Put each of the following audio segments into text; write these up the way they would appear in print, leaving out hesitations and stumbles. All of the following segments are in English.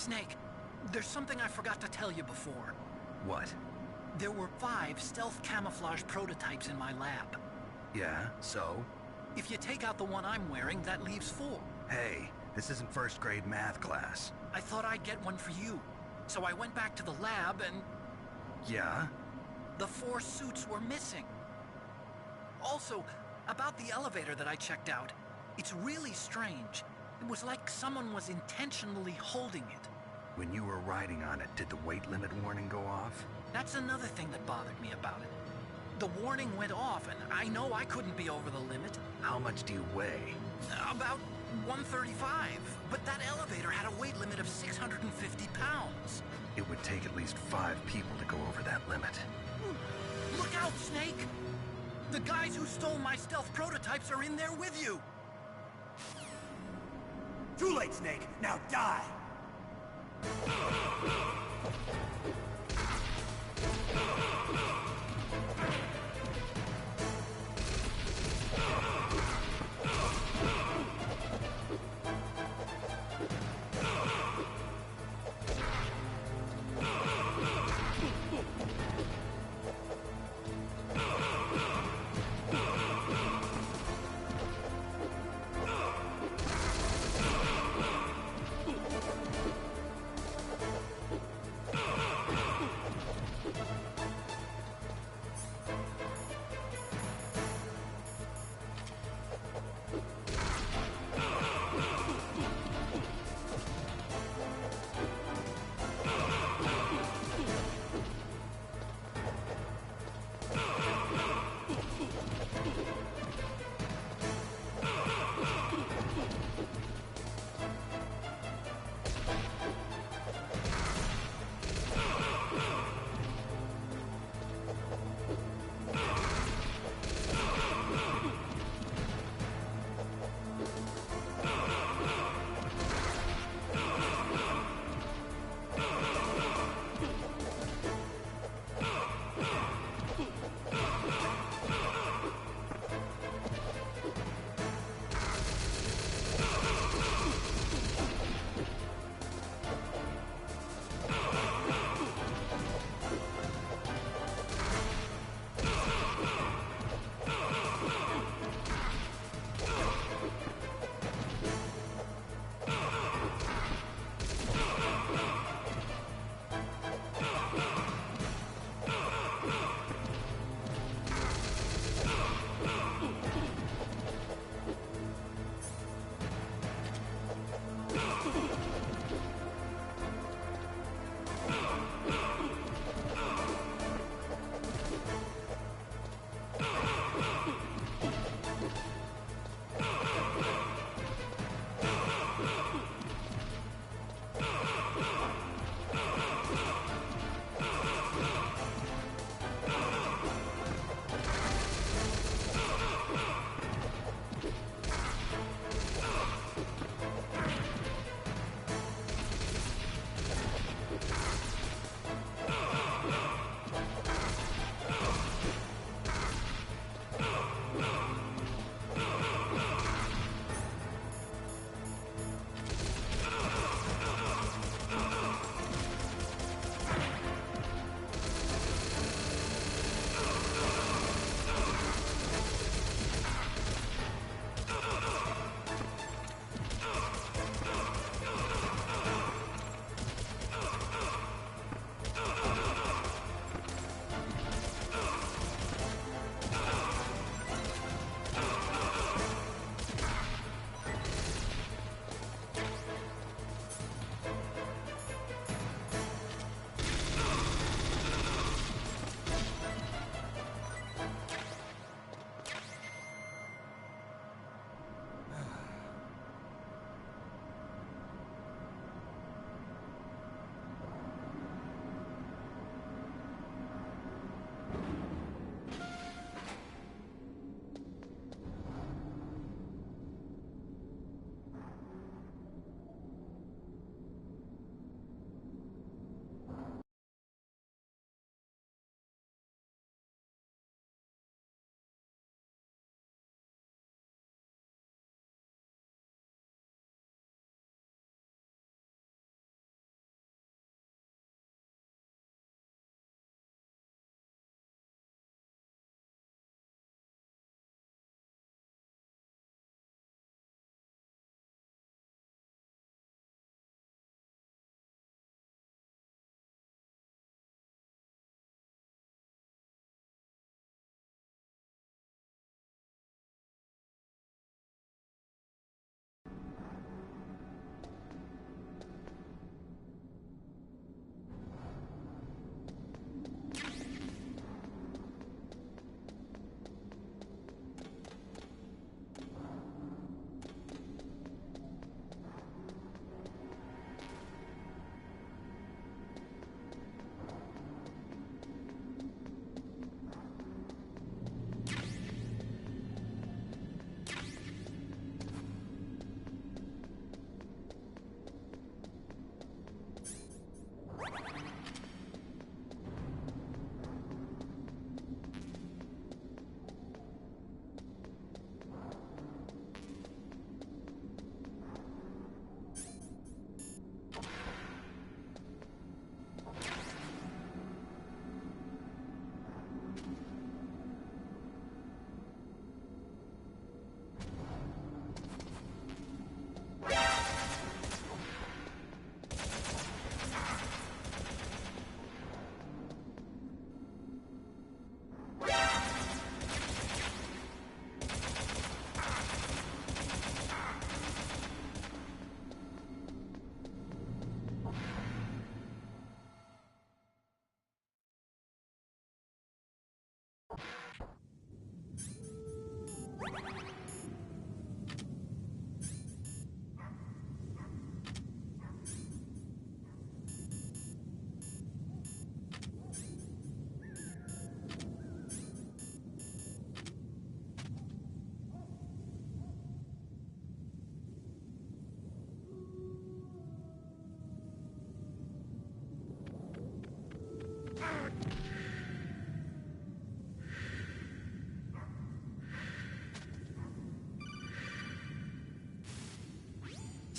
Snake, there's something I forgot to tell you before. What? There were 5 stealth camouflage prototypes in my lab. Yeah, so? If you take out the one I'm wearing, that leaves 4. Hey, this isn't first grade math class. I thought I'd get one for you. So I went back to the lab and... Yeah? The 4 suits were missing. Also, about the elevator that I checked out, it's really strange. It was like someone was intentionally holding it. When you were riding on it, did the weight limit warning go off? That's another thing that bothered me about it. The warning went off, and I know I couldn't be over the limit. How much do you weigh? About 135, but that elevator had a weight limit of 650 pounds. It would take at least 5 people to go over that limit. Look out, Snake! The guys who stole my stealth prototypes are in there with you! Too late, Snake! Now die!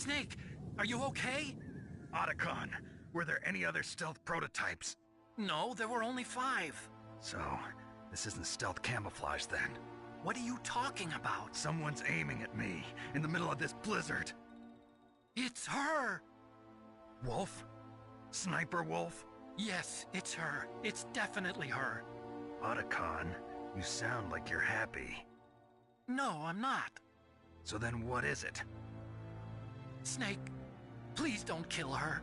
Snake, are you okay? Otacon, were there any other stealth prototypes? No, there were only 5. So, this isn't stealth camouflage then. What are you talking about? Someone's aiming at me, in the middle of this blizzard. It's her! Wolf? Sniper Wolf? Yes, it's her. It's definitely her. Otacon, you sound like you're happy. No, I'm not. So then what is it? Snake, please don't kill her.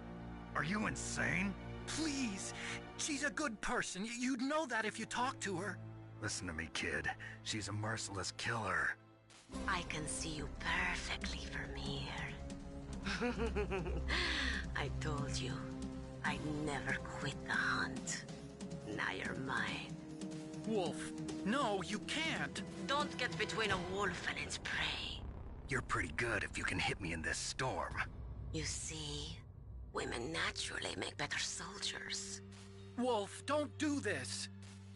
Are you insane? Please. She's a good person. You'd know that if you talked to her. Listen to me, kid. She's a merciless killer. I can see you perfectly from here. I told you, I'd never quit the hunt. Now you're mine. Wolf, no, you can't. Don't get between a wolf and its prey. You're pretty good if you can hit me in this storm. You see, women naturally make better soldiers. Wolf, don't do this.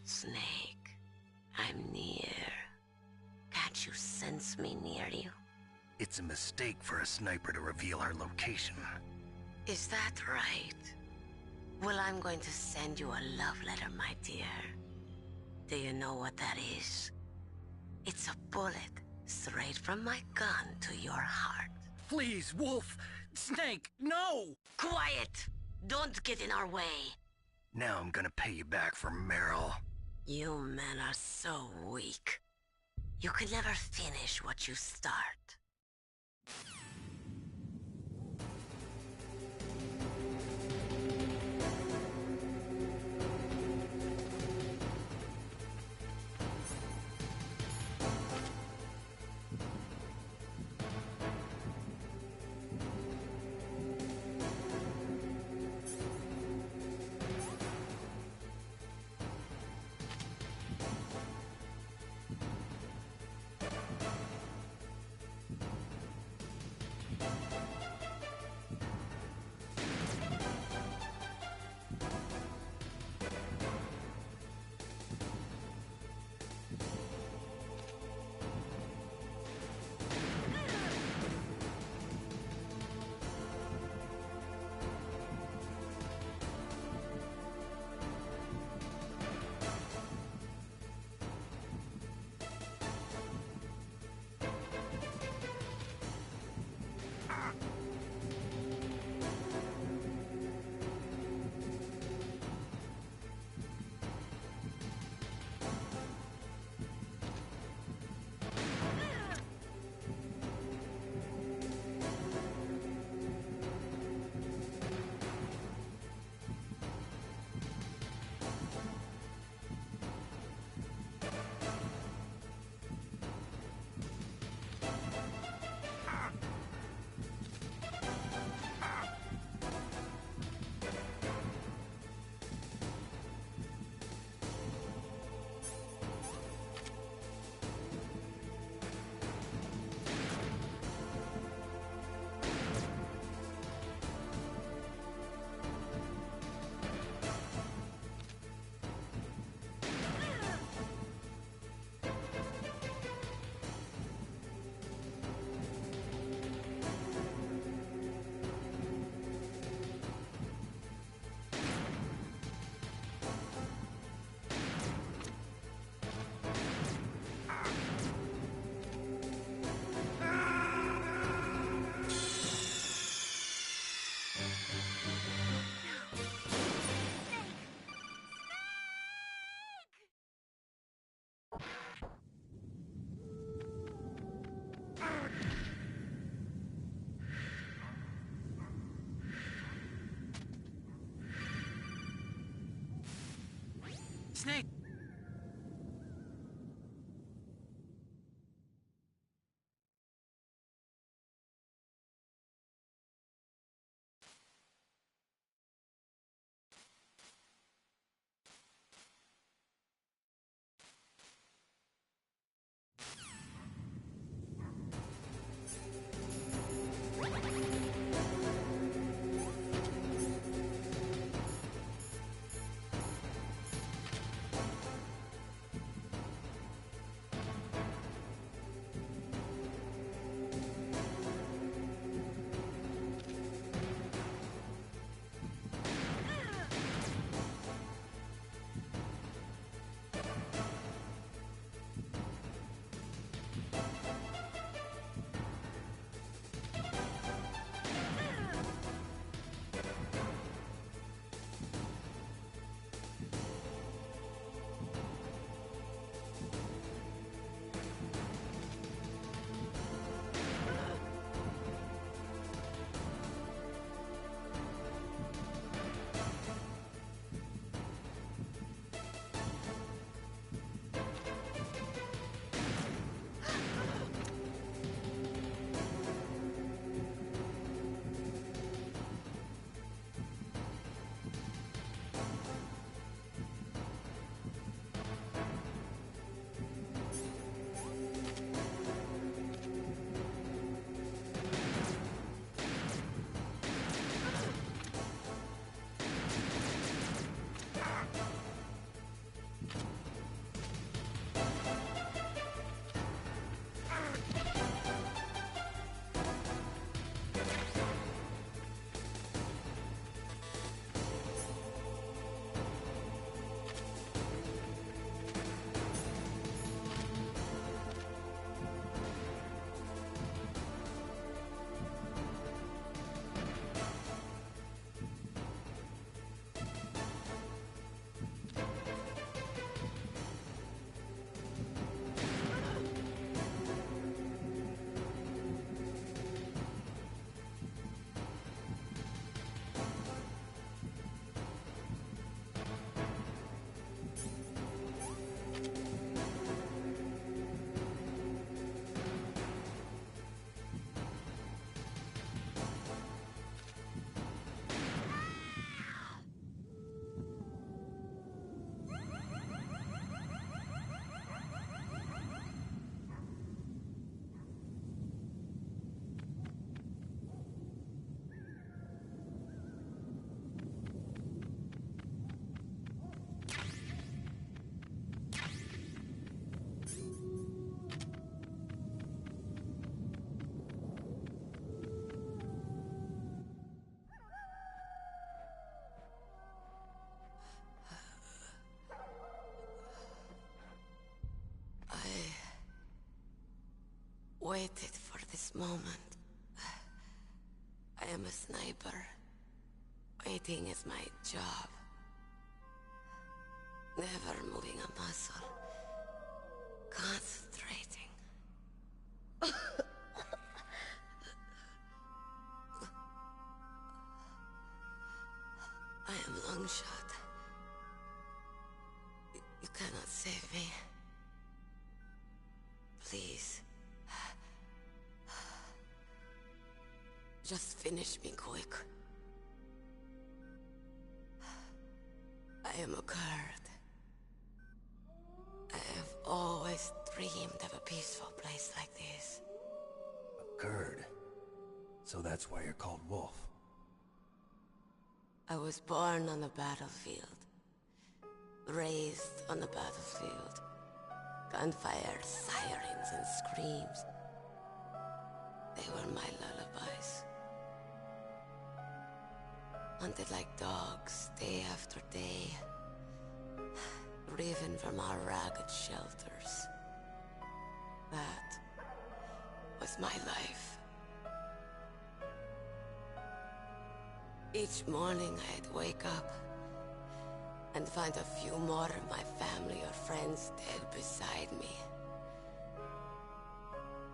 Snake, I'm near. Can't you sense me near you? It's a mistake for a sniper to reveal her location. Is that right? Well, I'm going to send you a love letter, my dear. Do you know what that is? It's a bullet straight from my gun to your heart. Please, Wolf. Snake, no! Quiet! Don't get in our way. Now I'm gonna pay you back for Meryl. You men are so weak. You can never finish what you start. Snake! waited for this moment. I am a sniper. Waiting is my job. Never moving a muscle. Concentrating. I am Longshot. You cannot save me. Please. Just finish me quick. I am a Kurd. I have always dreamed of a peaceful place like this. A Kurd. So that's why you're called Wolf. I was born on the battlefield. Raised on the battlefield. Gunfire, sirens, and screams. They were my lullabies. Hunted like dogs, day after day. Driven from our ragged shelters. That was my life. Each morning I'd wake up and find a few more of my family or friends dead beside me.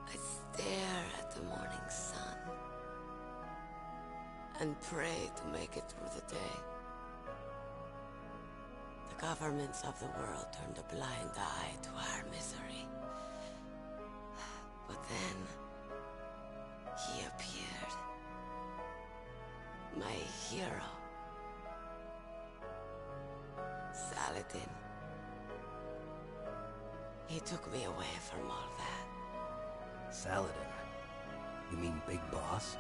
I'd stare at the morning sun and pray to make it through the day. The governments of the world turned a blind eye to our misery. But then, he appeared. My hero. Saladin. He took me away from all that. Saladin? You mean Big Boss?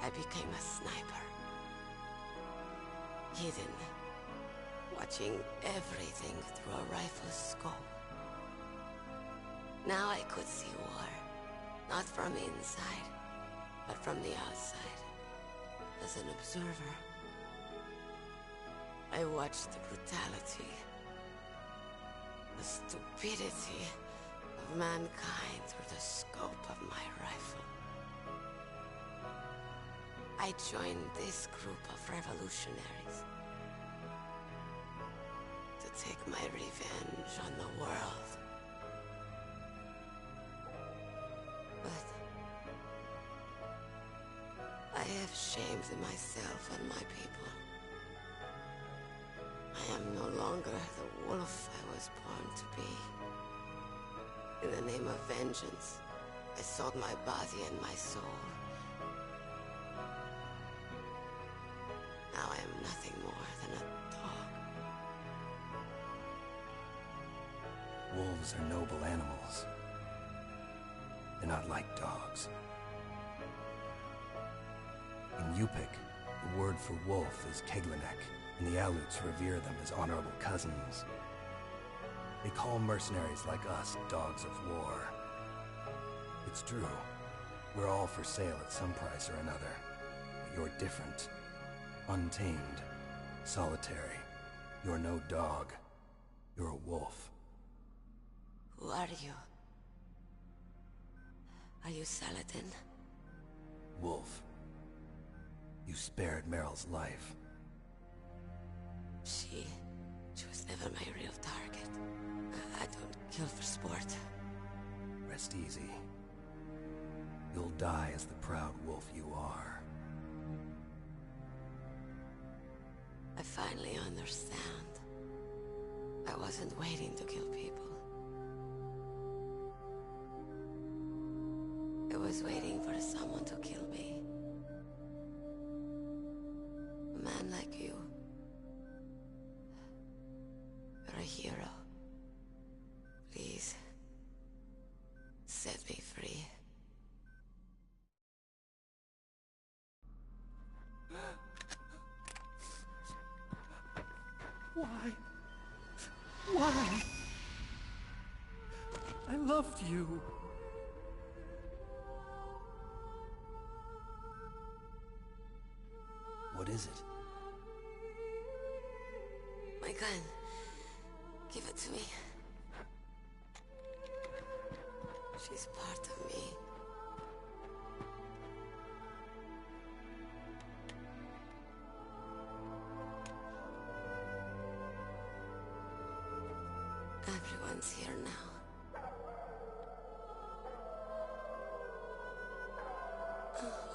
I became a sniper. Hidden. Watching everything through a rifle's scope. Now I could see war. Not from inside, but from the outside. As an observer. I watched the brutality, the stupidity of mankind through the scope of my rifle. I joined this group of revolutionaries to take my revenge on the world. But I have shamed myself and my people. I am no longer the wolf I was born to be. In the name of vengeance, I sold my body and my soul. Now I am nothing more than a dog. Wolves are noble animals. They're not like dogs. In Yupik, the word for wolf is Keglanek, and the Aleuts revere them as honorable cousins. They call mercenaries like us dogs of war. It's true. We're all for sale at some price or another. But you're different. Untamed. Solitary. You're no dog. You're a wolf. Who are you? Are you Saladin? Wolf. You spared Meryl's life. She was never my real target. I don't kill for sport. Rest easy. You'll die as the proud wolf you are. I finally understand. I wasn't waiting to kill people. I was waiting for someone to kill me. A man like you. You're a hero. Please, set me free. Why? Why? I loved you. What is it? My gun. Give it to me. She's part of me. Everyone's here now.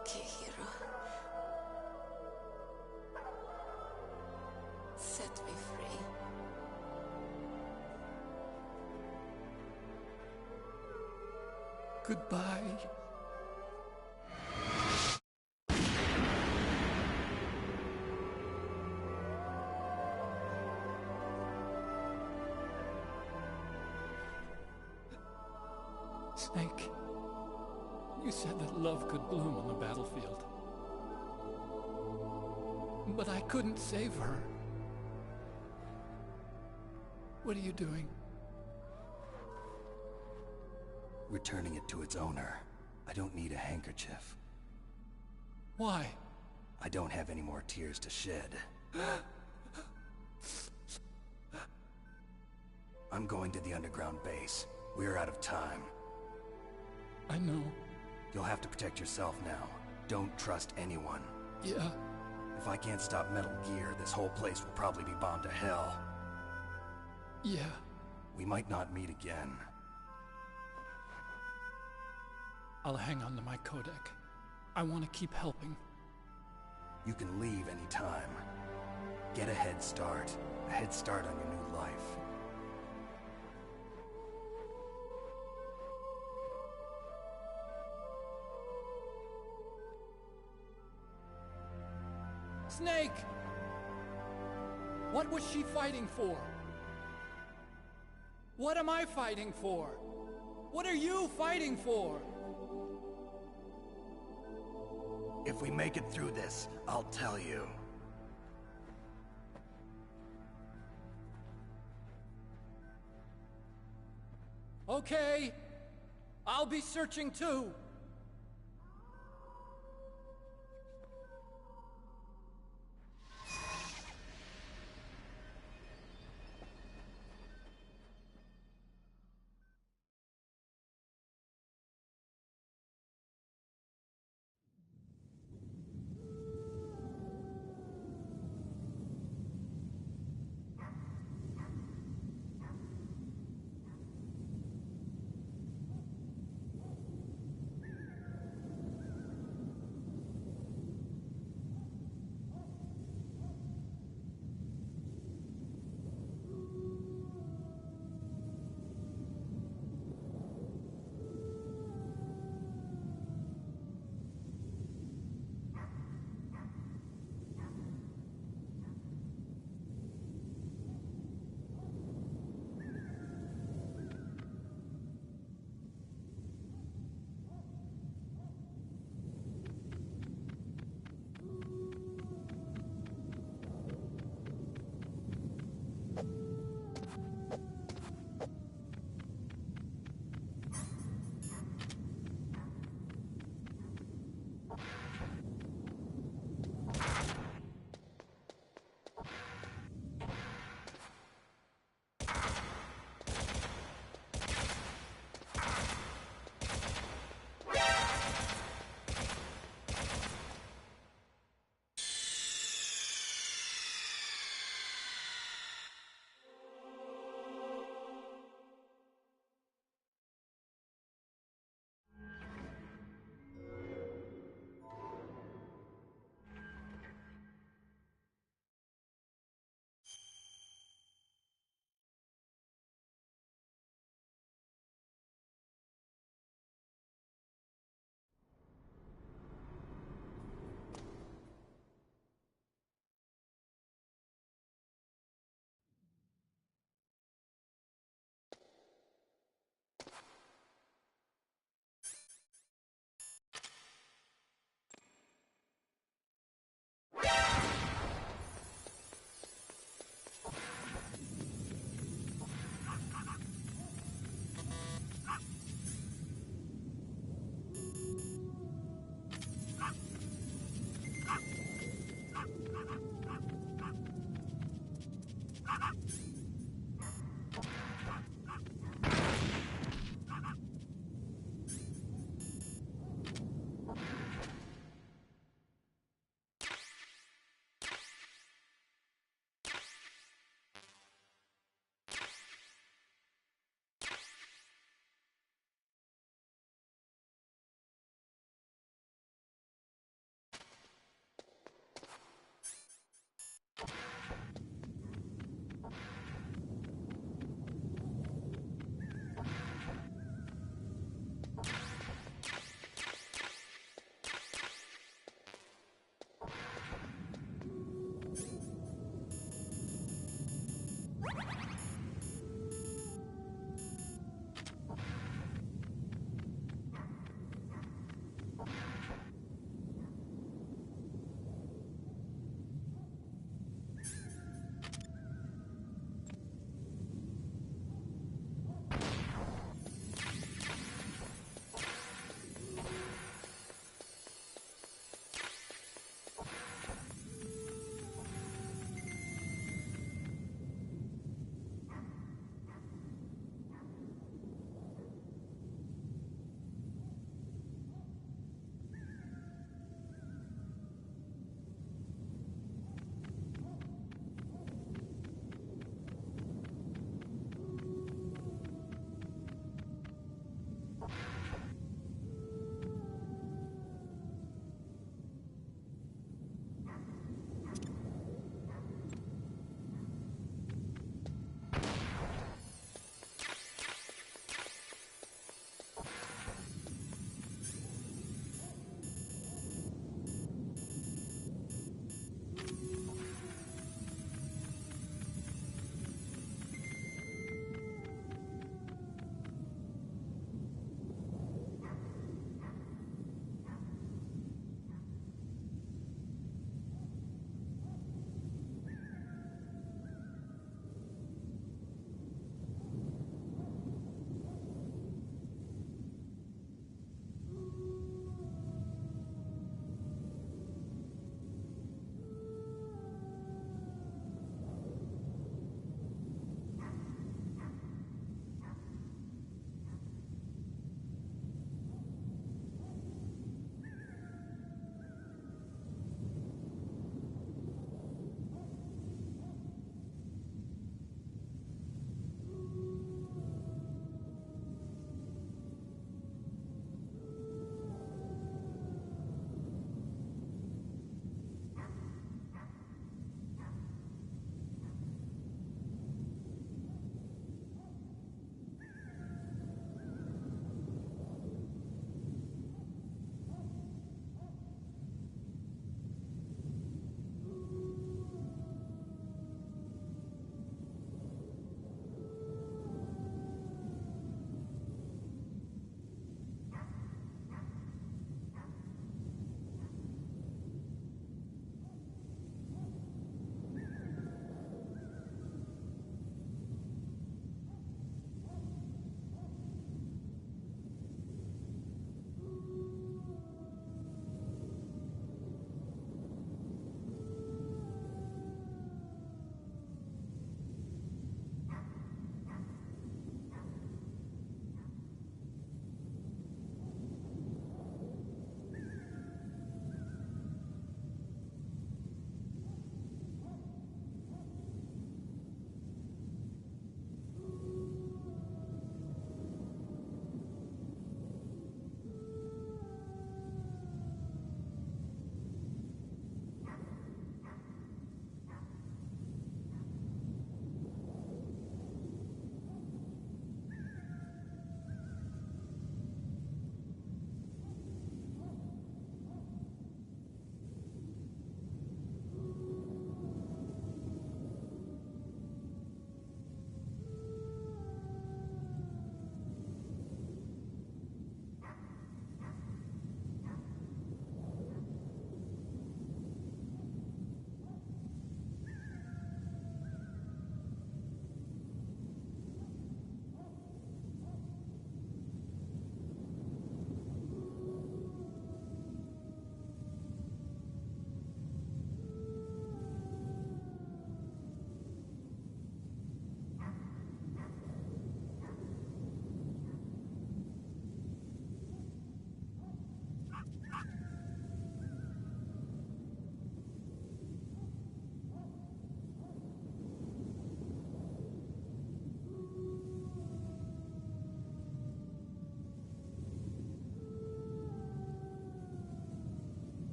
Okay, hero. Set me free. Goodbye. Snake, you said that love could bloom on the battlefield. But I couldn't save her. What are you doing? Returning it to its owner. I don't need a handkerchief. Why? I don't have any more tears to shed. I'm going to the underground base. We're out of time. I know. You'll have to protect yourself now. Don't trust anyone. Yeah. If I can't stop Metal Gear, this whole place will probably be bombed to hell. Yeah. We might not meet again. I'll hang on to my codec. I want to keep helping. You can leave anytime. Get a head start. A head start on your new life. Snake! What was she fighting for? What am I fighting for? What are you fighting for? If we make it through this, I'll tell you. Okay. I'll be searching too.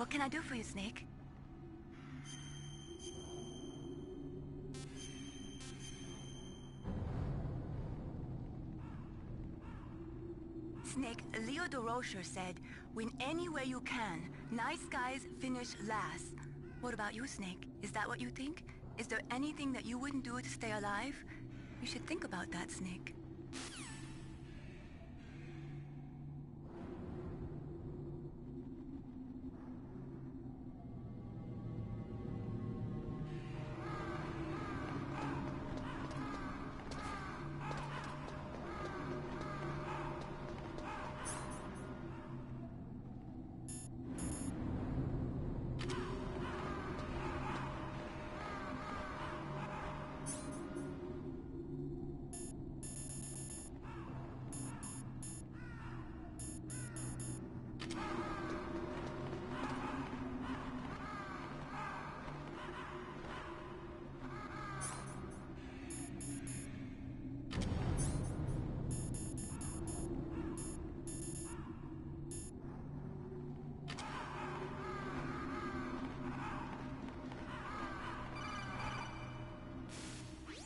What can I do for you, Snake? Snake, Leo DeRocher said, win anywhere you can. Nice guys finish last. What about you, Snake? Is that what you think? Is there anything that you wouldn't do to stay alive? You should think about that, Snake.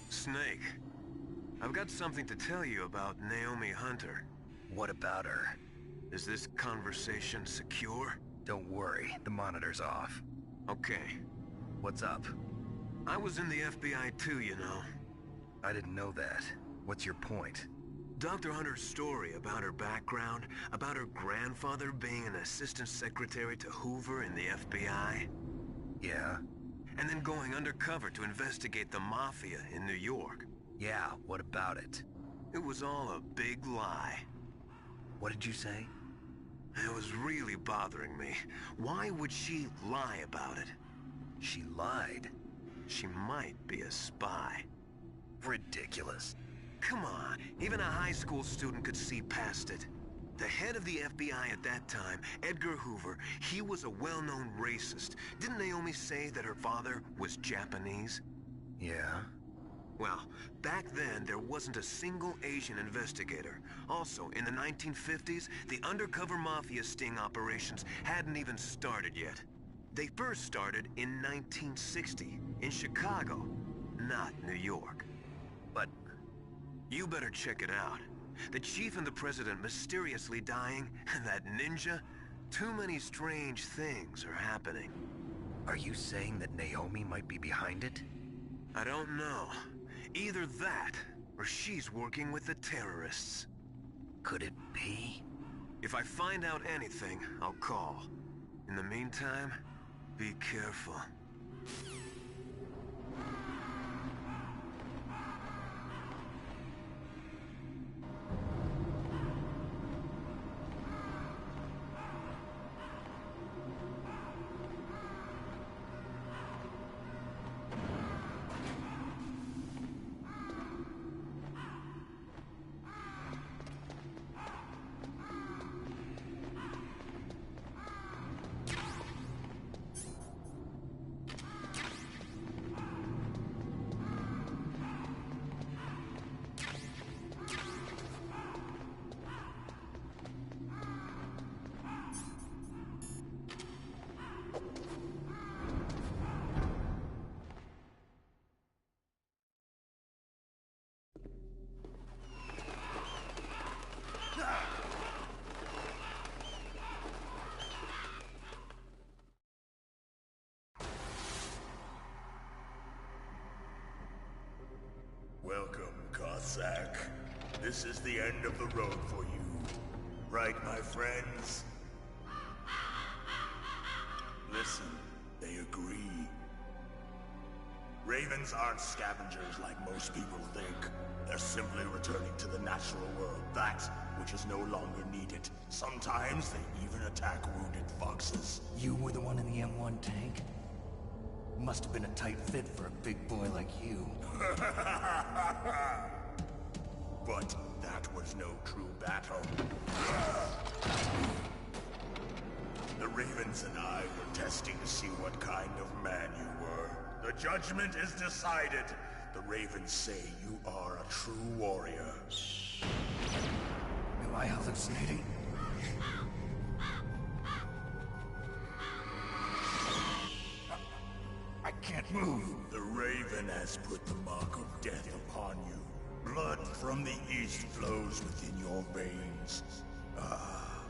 Snake, I've got something to tell you about Naomi Hunter. What about her? Is this conversation secure? Don't worry, the monitor's off. Okay. What's up? I was in the FBI too, you know. I didn't know that. What's your point? Dr. Hunter's story about her background, about her grandfather being an assistant secretary to Hoover in the FBI. Yeah? And then going undercover to investigate the Mafia in New York. Yeah, what about it? It was all a big lie. What did you say? It was really bothering me. Why would she lie about it? She lied? She might be a spy. Ridiculous. Come on, even a high school student could see past it. The head of the FBI at that time, Edgar Hoover, he was a well-known racist. Didn't Naomi say that her father was Japanese? Yeah? Well, back then, there wasn't a single Asian investigator. Also, in the 1950s, the undercover Mafia sting operations hadn't even started yet. They first started in 1960, in Chicago, not New York. But you better check it out. The chief and the president mysteriously dying, and that ninja? Too many strange things are happening. are you saying that Naomi might be behind it? I don't know. Either that, or she's working with the terrorists. Could it be? If I find out anything, I'll call. In the meantime, be careful. Welcome, Cossack. This is the end of the road for you. Right, my friends? Listen, they agree. Ravens aren't scavengers like most people think. They're simply returning to the natural world, that which is no longer needed. Sometimes they even attack wounded foxes. You were the one in the M1 tank? Must have been a tight fit for a big boy like you. But that was no true battle. The Ravens and I were testing to see what kind of man you were. The judgment is decided. The Ravens say you are a true warrior. Am I hallucinating? death upon you. Blood from the east flows within your veins. Ah,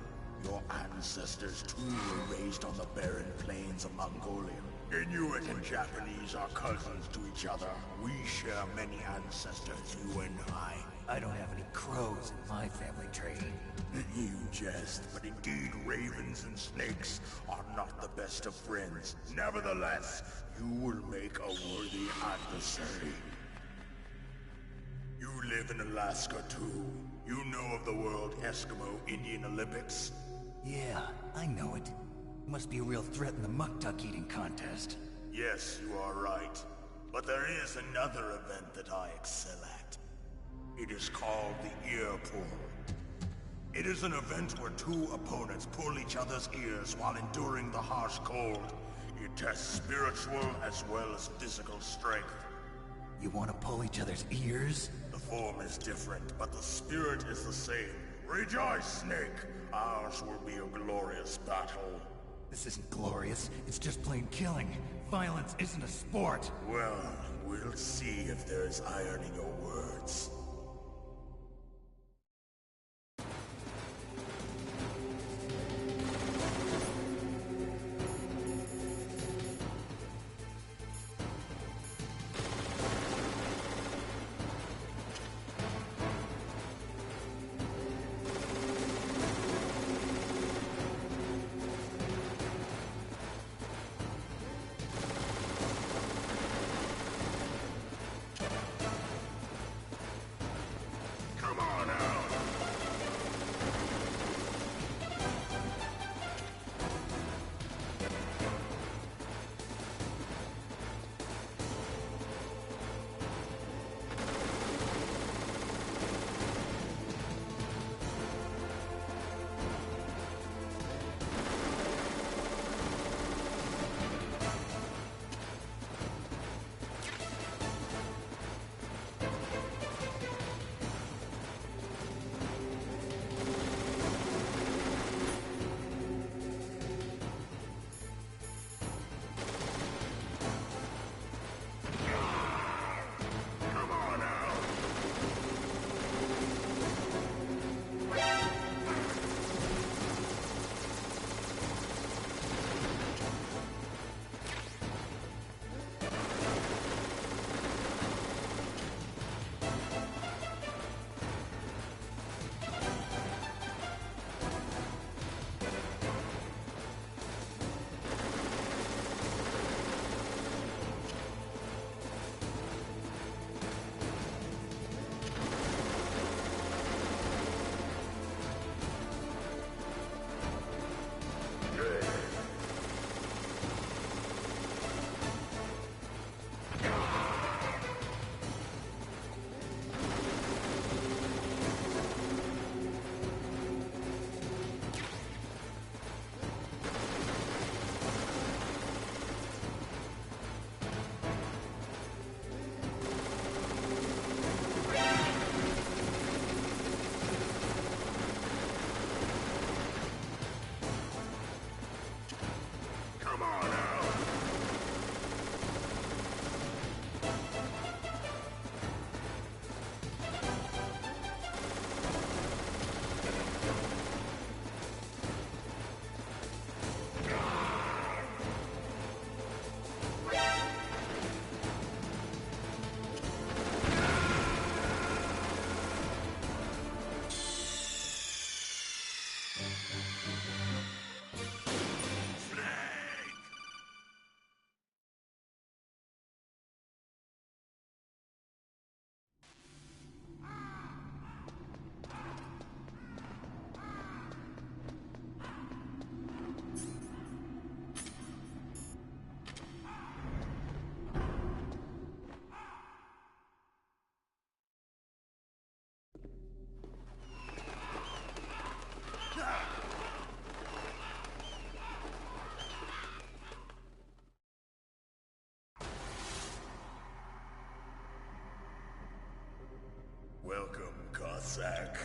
your ancestors too were raised on the barren plains of Mongolia. Inuit and Japanese are cousins to each other. We share many ancestors, you and I. I don't have any crows in my family tree. You jest, but indeed ravens and snakes are not the best of friends. Nevertheless, you will make a worthy adversary. You live in Alaska too. You know of the World Eskimo Indian Olympics? Yeah, I know it. Must be a real threat in the muck-duck eating contest. Yes, you are right. But there is another event that I excel at. It is called the Ear Pull. It is an event where two opponents pull each other's ears while enduring the harsh cold. It tests spiritual as well as physical strength. You want to pull each other's ears? The form is different, but the spirit is the same. Rejoice, Snake! Ours will be a glorious battle. This isn't glorious, it's just plain killing. Violence isn't a sport. Well, we'll see if there's iron in your words. Welcome, Cossack.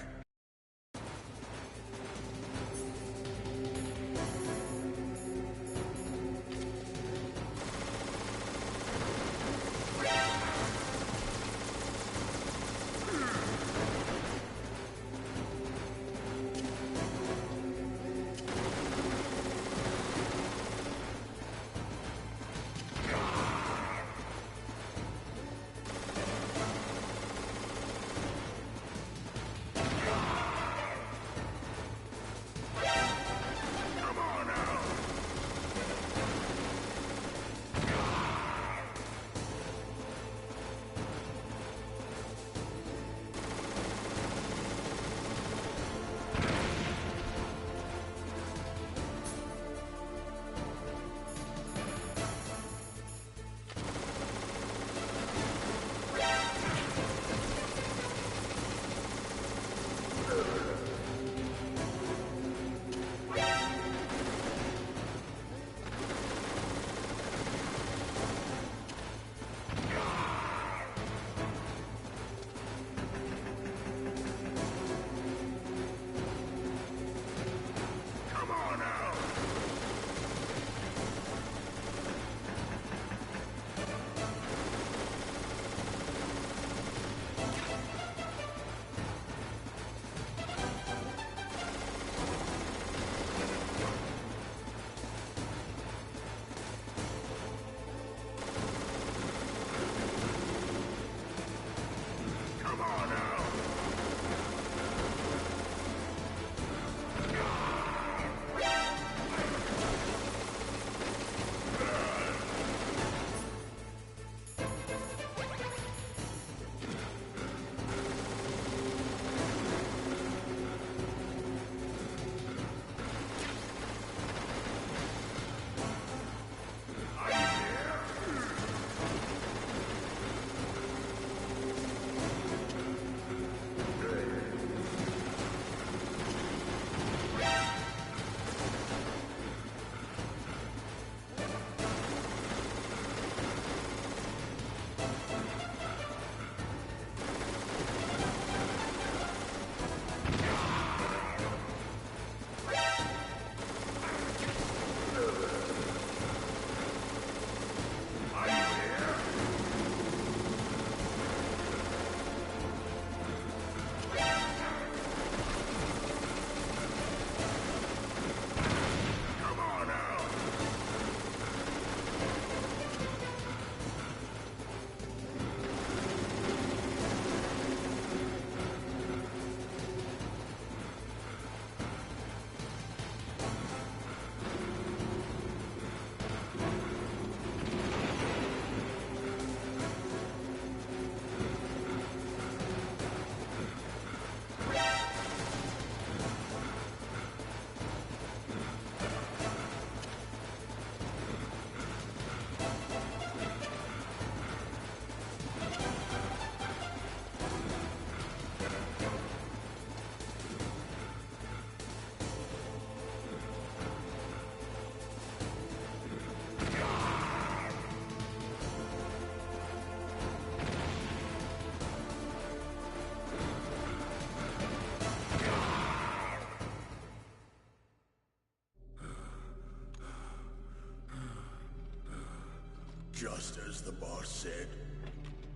Just as the boss said,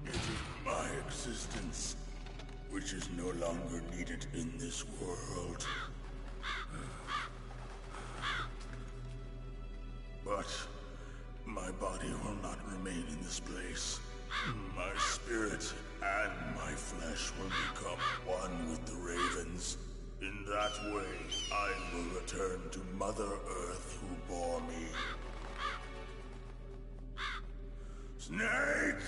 it is my existence which is no longer needed in this world. But my body will not remain in this place. My spirit and my flesh will become one with the ravens. In that way, I will return to Mother Earth who bore me. Snake!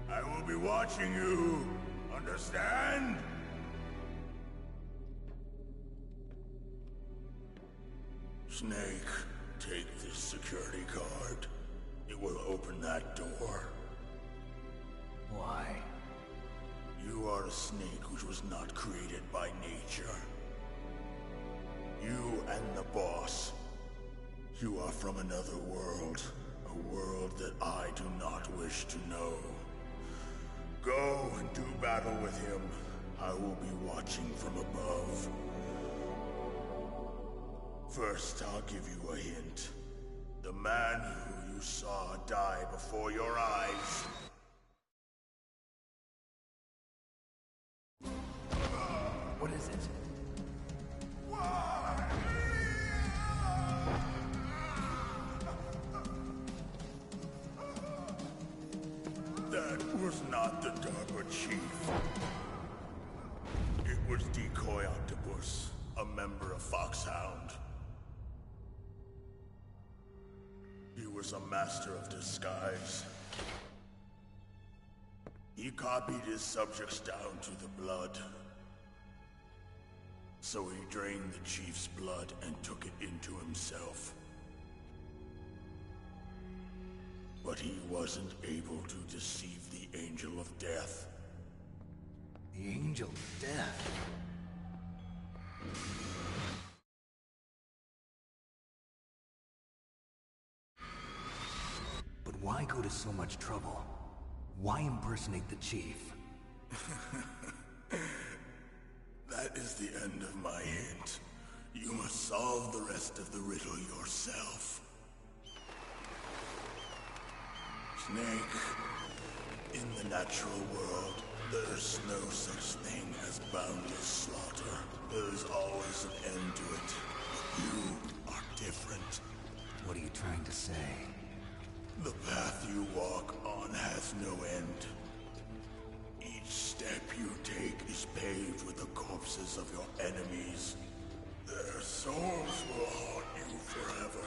I will be watching you. Understand? Snake, take this security card. It will open that door. Why? You are a snake which was not created by nature. You and the boss. You are from another world. A world that I do not wish to know. Go and do battle with him. I will be watching from above. First, I'll give you a hint. The man who you saw die before your eyes. What is it? That was not the DARPA chief. It was Decoy Octopus, a member of Foxhound. He was a master of disguise. He copied his subjects down to the blood. So he drained the chief's blood and took it into himself. But he wasn't able to deceive the Angel of Death. The Angel of Death? But why go to so much trouble? Why impersonate the chief? That is the end of my hint. You must solve the rest of the riddle yourself. Snake, in the natural world, there's no such thing as boundless slaughter. There's always an end to it. But you are different. What are you trying to say? The path you walk on has no end. Each step you take is paved with the corpses of your enemies. Their souls will haunt you forever.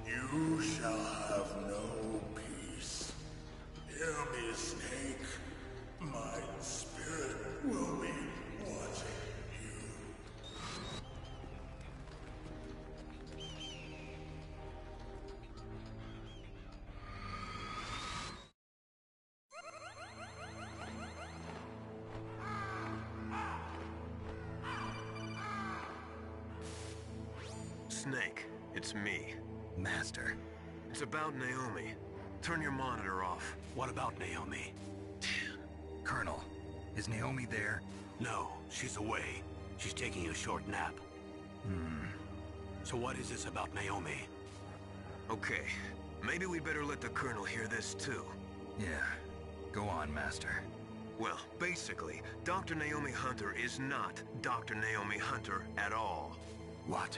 You shall have no peace. Hear me, Snake. My spirit will be watching you. Snake, it's me. Master. It's about Naomi. Turn your monitor off. What about Naomi? Colonel, is Naomi there? No, she's away. She's taking a short nap. So what is this about Naomi? Okay, maybe we better let the Colonel hear this too. Yeah. Go on, Master. Well, basically, Dr. Naomi Hunter is not Dr. Naomi Hunter at all. What?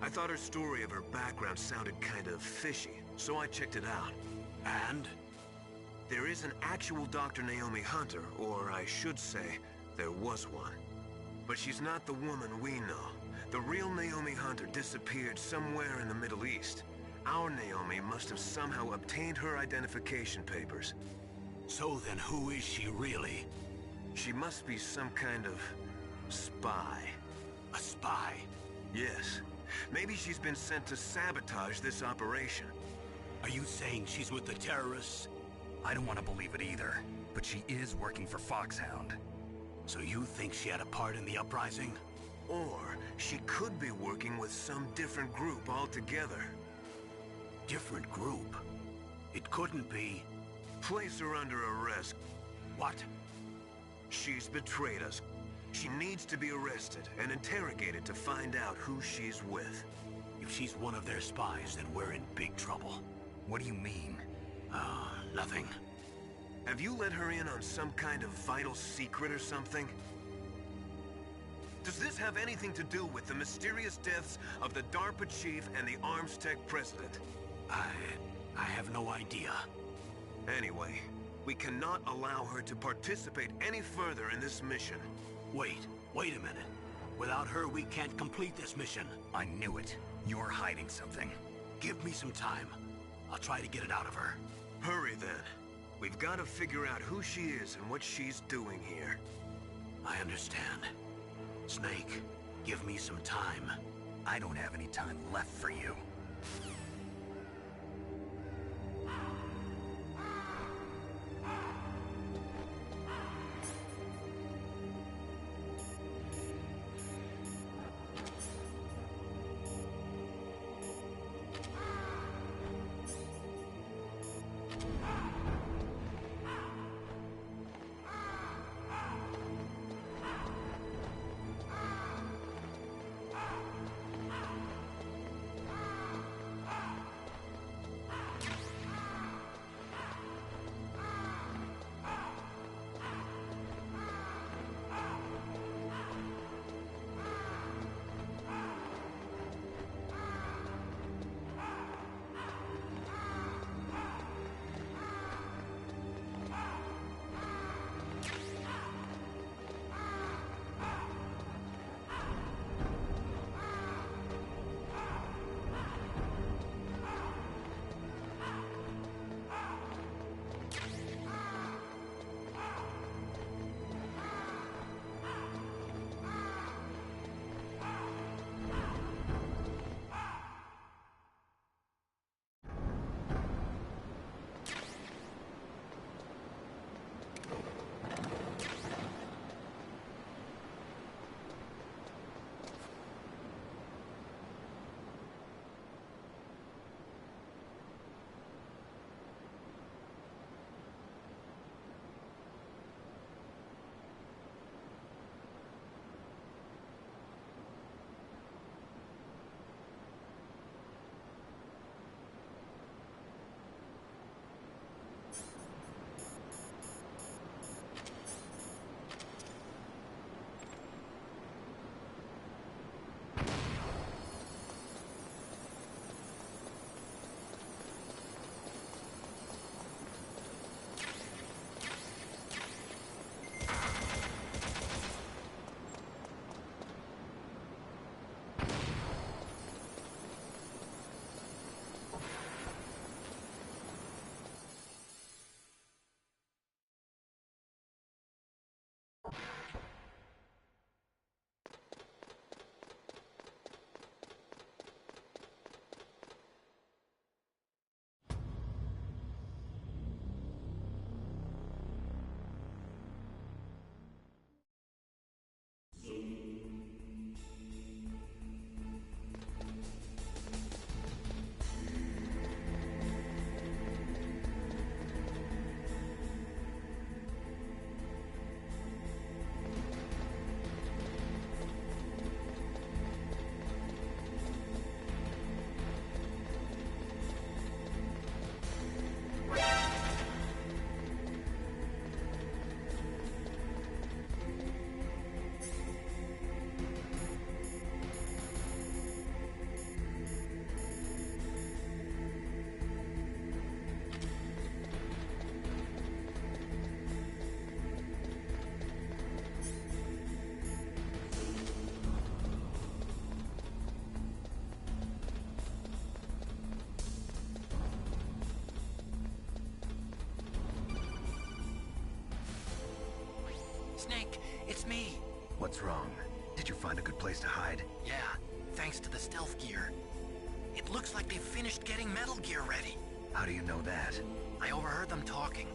I thought her story of her background sounded kind of fishy, so I checked it out. And? There is an actual Dr. Naomi Hunter, or I should say, there was one. But she's not the woman we know. The real Naomi Hunter disappeared somewhere in the Middle East. Our Naomi must have somehow obtained her identification papers. So then who is she really? She must be some kind of spy. A spy? Yes. Maybe she's been sent to sabotage this operation. Are you saying she's with the terrorists? I don't want to believe it either, but she is working for Foxhound. So you think she had a part in the uprising? Or she could be working with some different group altogether. Different group? It couldn't be... Place her under arrest. What? She's betrayed us. She needs to be arrested and interrogated to find out who she's with. If she's one of their spies, then we're in big trouble. What do you mean? Oh, nothing. Have you let her in on some kind of vital secret or something? Does this have anything to do with the mysterious deaths of the DARPA chief and the ArmsTech president? I have no idea. Anyway, we cannot allow her to participate any further in this mission. Wait a minute. Without her, we can't complete this mission. I knew it. You're hiding something. Give me some time. I'll try to get it out of her. Hurry then. We've got to figure out who she is and what she's doing here. I understand. Snake, give me some time. I don't have any time left for you. Snake, it's me. What's wrong? Did you find a good place to hide? Yeah, thanks to the stealth gear. It looks like they've finished getting Metal Gear ready. How do you know that? I overheard them talking.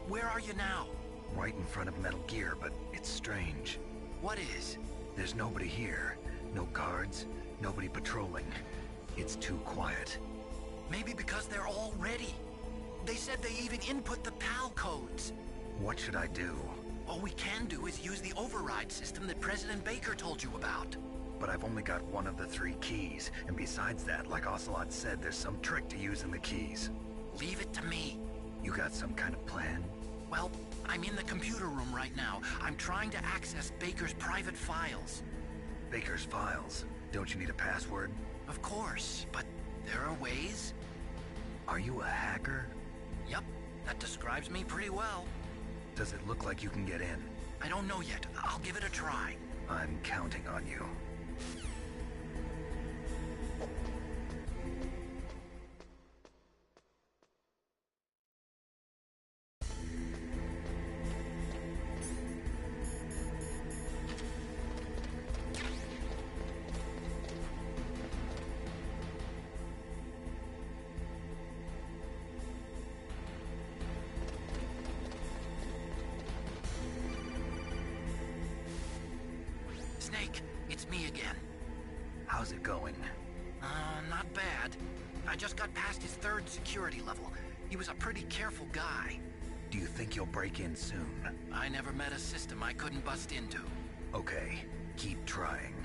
Where are you now? Right in front of Metal Gear, but it's strange. What is? There's nobody here. No guards, nobody patrolling. It's too quiet. Maybe because they're all ready. They said they even input the PAL codes. What should I do? All we can do is use the override system that President Baker told you about. But I've only got one of the 3 keys, and besides that, like Ocelot said, there's some trick to using the keys. Leave it to me. You got some kind of plan? Well, I'm in the computer room right now. I'm trying to access Baker's private files. Baker's files? Don't you need a password? Of course, but there are ways. Are you a hacker? Yep, that describes me pretty well. Does it look like you can get in? I don't know yet. I'll give it a try. I'm counting on you. Snake, it's me again. How's it going? Not bad. I just got past his 3rd security level. He was a pretty careful guy. Do you think you'll break in soon? I never met a system I couldn't bust into. Okay, keep trying.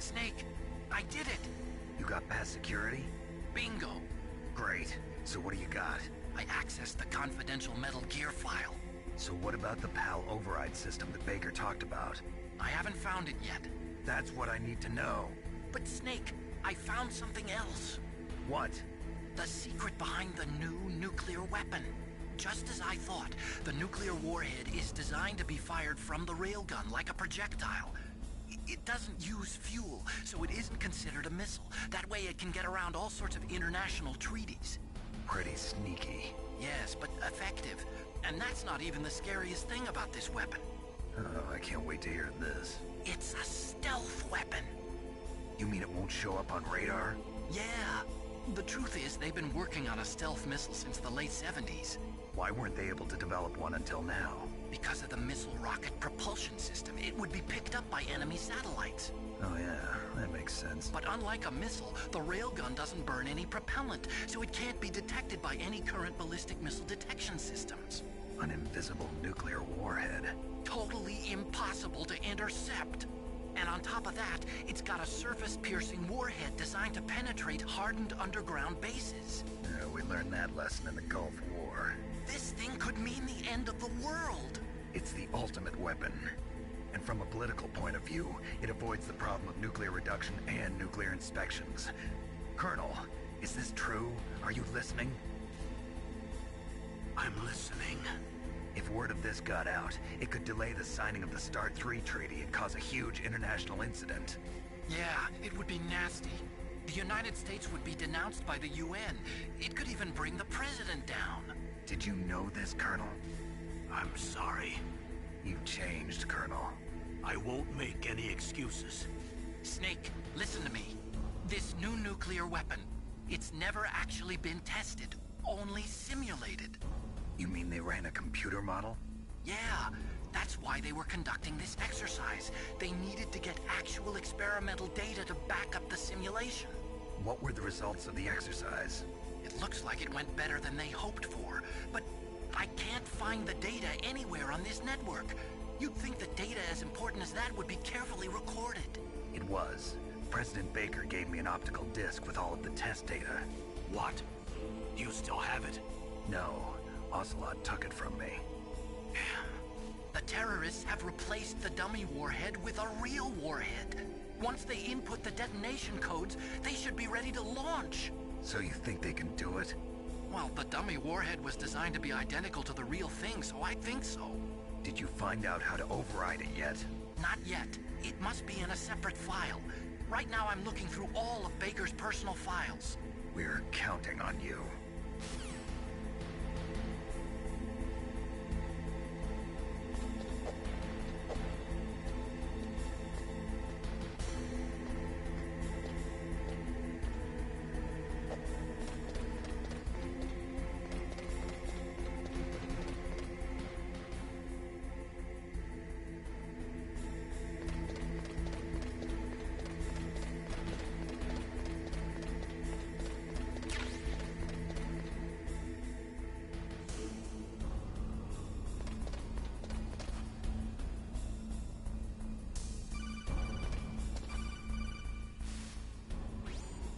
Snake, I did it! You got past security? Bingo! Great. So what do you got? I accessed the confidential Metal Gear file. So what about the PAL override system that Baker talked about? I haven't found it yet. That's what I need to know. But Snake, I found something else. What? The secret behind the new nuclear weapon. Just as I thought, the nuclear warhead is designed to be fired from the railgun like a projectile. It doesn't use fuel, so it isn't considered a missile. That way it can get around all sorts of international treaties. Pretty sneaky. Yes, but effective. And that's not even the scariest thing about this weapon. Oh, I can't wait to hear this. It's a stealth weapon. You mean it won't show up on radar? Yeah. The truth is, they've been working on a stealth missile since the late 70s. Why weren't they able to develop one until now? Because of the missile rocket propulsion system, it would be picked up by enemy satellites. Oh yeah, that makes sense. But unlike a missile, the railgun doesn't burn any propellant, so it can't be detected by any current ballistic missile detection systems. An invisible nuclear warhead. Totally impossible to intercept. And on top of that, it's got a surface-piercing warhead designed to penetrate hardened underground bases. We learned that lesson in the Gulf War. This thing could mean the end of the world. It's the ultimate weapon. And from a political point of view, it avoids the problem of nuclear reduction and nuclear inspections. Colonel, is this true? Are you listening? I'm listening. If word of this got out, it could delay the signing of the START 3 treaty and cause a huge international incident. Yeah, it would be nasty. The United States would be denounced by the UN. It could even bring the president down. Did you know this, Colonel? I'm sorry. You've changed, Colonel. I won't make any excuses. Snake, listen to me. This new nuclear weapon, it's never actually been tested, only simulated. You mean they ran a computer model? Yeah, that's why they were conducting this exercise. They needed to get actual experimental data to back up the simulation. What were the results of the exercise? It looks like it went better than they hoped for, but I can't find the data anywhere on this network. You'd think that data as important as that would be carefully recorded. It was. President Baker gave me an optical disc with all of the test data. What? Do you still have it? No. Ocelot took it from me. The terrorists have replaced the dummy warhead with a real warhead. Once they input the detonation codes, they should be ready to launch. So you think they can do it? Well, the dummy warhead was designed to be identical to the real thing, so I think so. Did you find out how to override it yet? Not yet. It must be in a separate file. Right now I'm looking through all of Baker's personal files. We're counting on you.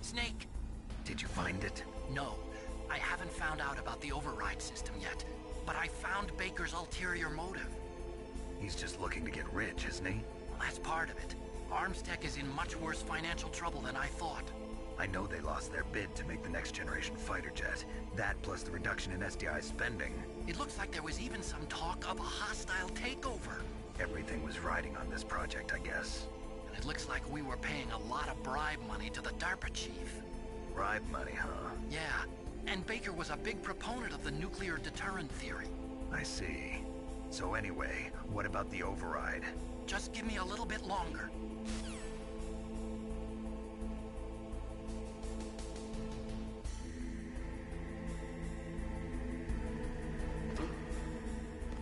Snake! Did you find it? No, I haven't found out about the override system yet, but I found Baker's ulterior motive. He's just looking to get rich, isn't he? Well, that's part of it. Armstech is in much worse financial trouble than I thought. I know they lost their bid to make the next generation fighter jet. That plus the reduction in SDI spending. It looks like there was even some talk of a hostile takeover. Everything was riding on this project, I guess. And it looks like we were paying a lot of bribe money to the DARPA chief. Bribe money, huh? Yeah, and Baker was a big proponent of the nuclear deterrent theory. I see. So anyway, what about the override? Just give me a little bit longer.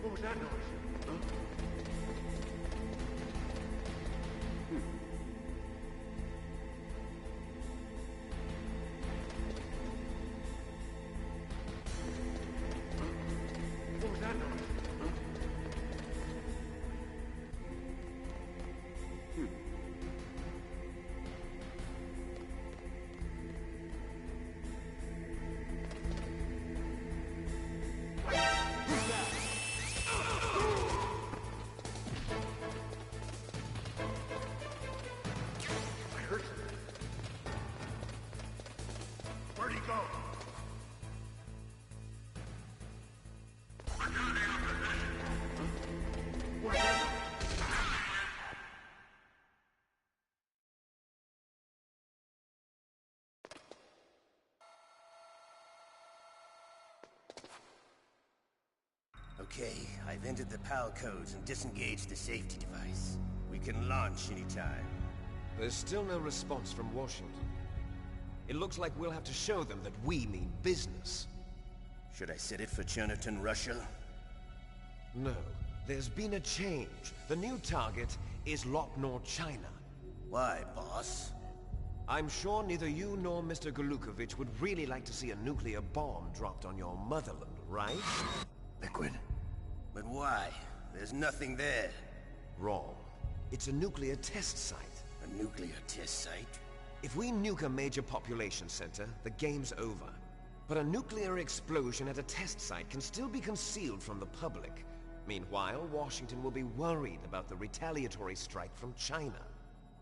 What was that noise? What was that noise? Who's that? Okay, I've entered the PAL codes and disengaged the safety device. We can launch anytime. There's still no response from Washington. It looks like we'll have to show them that we mean business. Should I set it for Cherniton, Russia? No. There's been a change. The new target is Locknor, China. Why, boss? I'm sure neither you nor Mr. Golukovich would really like to see a nuclear bomb dropped on your motherland, right? Liquid. But why? There's nothing there. Wrong. It's a nuclear test site. A nuclear test site? If we nuke a major population center, the game's over. But a nuclear explosion at a test site can still be concealed from the public. Meanwhile, Washington will be worried about the retaliatory strike from China.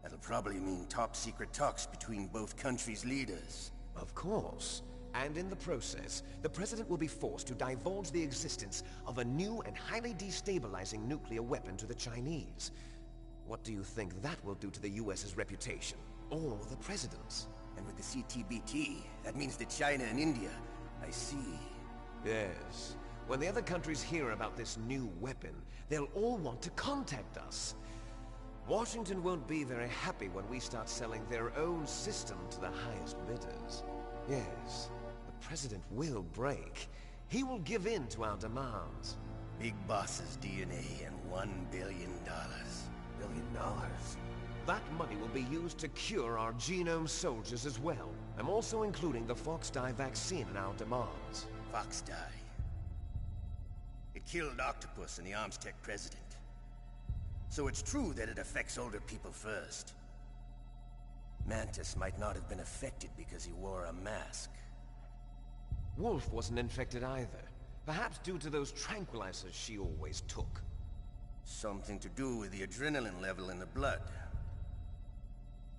That'll probably mean top-secret talks between both countries' leaders. Of course. And in the process, the President will be forced to divulge the existence of a new and highly destabilizing nuclear weapon to the Chinese. What do you think that will do to the US's reputation? Or the President's? And with the CTBT, that means that China and India... I see. Yes. When the other countries hear about this new weapon, they'll all want to contact us. Washington won't be very happy when we start selling their own system to the highest bidders. Yes, the President will break. He will give in to our demands. Big Boss's DNA and $1 billion. $1 billion? That money will be used to cure our genome soldiers as well. I'm also including the Fox-Die vaccine in our demands. Fox-Die? It killed Octopus and the Armstech president. So it's true that it affects older people first. Mantis might not have been affected because he wore a mask. Wolf wasn't infected either. Perhaps due to those tranquilizers she always took. Something to do with the adrenaline level in the blood.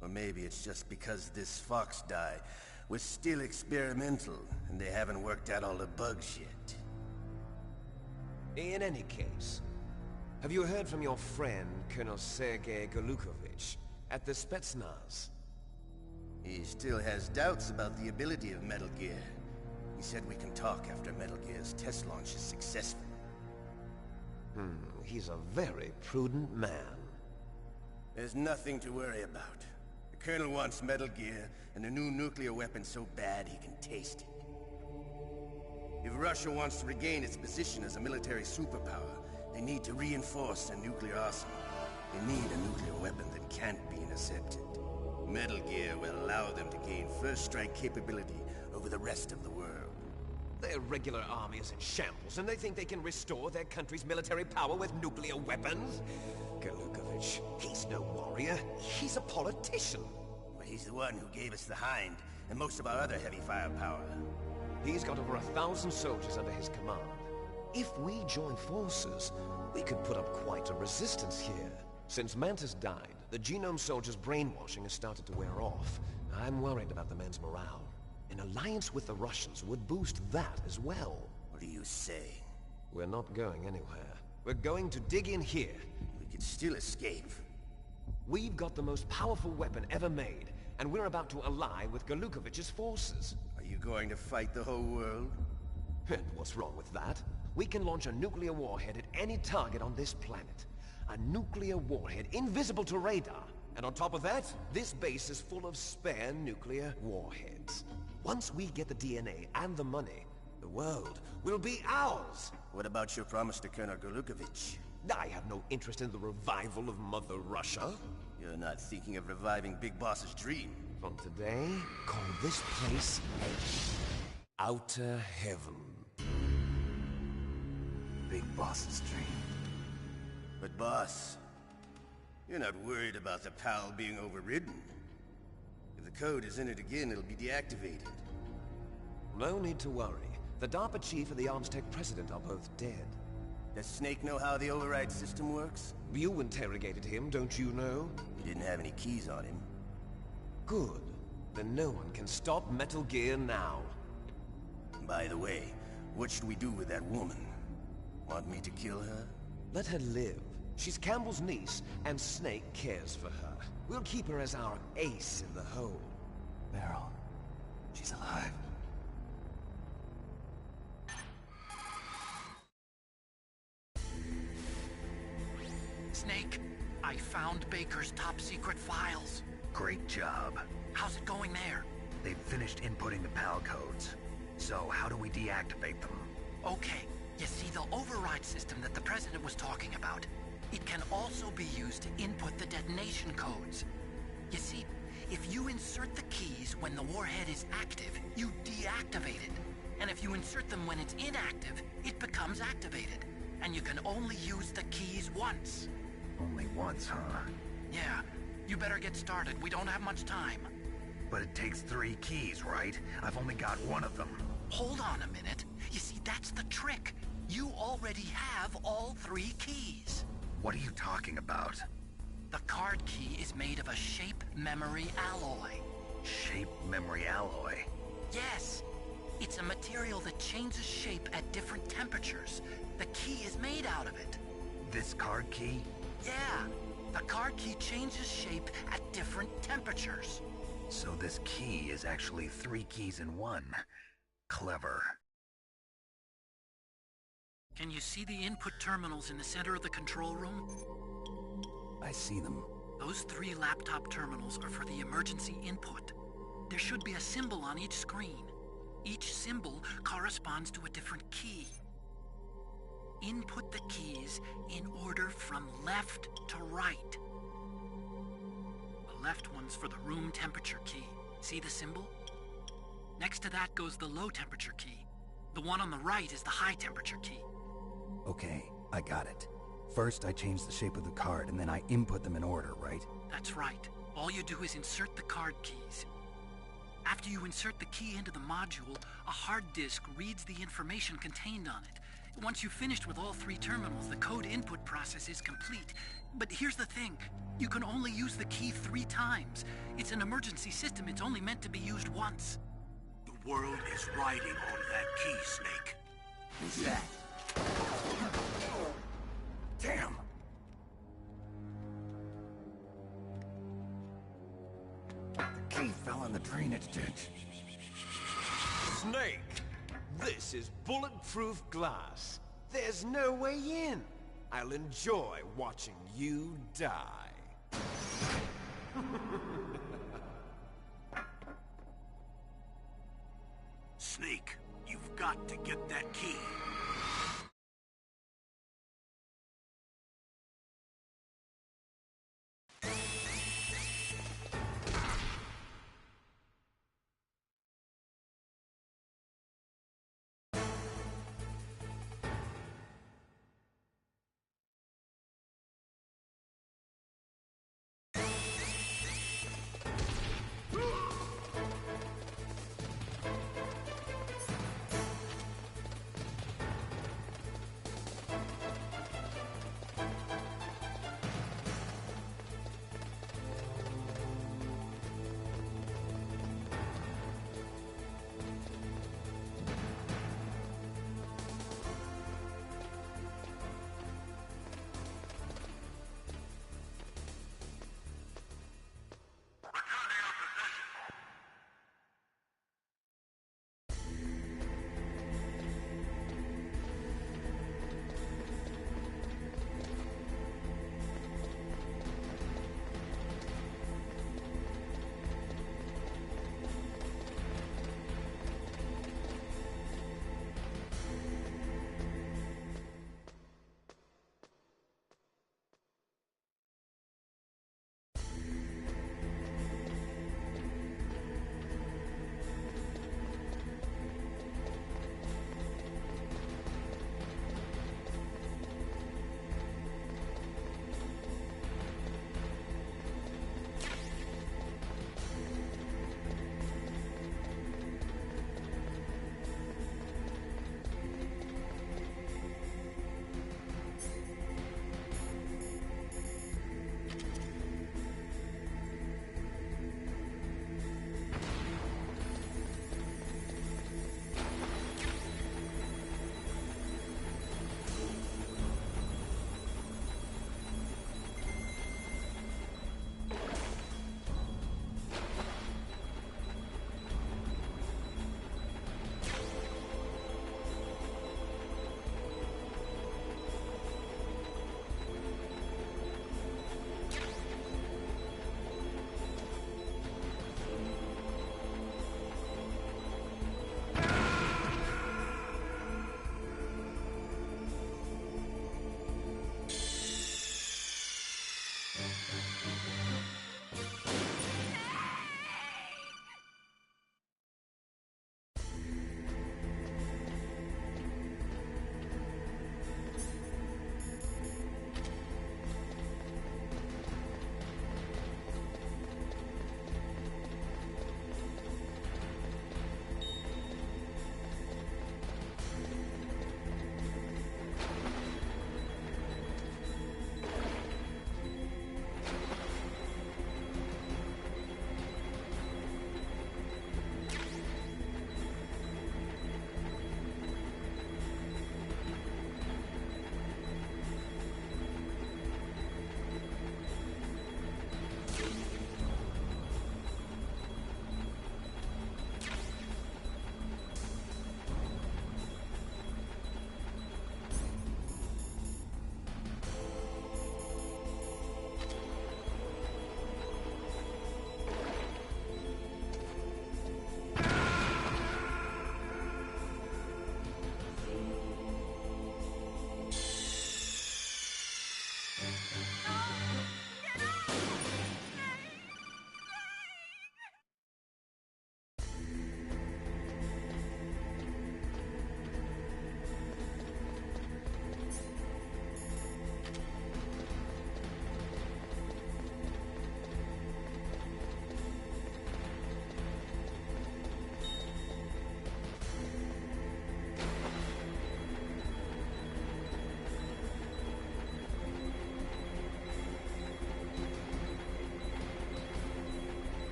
Or maybe it's just because this Fox-Die was still experimental, and they haven't worked out all the bugs yet. In any case, have you heard from your friend, Colonel Sergei Golukovich, at the Spetsnaz? He still has doubts about the ability of Metal Gear. He said we can talk after Metal Gear's test launch is successful. He's a very prudent man. There's nothing to worry about. The Colonel wants Metal Gear and a new nuclear weapon so bad he can taste it. If Russia wants to regain its position as a military superpower, they need to reinforce their nuclear arsenal. They need a nuclear weapon that can't be intercepted. Metal Gear will allow them to gain first strike capability over the rest of the world. Their regular army is in shambles, and they think they can restore their country's military power with nuclear weapons? Golukovich, he's no warrior. He's a politician. But he's the one who gave us the Hind and most of our other heavy firepower. He's got over 1,000 soldiers under his command. If we join forces, we could put up quite a resistance here. Since Mantis died, the genome soldiers' brainwashing has started to wear off. I'm worried about the men's morale. An alliance with the Russians would boost that as well. What are you saying? We're not going anywhere. We're going to dig in here. We could still escape. We've got the most powerful weapon ever made, and we're about to ally with Golukovich's forces. Are you going to fight the whole world? And what's wrong with that? We can launch a nuclear warhead at any target on this planet. A nuclear warhead invisible to radar. And on top of that, this base is full of spare nuclear warheads. Once we get the DNA and the money, the world will be ours! What about your promise to Colonel Golukovich? I have no interest in the revival of Mother Russia. You're not thinking of reviving Big Boss's dream. From today, call this place Outer Heaven. Big Boss's dream. But boss, you're not worried about the PAL being overridden. If the code is in it again, it'll be deactivated. No need to worry. The DARPA chief and the Armstech president are both dead. Does Snake know how the override system works? You interrogated him, don't you know? He didn't have any keys on him. Good. Then no one can stop Metal Gear now. By the way, what should we do with that woman? Want me to kill her? Let her live. She's Campbell's niece, and Snake cares for her. We'll keep her as our ace in the hole. Meryl, she's alive. Snake, I found Baker's top-secret files. Great job. How's it going there? They've finished inputting the PAL codes. So, how do we deactivate them? Okay, you see the override system that the President was talking about? It can also be used to input the detonation codes. You see, if you insert the keys when the warhead is active, you deactivate it. And if you insert them when it's inactive, it becomes activated. And you can only use the keys once. Only once, huh? Yeah, you better get started. We don't have much time. But it takes 3 keys, right? I've only got 1 of them. Hold on a minute. You see, that's the trick. You already have all 3 keys. What are you talking about? The card key is made of a shape memory alloy. Shape memory alloy? Yes. It's a material that changes shape at different temperatures. The key is made out of it. This card key? Yeah. The card key changes shape at different temperatures. So this key is actually 3 keys in 1. Clever. Can you see the input terminals in the center of the control room? I see them. Those 3 laptop terminals are for the emergency input. There should be a symbol on each screen. Each symbol corresponds to a different key. Input the keys in order from left to right. The left one's for the room temperature key. See the symbol? Next to that goes the low temperature key. The one on the right is the high temperature key. Okay, I got it. First, I change the shape of the card, and then I input them in order, right? That's right. All you do is insert the card keys. After you insert the key into the module, a hard disk reads the information contained on it. Once you've finished with all 3 terminals, the code input process is complete. But here's the thing. You can only use the key 3 times. It's an emergency system. It's only meant to be used once. The world is riding on that key, Snake. Who's that? Damn! The key fell in the drainage ditch. Snake! This is bulletproof glass. There's no way in. I'll enjoy watching you die. Snake, you've got to get that key.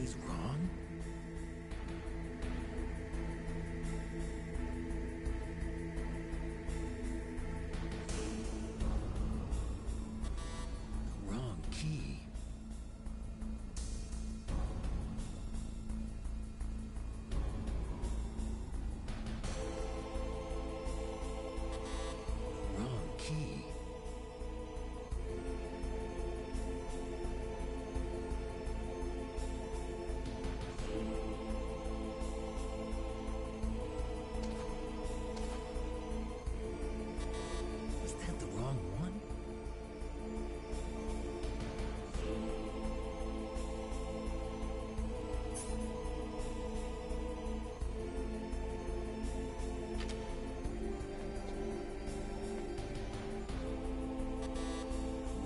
is wrong? The wrong key. The wrong key. Was that the wrong one?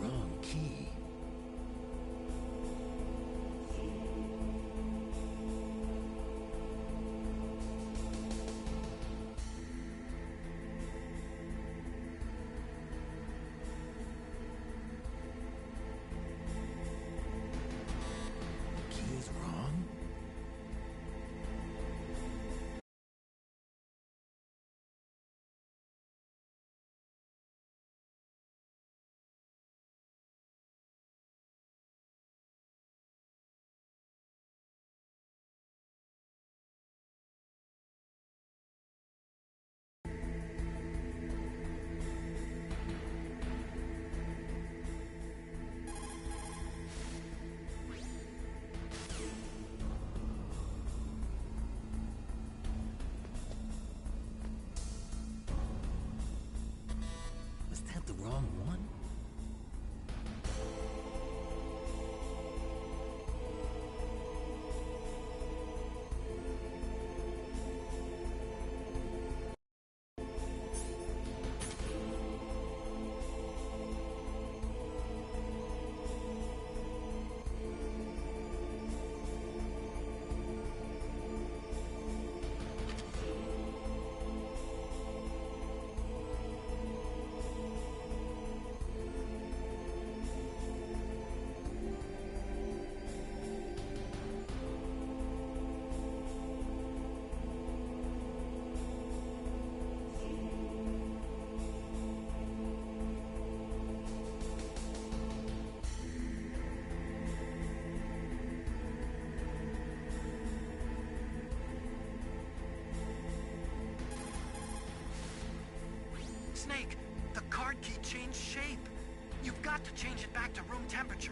Wrong key. The key is wrong? Was that the wrong one? Snake, the card key changed shape. You've got to change it back to room temperature.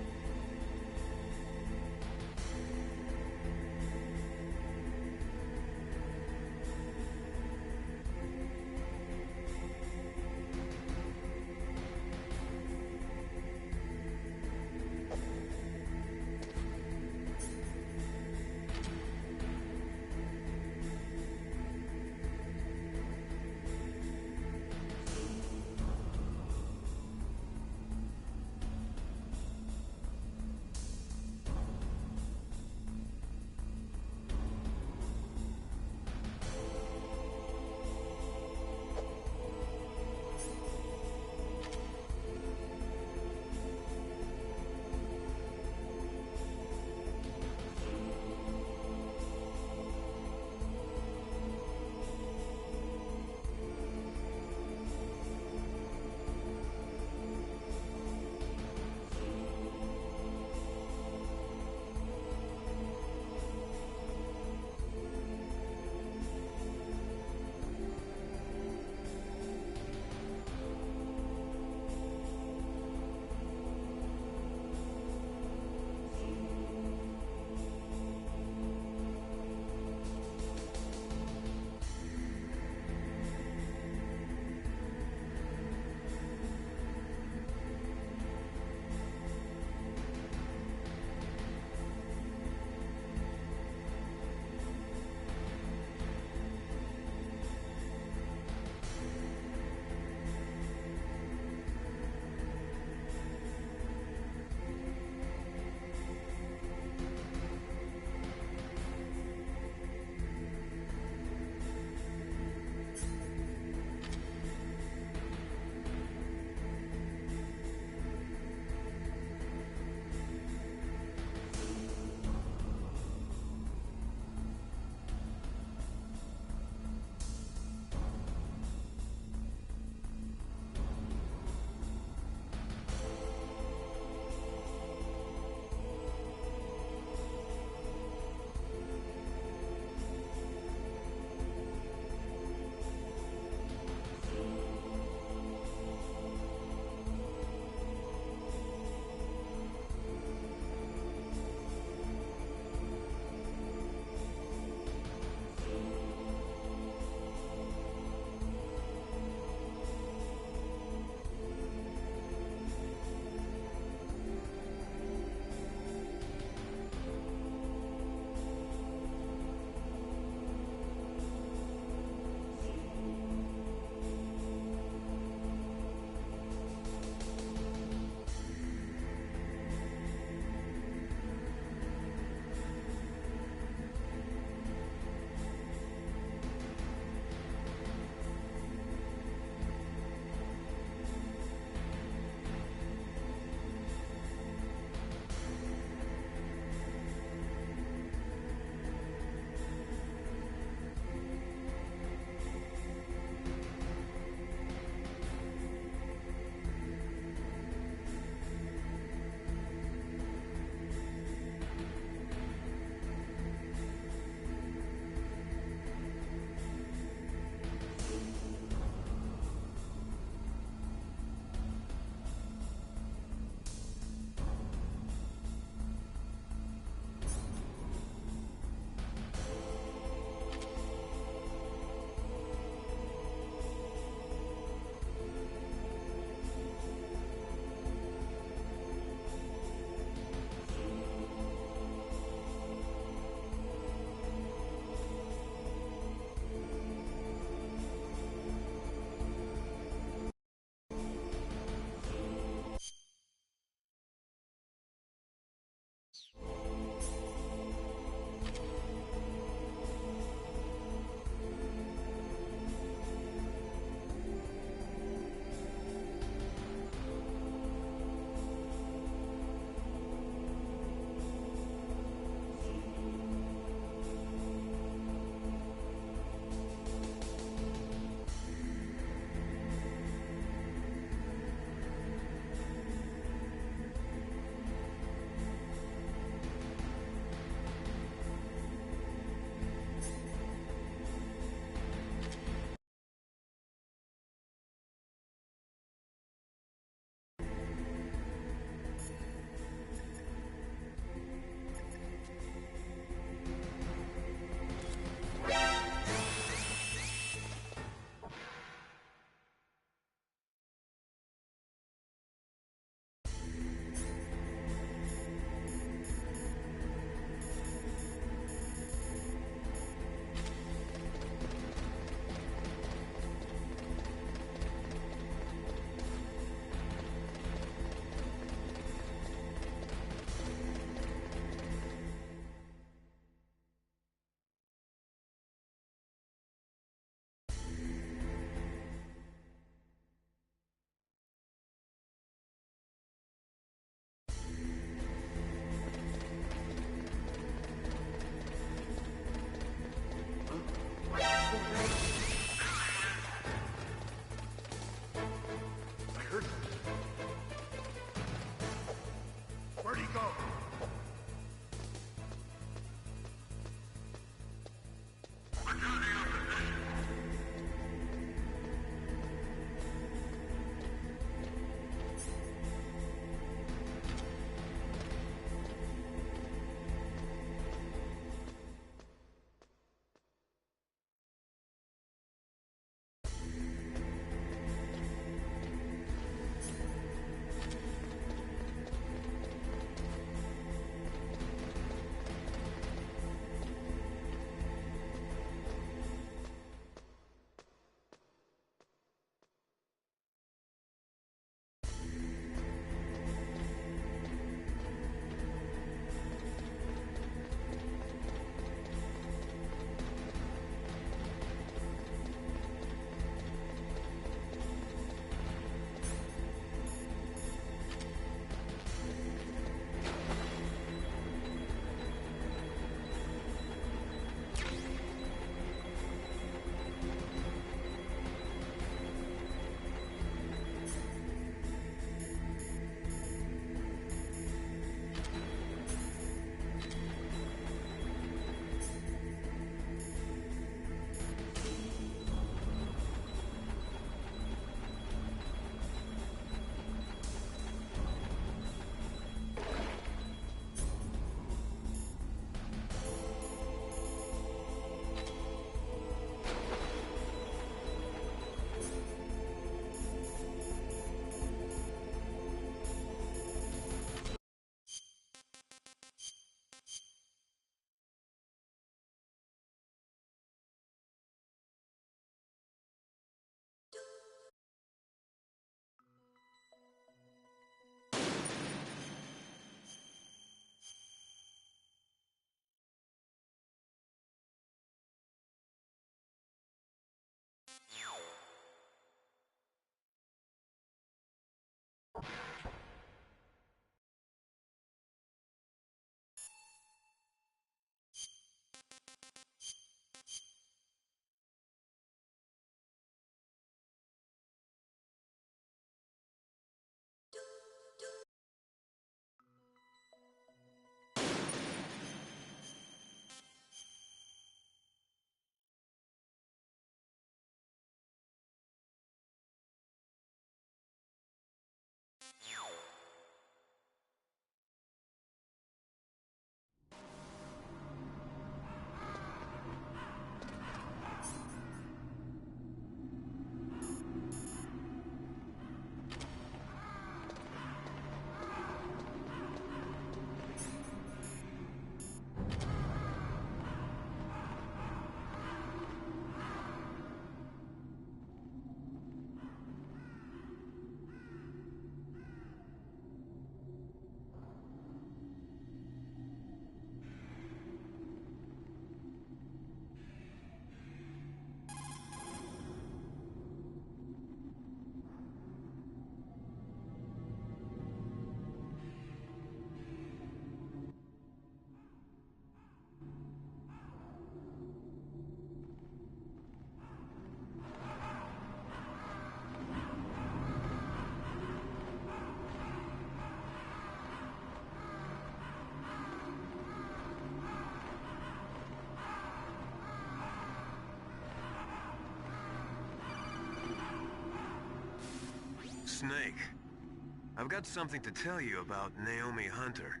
I've got something to tell you about Naomi Hunter.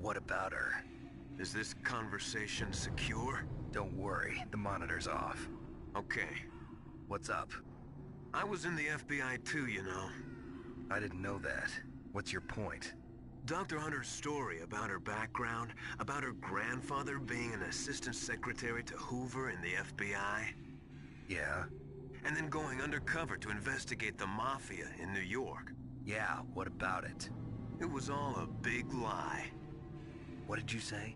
What about her? Is this conversation secure? Don't worry, the monitor's off. Okay. What's up? I was in the FBI too, you know. I didn't know that. What's your point? Dr. Hunter's story about her background, about her grandfather being an assistant secretary to Hoover in the FBI. Yeah? And then going undercover to investigate the Mafia in New York. Yeah, what about it? It was all a big lie. What did you say?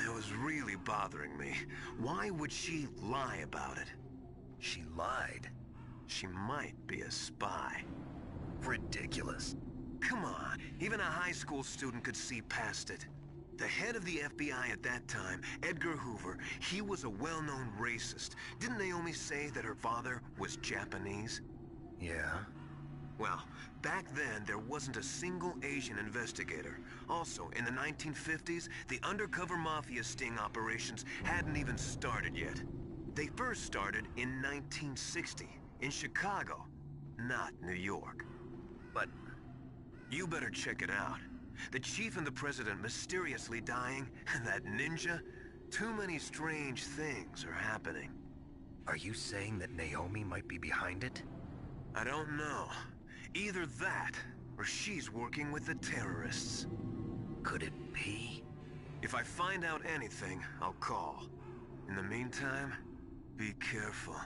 It was really bothering me. Why would she lie about it? She lied? She might be a spy. Ridiculous. Come on, even a high school student could see past it. The head of the FBI at that time, Edgar Hoover, he was a well-known racist. Didn't Naomi say that her father was Japanese? Yeah. Well, back then there wasn't a single Asian investigator. Also, in the 1950s, the undercover mafia sting operations hadn't even started yet. They first started in 1960, in Chicago, not New York. But you better check it out. The chief and the president mysteriously dying, and that ninja, too many strange things are happening. Are you saying that Naomi might be behind it? I don't know. Either that, or she's working with the terrorists. Could it be? If I find out anything, I'll call. In the meantime, be careful.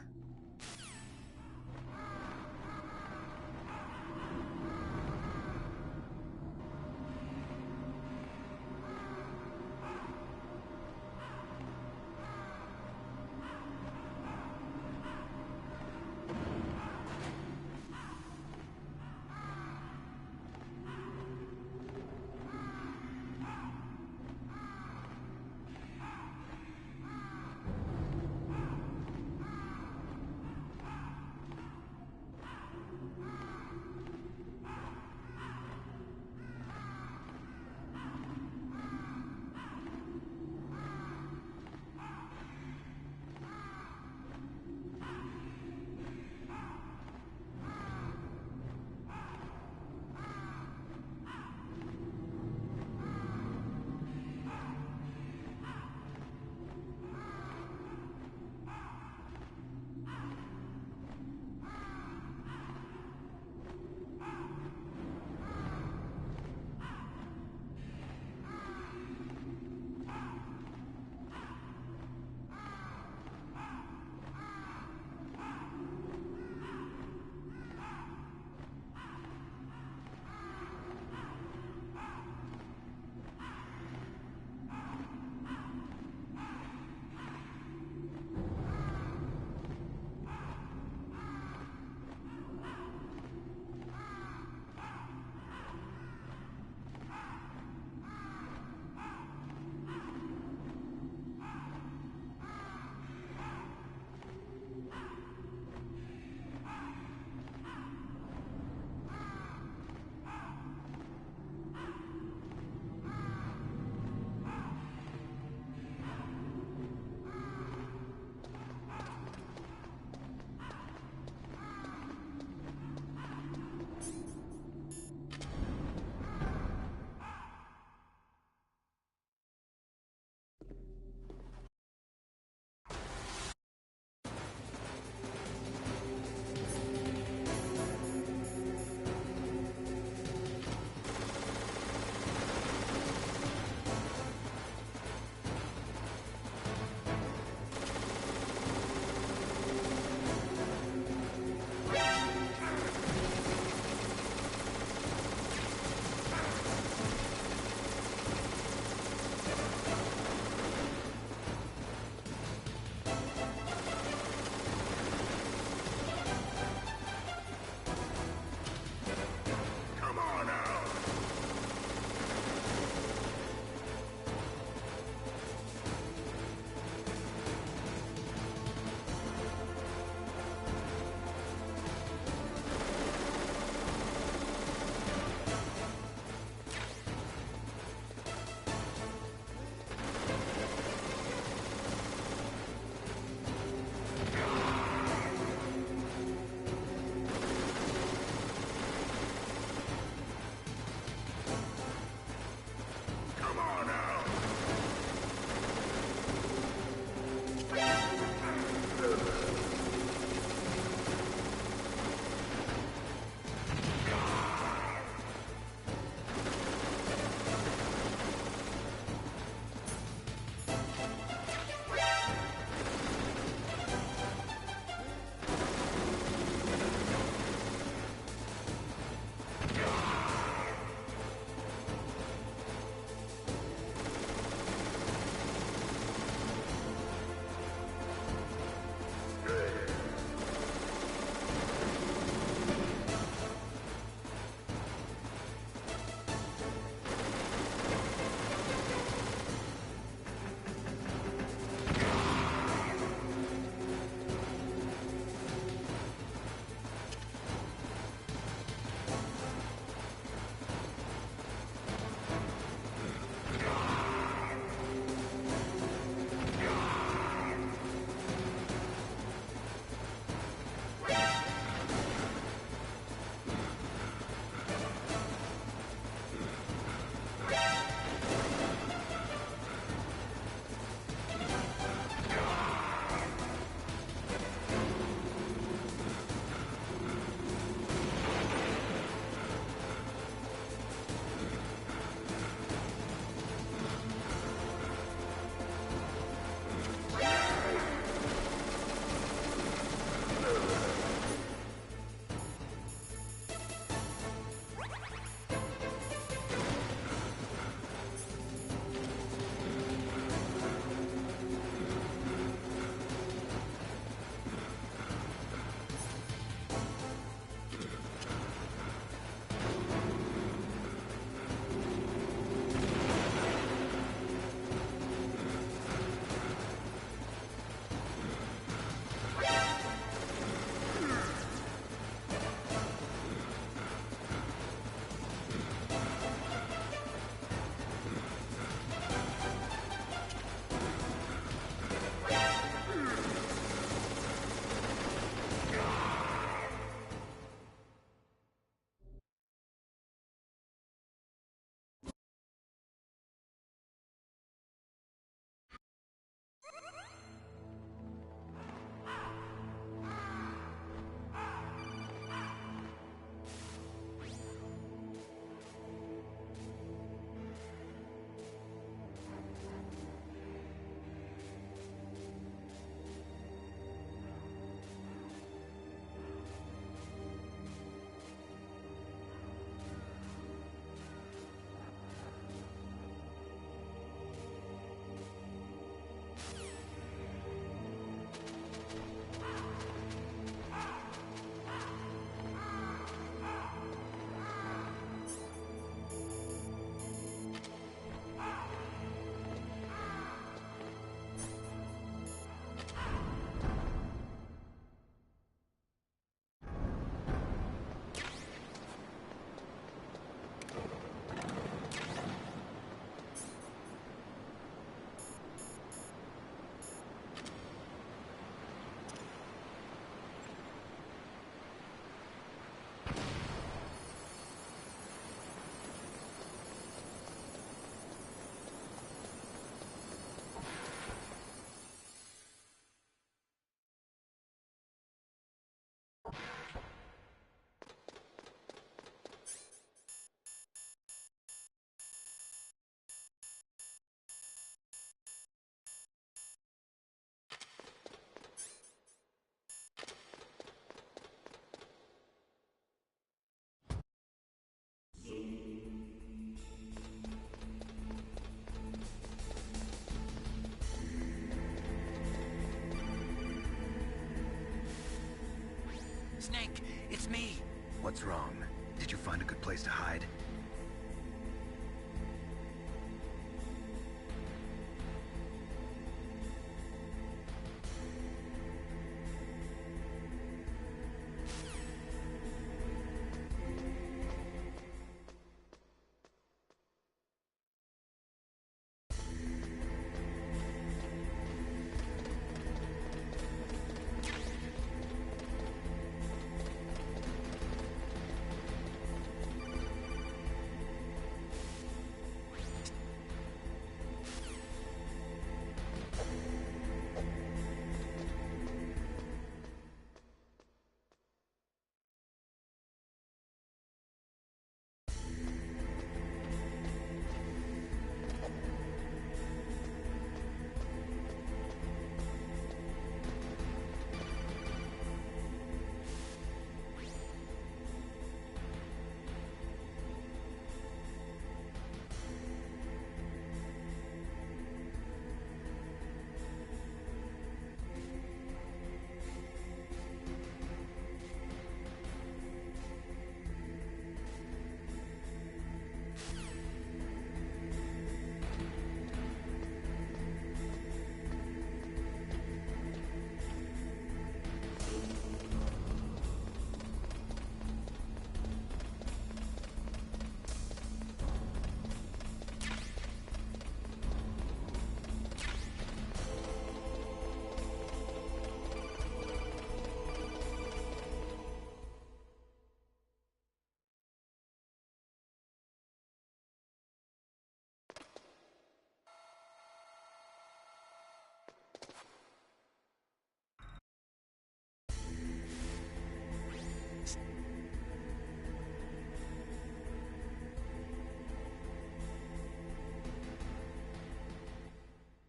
What's wrong? Did you find a good place to hide?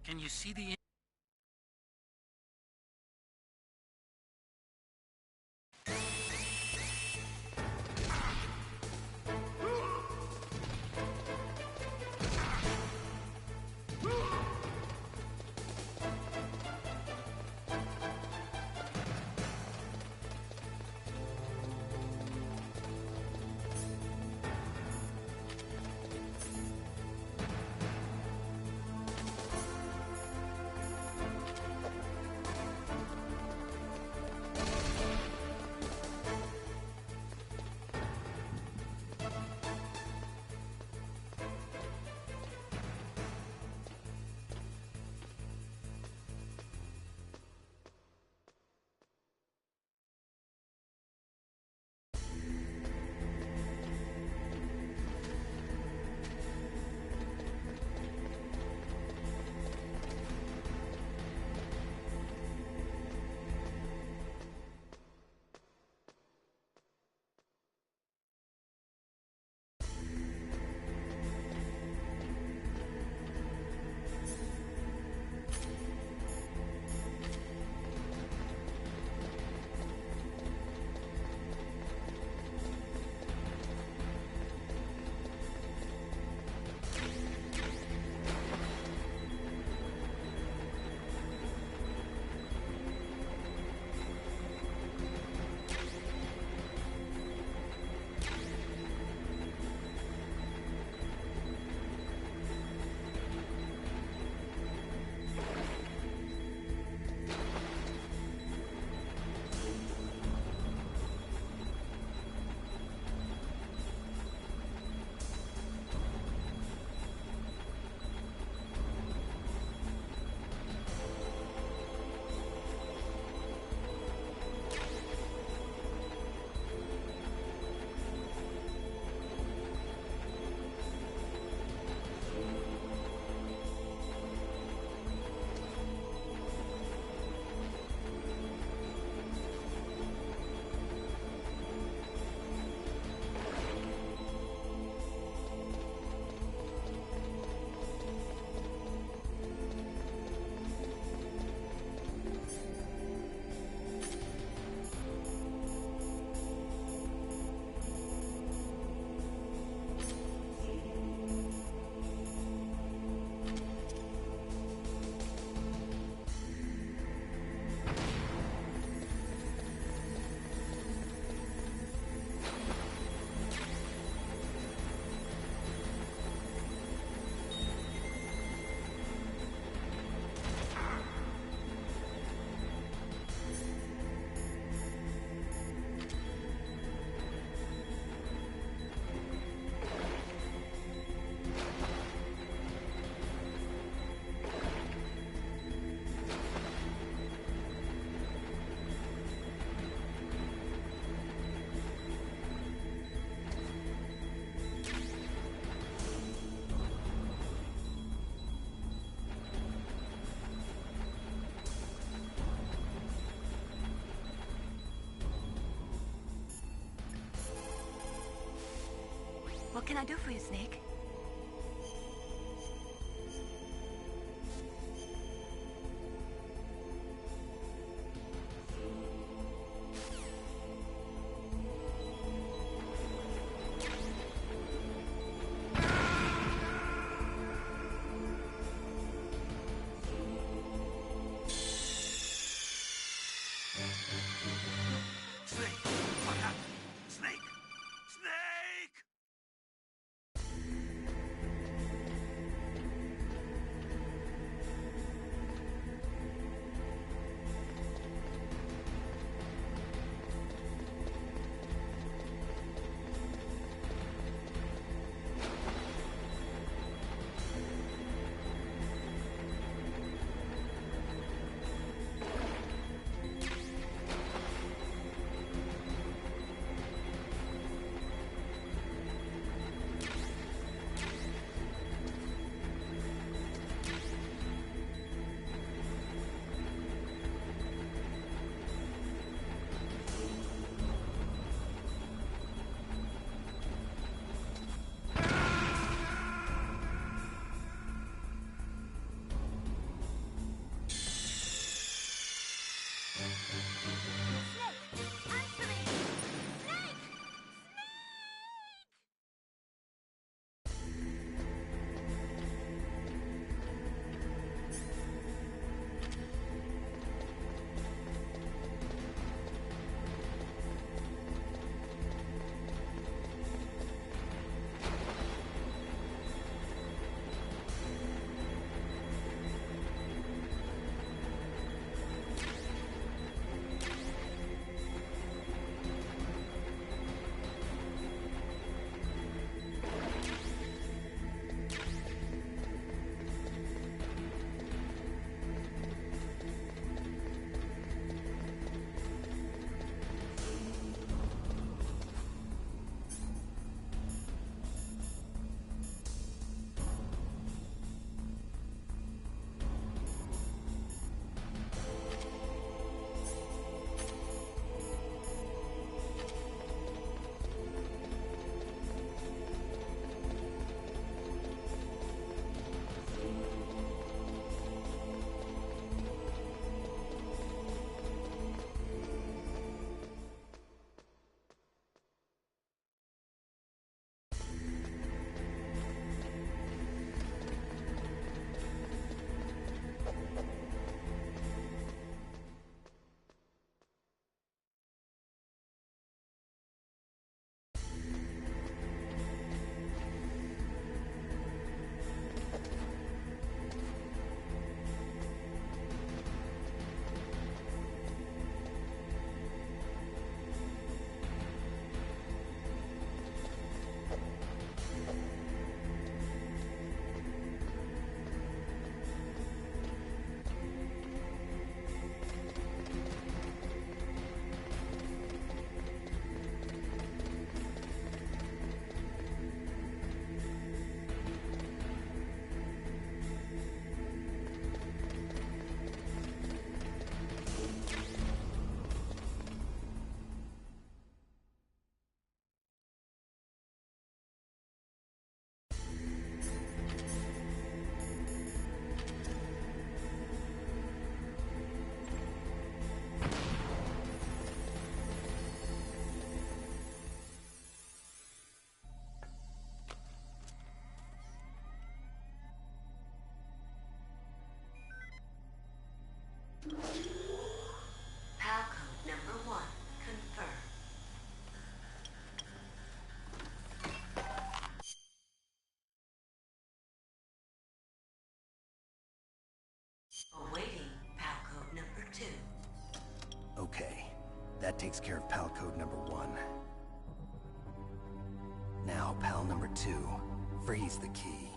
Can you see the... can I do for you, Snake? PAL code number 1, confirmed. Awaiting PAL code number 2. Okay, that takes care of PAL code number 1. Now, PAL number 2, freeze the key.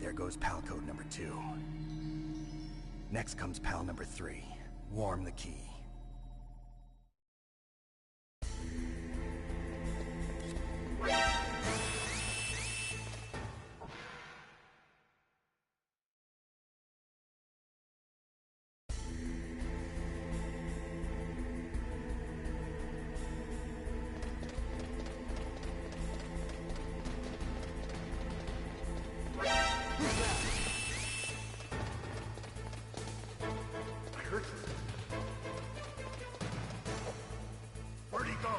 there goes PAL code number 2. Next comes PAL number 3. Warm the key. Where'd he go?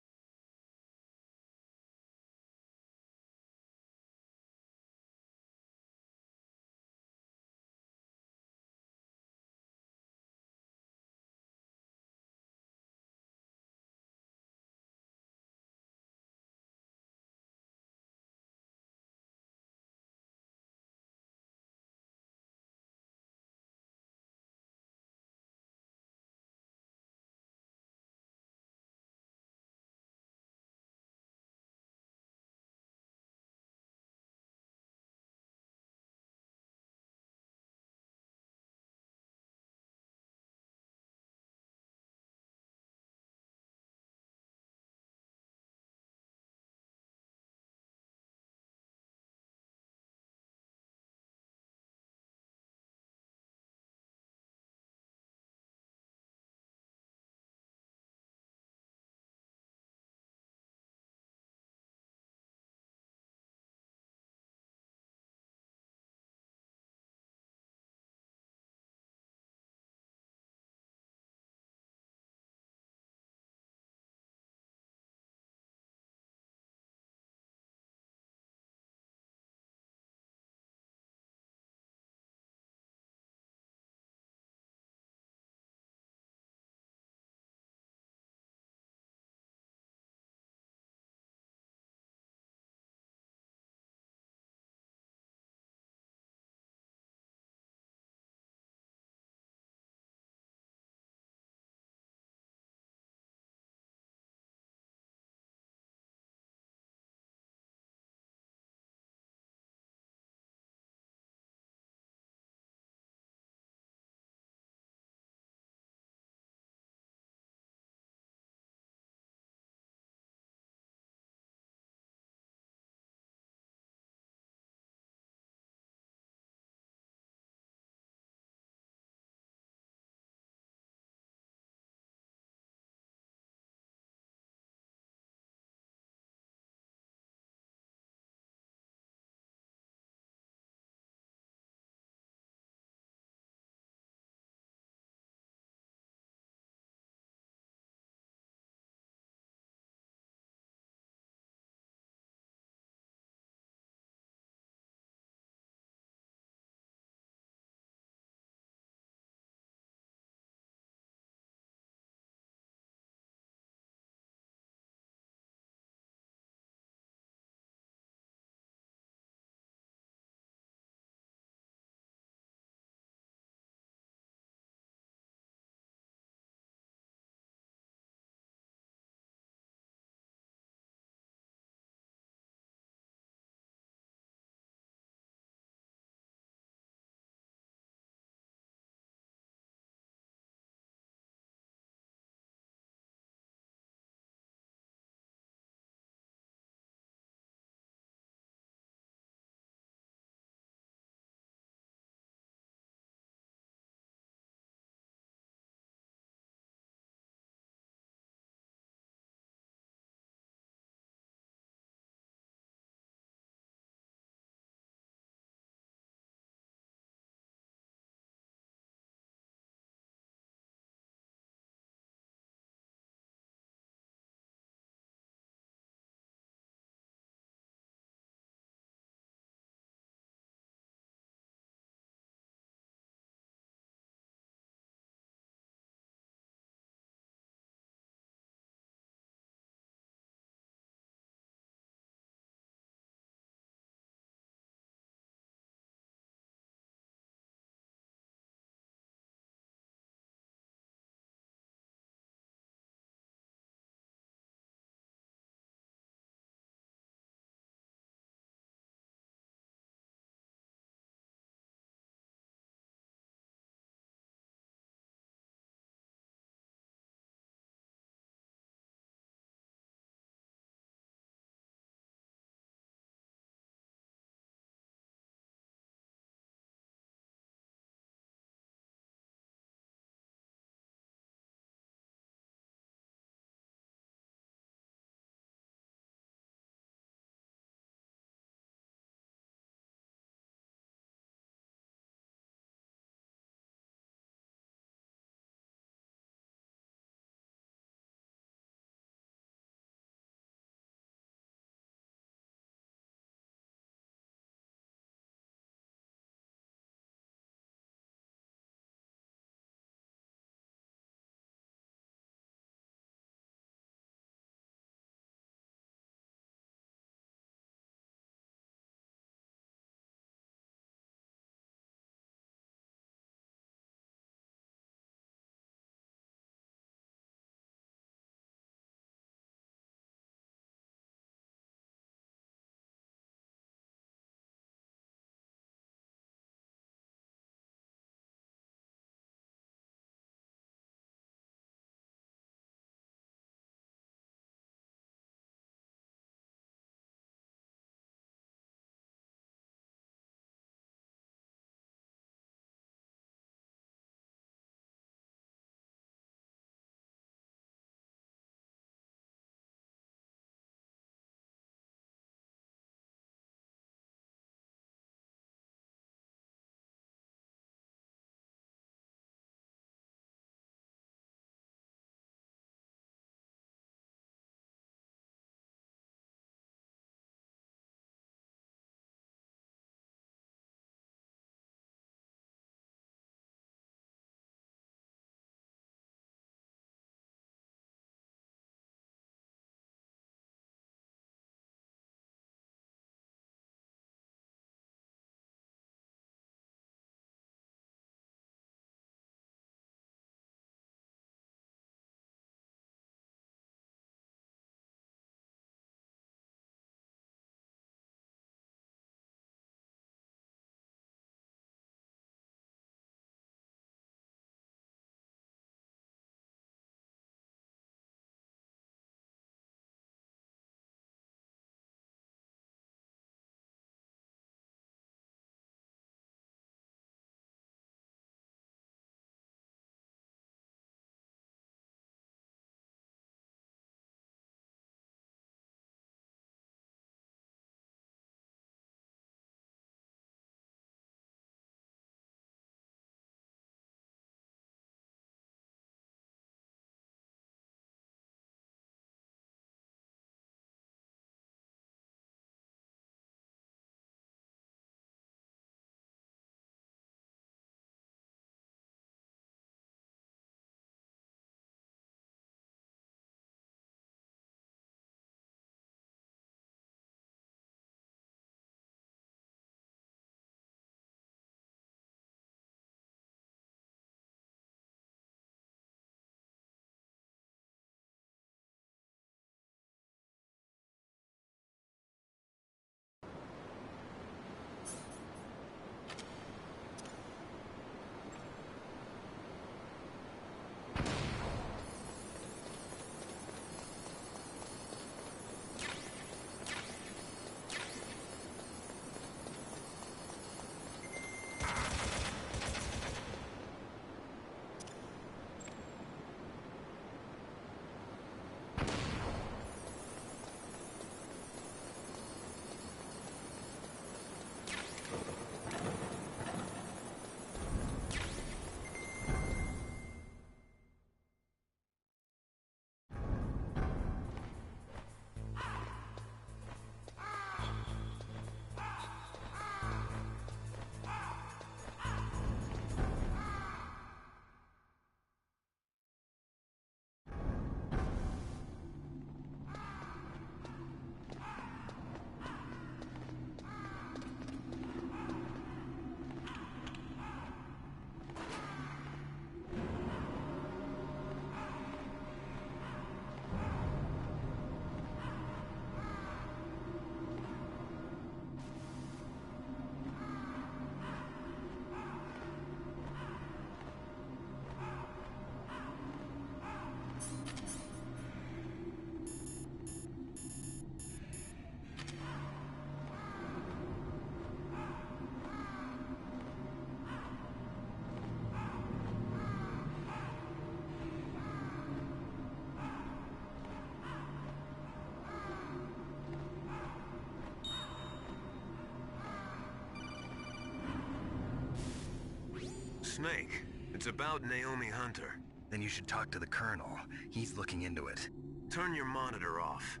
Snake, it's about Naomi Hunter. Then you should talk to the Colonel. He's looking into it. Turn your monitor off.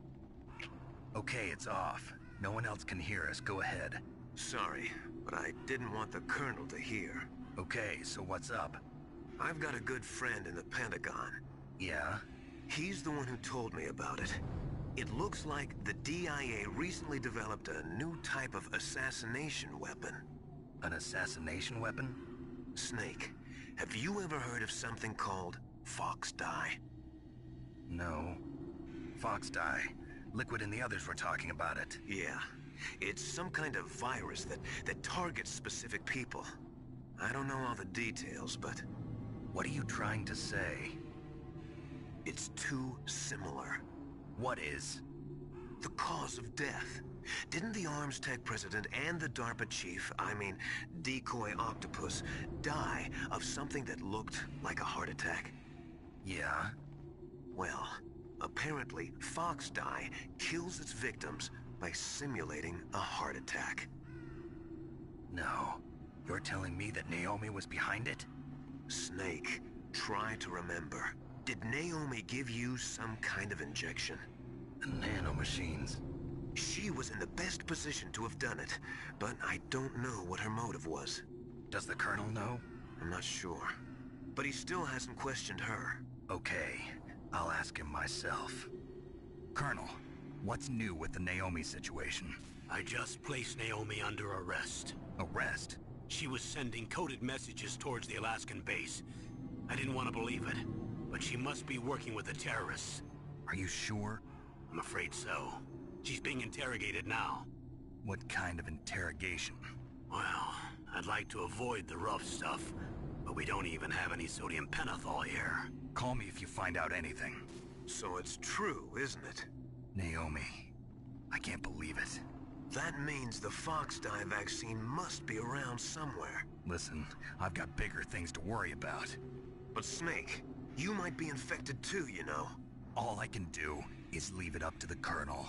Okay, it's off. No one else can hear us. Go ahead. Sorry, but I didn't want the Colonel to hear. Okay, so what's up? I've got a good friend in the Pentagon. Yeah? He's the one who told me about it. It looks like the DIA recently developed a new type of assassination weapon. An assassination weapon? Snake, have you ever heard of something called Fox Dye? No. Fox Dye. Liquid and the others were talking about it. Yeah. It's some kind of virus that targets specific people. I don't know all the details, but... What are you trying to say? It's too similar. What is? The cause of death. Didn't the Arms Tech president and the DARPA chief, Decoy Octopus, die of something that looked like a heart attack? Yeah? Well, apparently Fox Dye kills its victims by simulating a heart attack. No. You're telling me that Naomi was behind it? Snake, try to remember. Did Naomi give you some kind of injection? The nanomachines. She was in the best position to have done it, but I don't know what her motive was. Does the Colonel know? I'm not sure. But he still hasn't questioned her. Okay, I'll ask him myself. Colonel, what's new with the Naomi situation? I just placed Naomi under arrest. Arrest? She was sending coded messages towards the Alaskan base. I didn't want to believe it, but she must be working with the terrorists. Are you sure? I'm afraid so. She's being interrogated now. What kind of interrogation? Well, I'd like to avoid the rough stuff, but we don't even have any sodium pentothal here. Call me if you find out anything. So it's true, isn't it? Naomi. I can't believe it. That means the Fox Dye vaccine must be around somewhere. Listen, I've got bigger things to worry about. But Snake, you might be infected too, you know. All I can do is leave it up to the Colonel.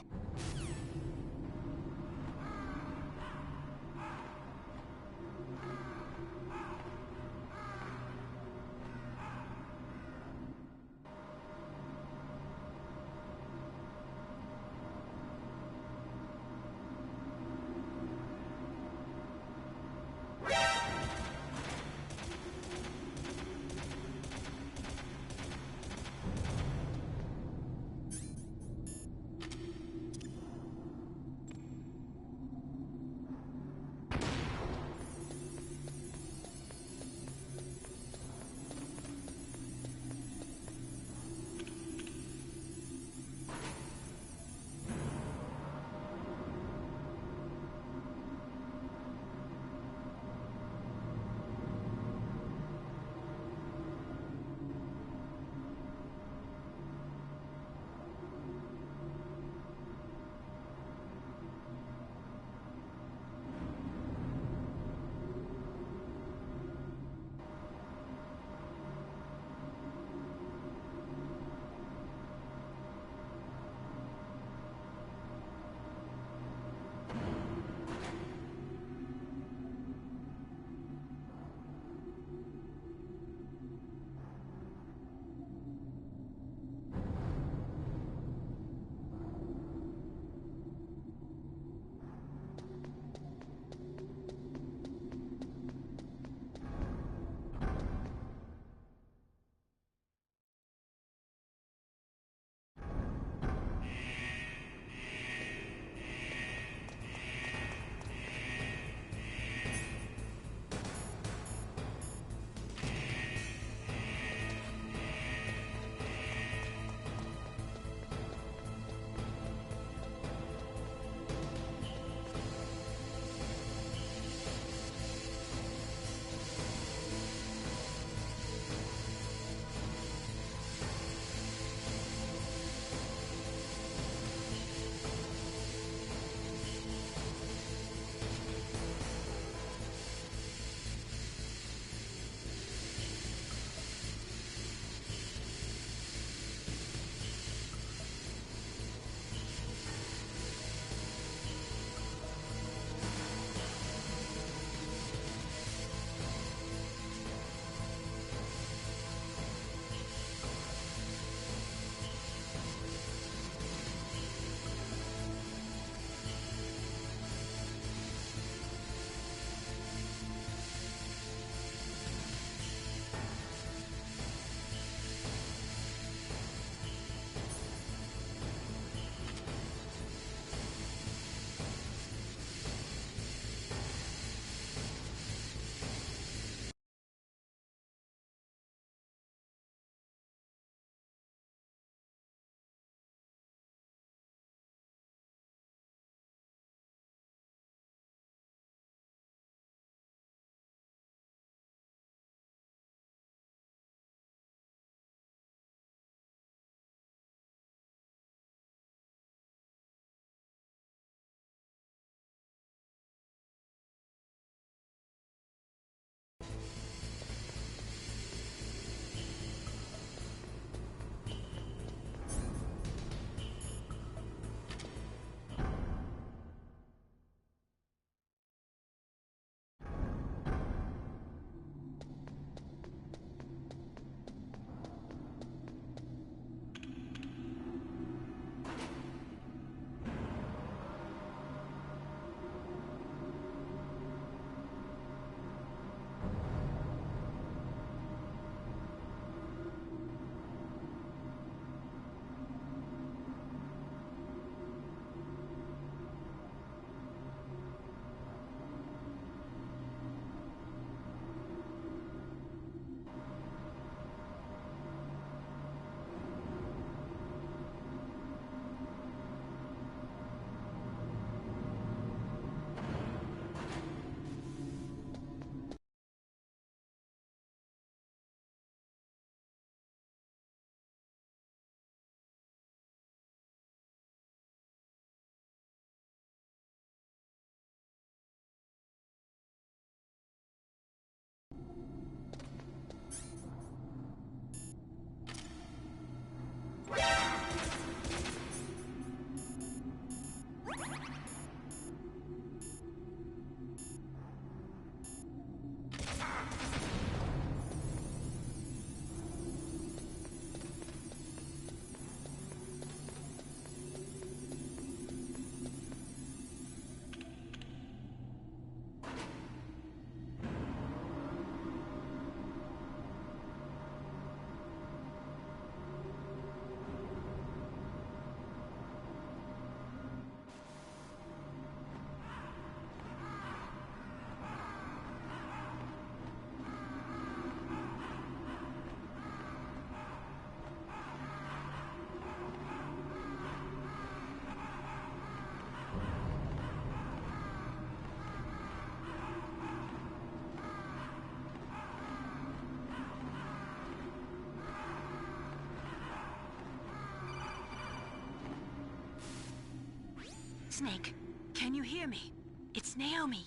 Snake, can you hear me? It's Naomi.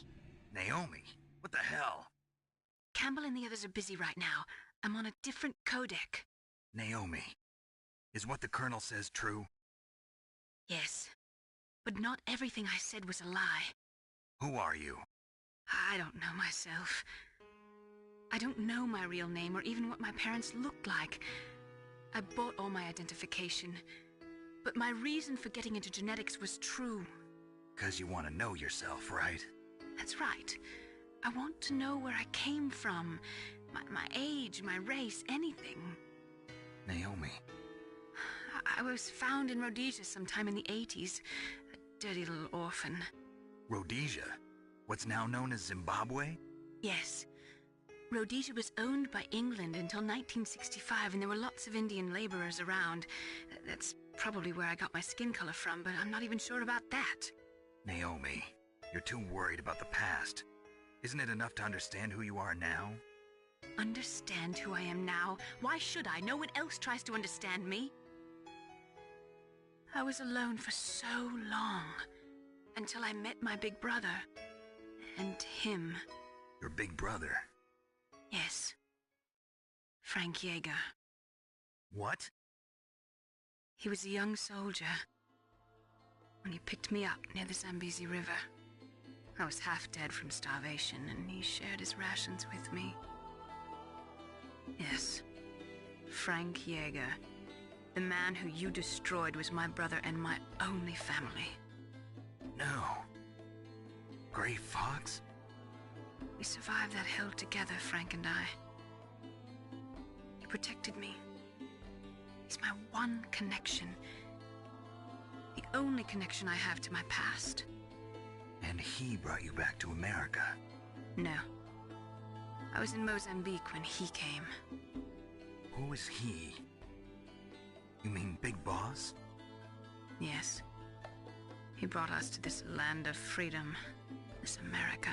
Naomi? What the hell? Campbell and the others are busy right now. I'm on a different codec. Naomi, is what the Colonel says true? Yes, but not everything I said was a lie. Who are you? I don't know myself. I don't know my real name or even what my parents looked like. I bought all my identification, but my reason for getting into genetics was true. 'Cause you want to know yourself, right? That's right. I want to know where I came from, my age, my race, anything. Naomi. I was found in Rhodesia sometime in the 80s. A dirty little orphan. Rhodesia? What's now known as Zimbabwe? Yes. Rhodesia was owned by England until 1965, and there were lots of Indian laborers around. That's probably where I got my skin color from, but I'm not even sure about that. Naomi, you're too worried about the past. Isn't it enough to understand who you are now? Understand who I am now? Why should I? No one else tries to understand me. I was alone for so long, until I met my big brother. And him. Your big brother? Yes. Frank Yeager. What? He was a young soldier when he picked me up near the Zambezi River. I was half dead from starvation, and he shared his rations with me. Yes, Frank Yeager. The man who you destroyed was my brother and my only family. No. Gray Fox? We survived that hell together, Frank and I. He protected me. He's my one connection. The only connection I have to my past. And he brought you back to America? No. I was in Mozambique when he came. Who is he? You mean Big Boss? Yes. He brought us to this land of freedom, this America.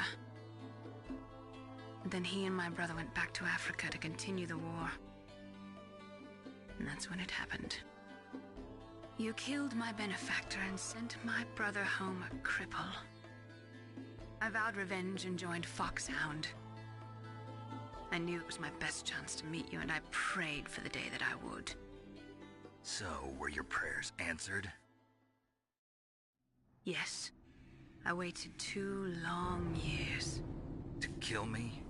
And then he and my brother went back to Africa to continue the war. And that's when it happened. You killed my benefactor and sent my brother home a cripple. I vowed revenge and joined Foxhound. I knew it was my best chance to meet you, and I prayed for the day that I would. So, were your prayers answered? Yes. I waited 2 long years. To kill me?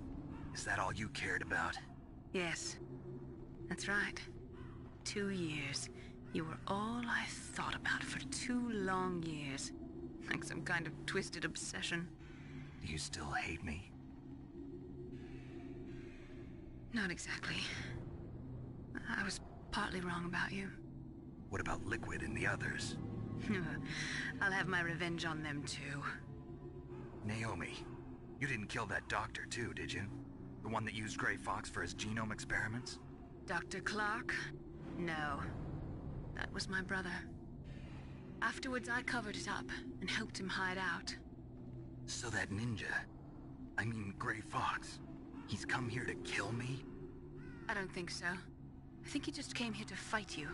Is that all you cared about? Yes. That's right. 2 years. You were all I thought about for 2 long years. Like some kind of twisted obsession. Do you still hate me? Not exactly. I was partly wrong about you. What about Liquid and the others? I'll have my revenge on them too. Naomi, you didn't kill that doctor too, did you? The one that used Gray Fox for his genome experiments? Dr. Clark? No. That was my brother. Afterwards, I covered it up and helped him hide out. So that ninja, I mean Gray Fox, he's come here to kill me? I don't think so. I think he just came here to fight you.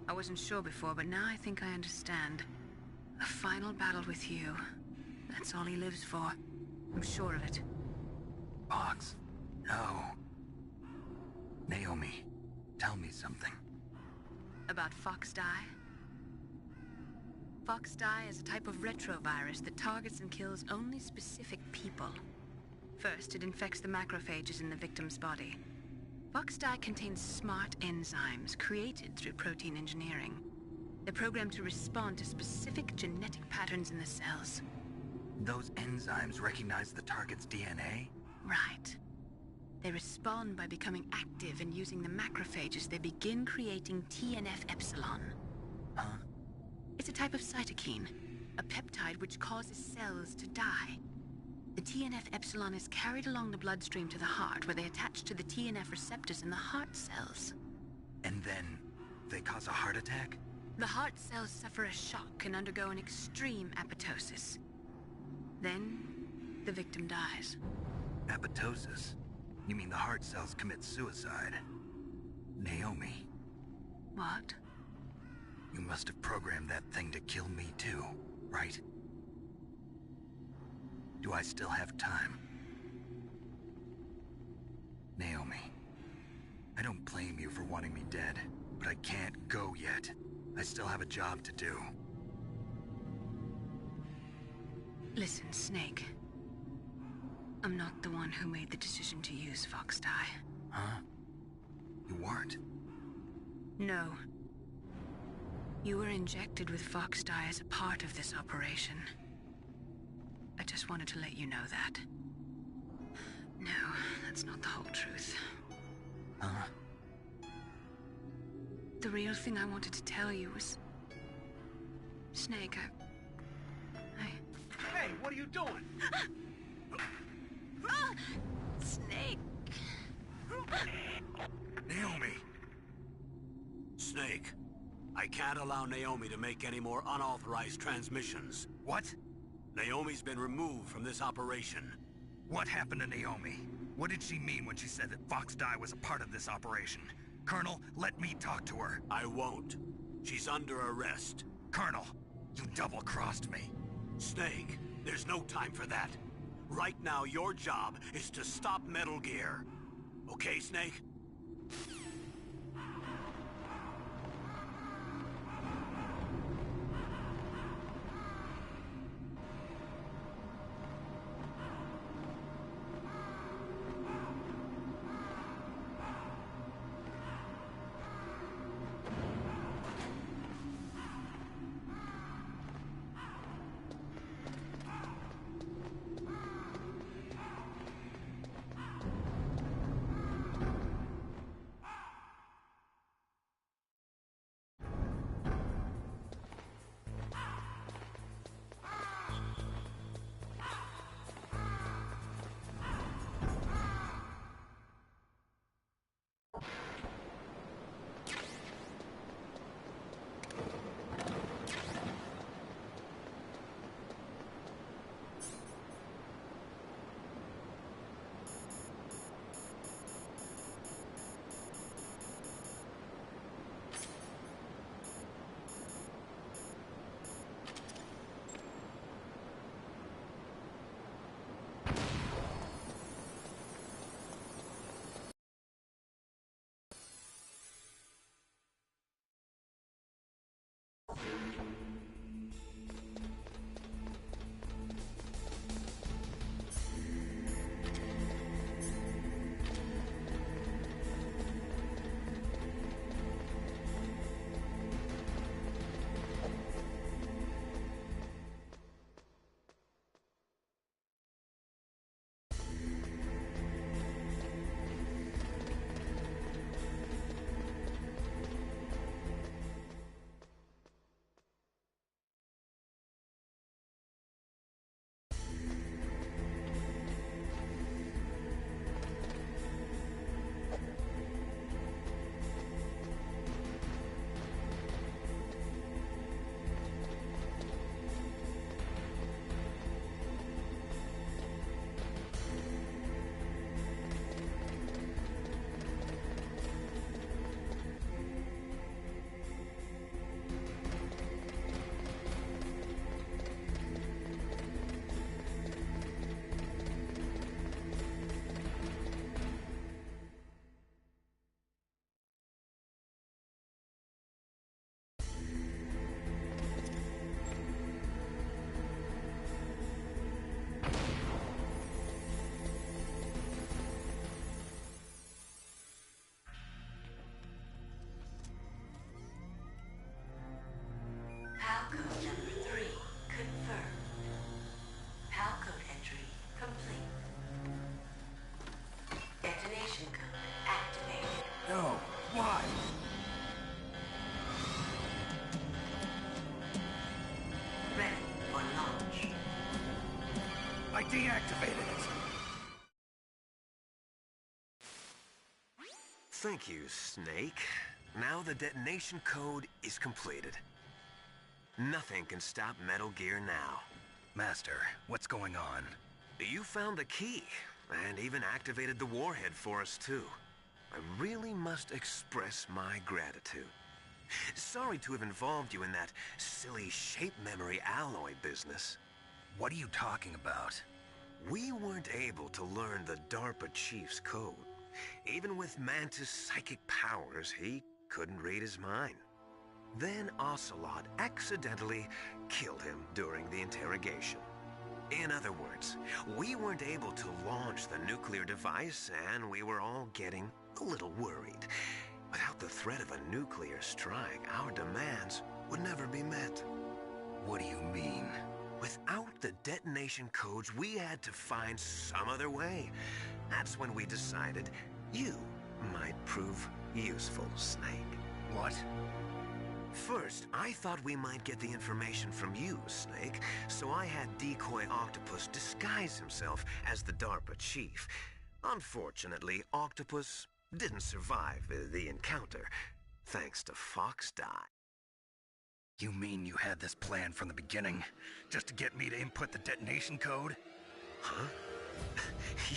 I wasn't sure before, but now I think I understand. A final battle with you. That's all he lives for. I'm sure of it. Fox? No. Naomi, tell me something. About Fox Die? Fox Die is a type of retrovirus that targets and kills only specific people. First, it infects the macrophages in the victim's body. Fox Die contains smart enzymes created through protein engineering. They're programmed to respond to specific genetic patterns in the cells. Those enzymes recognize the target's DNA? Right. They respond by becoming active and using the macrophages. They begin creating TNF-epsilon. Huh? It's a type of cytokine, a peptide which causes cells to die. The TNF-epsilon is carried along the bloodstream to the heart, where they attach to the TNF receptors in the heart cells. And then they cause a heart attack? The heart cells suffer a shock and undergo an extreme apoptosis. Then, the victim dies. Apoptosis? You mean the heart cells commit suicide? Naomi. What? You must have programmed that thing to kill me too. right? Do I still have time? Naomi, I don't blame you for wanting me dead, but I can't go yet. I still have a job to do. Listen, Snake. I'm not the one who made the decision to use Fox Dye. Huh? You weren't? No. You were injected with Fox Dye as a part of this operation. I just wanted to let you know that. No, that's not the whole truth. Huh? The real thing I wanted to tell you was... Snake, Hey, what are you doing? Snake! Naomi! Snake, I can't allow Naomi to make any more unauthorized transmissions. What? Naomi's been removed from this operation. What happened to Naomi? What did she mean when she said that Fox Dye was a part of this operation? Colonel, let me talk to her. I won't. She's under arrest. Colonel, you double-crossed me. Snake, there's no time for that. Right now, your job is to stop Metal Gear. Okay, Snake? Palcode number 3 confirmed. Palcode entry complete. Detonation code activated. No, why? Ready for launch. I deactivated it. Thank you, Snake. Now the detonation code is completed. Nothing can stop Metal Gear now. Master, what's going on? You found the key, and even activated the warhead for us, too. I really must express my gratitude. Sorry to have involved you in that silly shape memory alloy business. What are you talking about? We weren't able to learn the DARPA chief's code. Even with Mantis' psychic powers, he couldn't read his mind. Then Ocelot accidentally killed him during the interrogation. In other words, we weren't able to launch the nuclear device, and we were all getting a little worried. Without the threat of a nuclear strike, our demands would never be met. What do you mean? Without the detonation codes, we had to find some other way. That's when we decided you might prove useful, Snake. What? First, I thought we might get the information from you, Snake, so I had Decoy Octopus disguise himself as the DARPA chief. Unfortunately, Octopus didn't survive the encounter, thanks to Fox Die. You mean you had this plan from the beginning, just to get me to input the detonation code? Huh?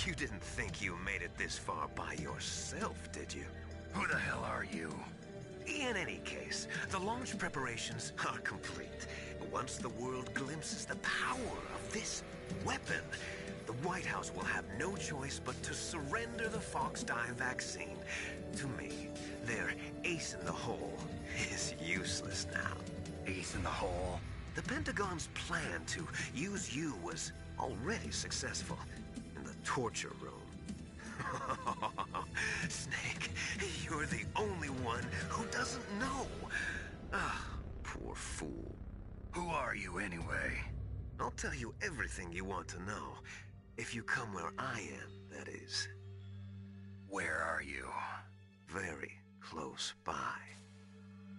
You didn't think you made it this far by yourself, did you? Who the hell are you? In any case, the launch preparations are complete. Once the world glimpses the power of this weapon, the White House will have no choice but to surrender the Fox Die vaccine. To me, their ace in the hole is useless now. Ace in the hole? The Pentagon's plan to use you was already successful in the torture room. Snake, you're the only one who doesn't know. Ah, poor fool. Who are you anyway? I'll tell you everything you want to know. If you come where I am, that is. Where are you? Very close by.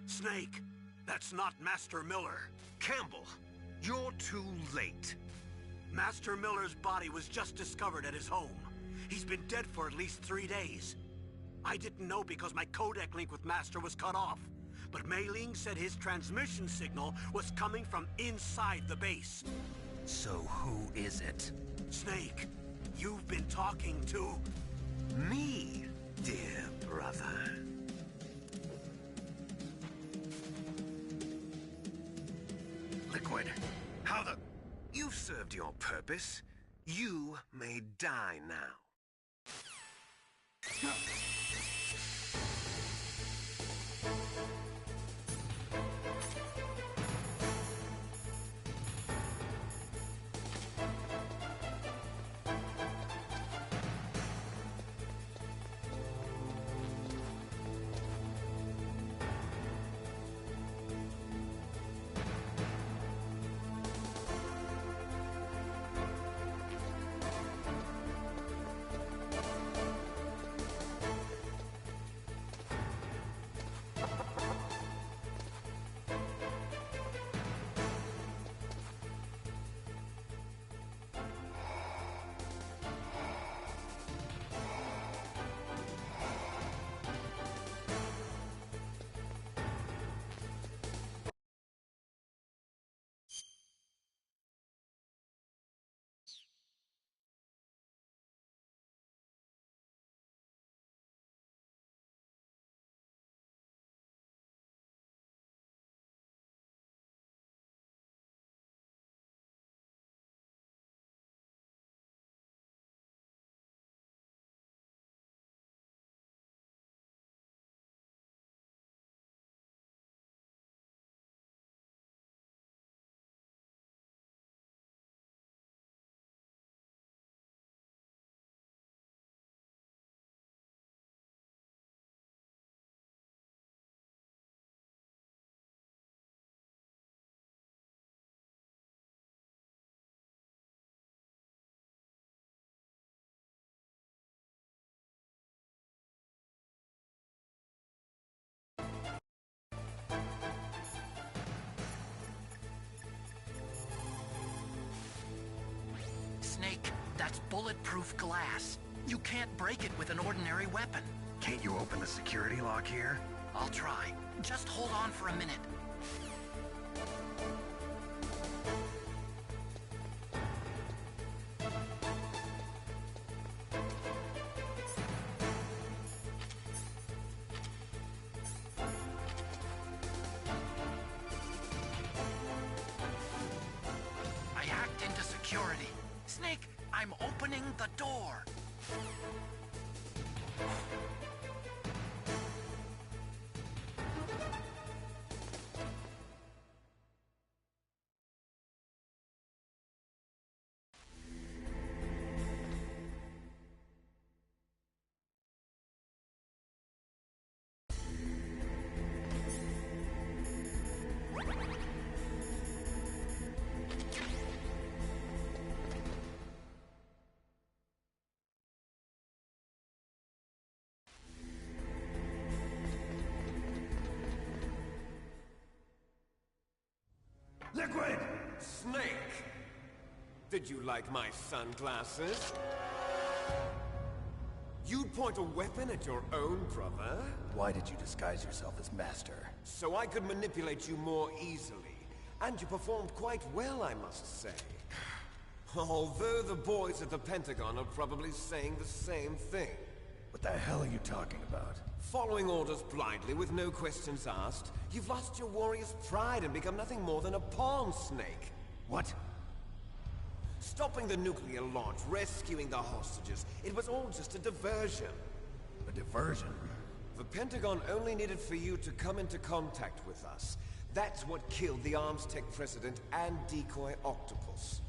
Snake, that's not Master Miller. Campbell, you're too late. Master Miller's body was just discovered at his home. He's been dead for at least 3 days. I didn't know because my codec link with Master was cut off. But Mei Ling said his transmission signal was coming from inside the base. So who is it? Snake, you've been talking to... me, dear brother. Liquid, how the... You've served your purpose. You may die now. Snake, that's bulletproof glass. You can't break it with an ordinary weapon. Can't you open the security lock here? I'll try. Just hold on for a minute. security. Snake, I'm opening the door. Liquid! Snake! Did you like my sunglasses? You'd point a weapon at your own brother? Why did you disguise yourself as Master? So I could manipulate you more easily. And you performed quite well, I must say. Although the boys at the Pentagon are probably saying the same thing. What the hell are you talking about? Following orders blindly with no questions asked, you've lost your warrior's pride and become nothing more than a pawn, Snake. What? Stopping the nuclear launch, rescuing the hostages, it was all just a diversion. A diversion? The Pentagon only needed for you to come into contact with us. That's what killed the Armstech president and decoy Octopus.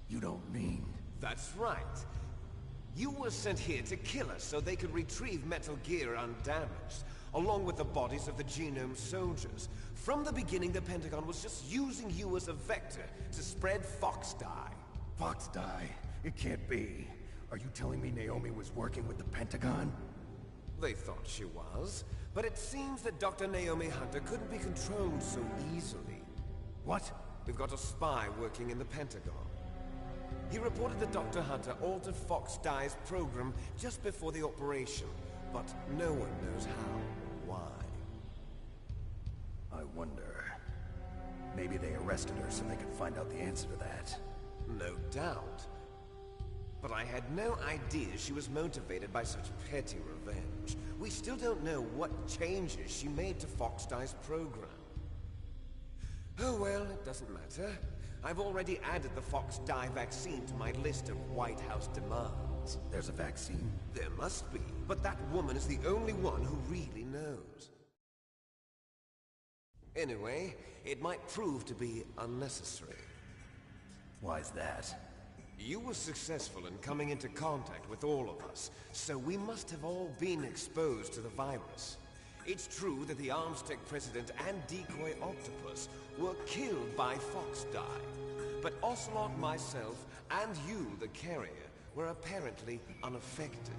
You don't mean... That's right. You were sent here to kill us so they could retrieve Metal Gear undamaged, along with the bodies of the Genome soldiers. From the beginning, the Pentagon was just using you as a vector to spread Fox Dye. Fox Dye? It can't be. Are you telling me Naomi was working with the Pentagon? They thought she was, but it seems that Dr. Naomi Hunter couldn't be controlled so easily. What? We've got a spy working in the Pentagon. He reported that Dr. Hunter altered Fox Dye's program just before the operation, but no one knows how or why. I wonder... Maybe they arrested her so they could find out the answer to that. No doubt. But I had no idea she was motivated by such petty revenge. We still don't know what changes she made to Fox Dye's program. Oh well, it doesn't matter. I've already added the Fox Dye vaccine to my list of White House demands. There's a vaccine? There must be, but that woman is the only one who really knows. Anyway, it might prove to be unnecessary. Why's that? You were successful in coming into contact with all of us, so we must have all been exposed to the virus. It's true that the Armstech president and decoy Octopus were killed by Fox Dye, but Ocelot, myself, and you, the carrier, were apparently unaffected.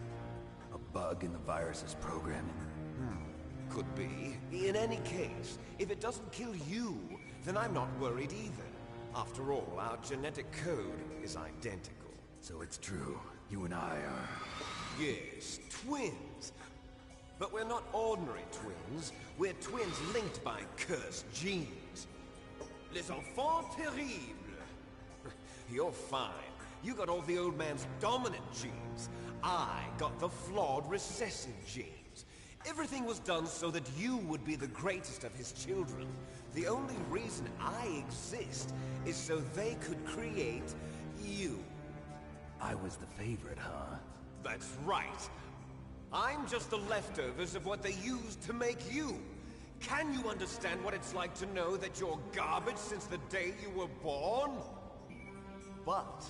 A bug in the virus's programming? Could be. In any case, if it doesn't kill you, then I'm not worried either. After all, our genetic code is identical. So it's true. You and I are... Yes, twins. But we're not ordinary twins. We're twins linked by cursed genes. Les enfants terribles. You're fine. You got all the old man's dominant genes. I got the flawed recessive genes. Everything was done so that you would be the greatest of his children. The only reason I exist is so they could create you. I was the favorite, huh? That's right. I'm just the leftovers of what they used to make you. Can you understand what it's like to know that you're garbage since the day you were born? But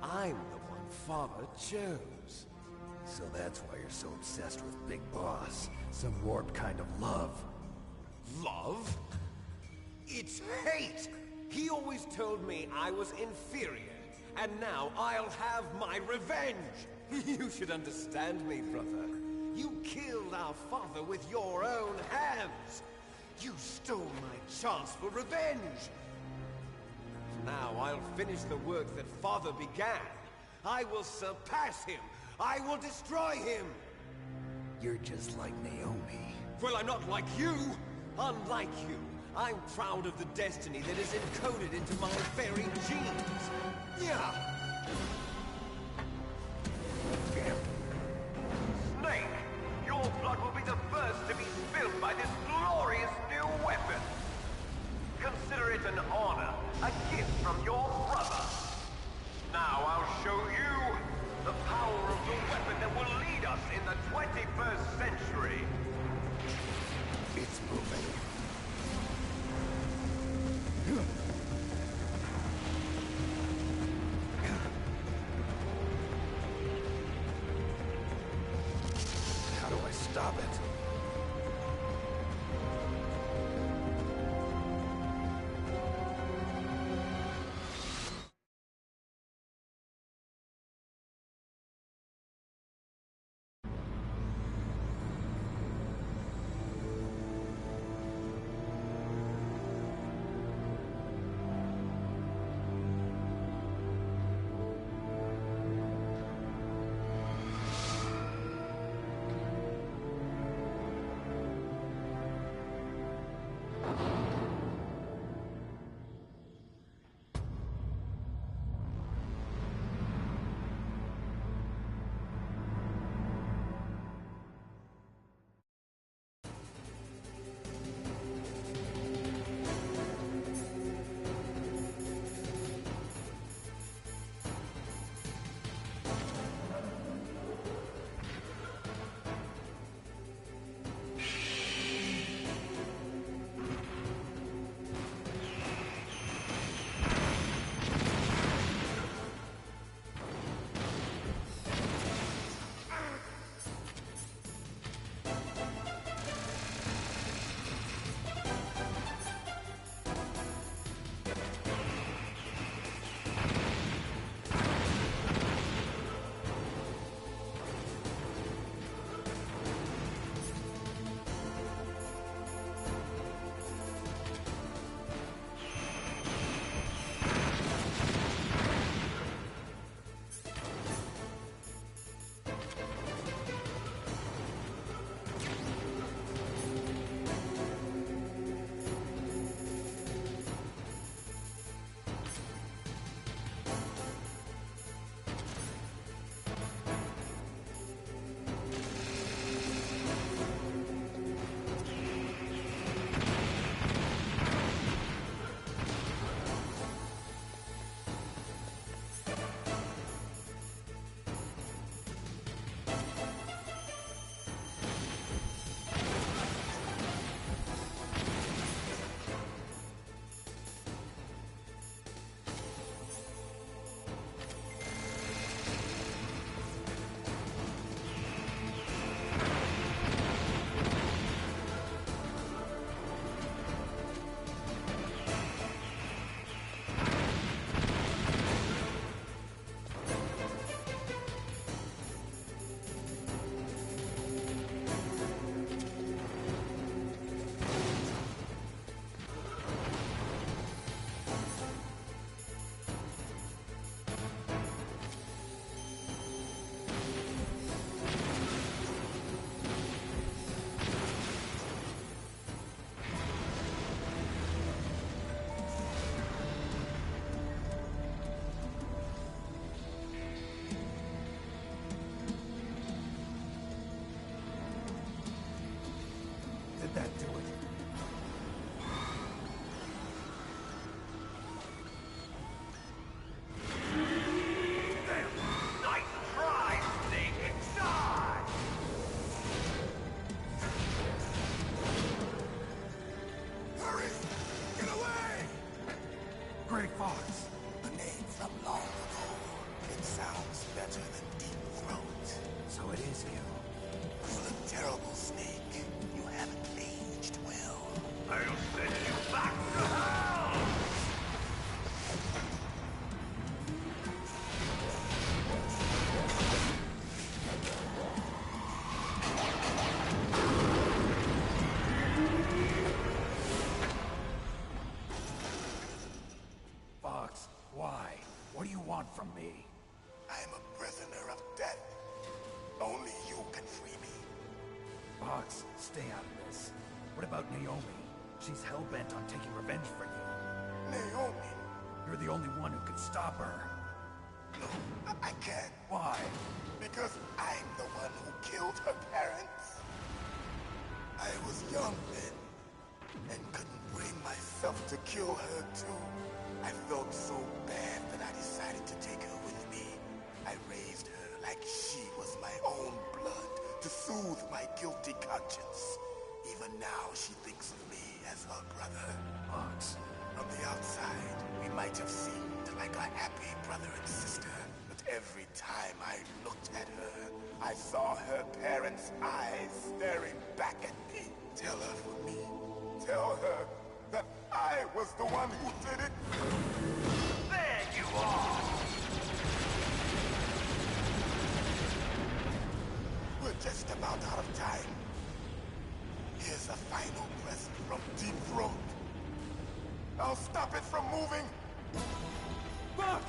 I'm the one Father chose. So that's why you're so obsessed with Big Boss. Some warped kind of love. Love? It's hate! He always told me I was inferior, and now I'll have my revenge! You should understand me, brother. You killed our father with your own hands! You stole my chance for revenge! Now I'll finish the work that Father began. I will surpass him! I will destroy him! You're just like Naomi. Well, I'm not like you! Unlike you, I'm proud of the destiny that is encoded into my very genes! Yeah! Snake, your blood will be the first to be spilled by this glorious new weapon! Consider it an honor, a gift from your brother! Gray Fox. A name from long ago. It sounds better than Deep Throat. So it is you. You look terrible, Snake. You haven't aged well. I'll send you back to hell! Fox, why? What do you want from me? I'm a prisoner of death. Only you can free me. Fox, stay out of this. What about Naomi? She's hell-bent on taking revenge for you. Naomi? You're the only one who can stop her. No, I can't. Why? Because I'm the one who killed her parents. I was young then, and couldn't bring myself to kill her too. I felt so bad that I decided to take her with me. I raised her like she was my own blood, to soothe my guilty conscience. Even now, she thinks of me as her brother. Fox. From the outside, we might have seemed like a happy brother and sister. But every time I looked at her, I saw her parents' eyes staring back at me. Tell her for me. Tell her that I was the one who did it. There you are! We're just about out of time. Here's a final present from Deep Throat. I'll stop it from moving. Fox!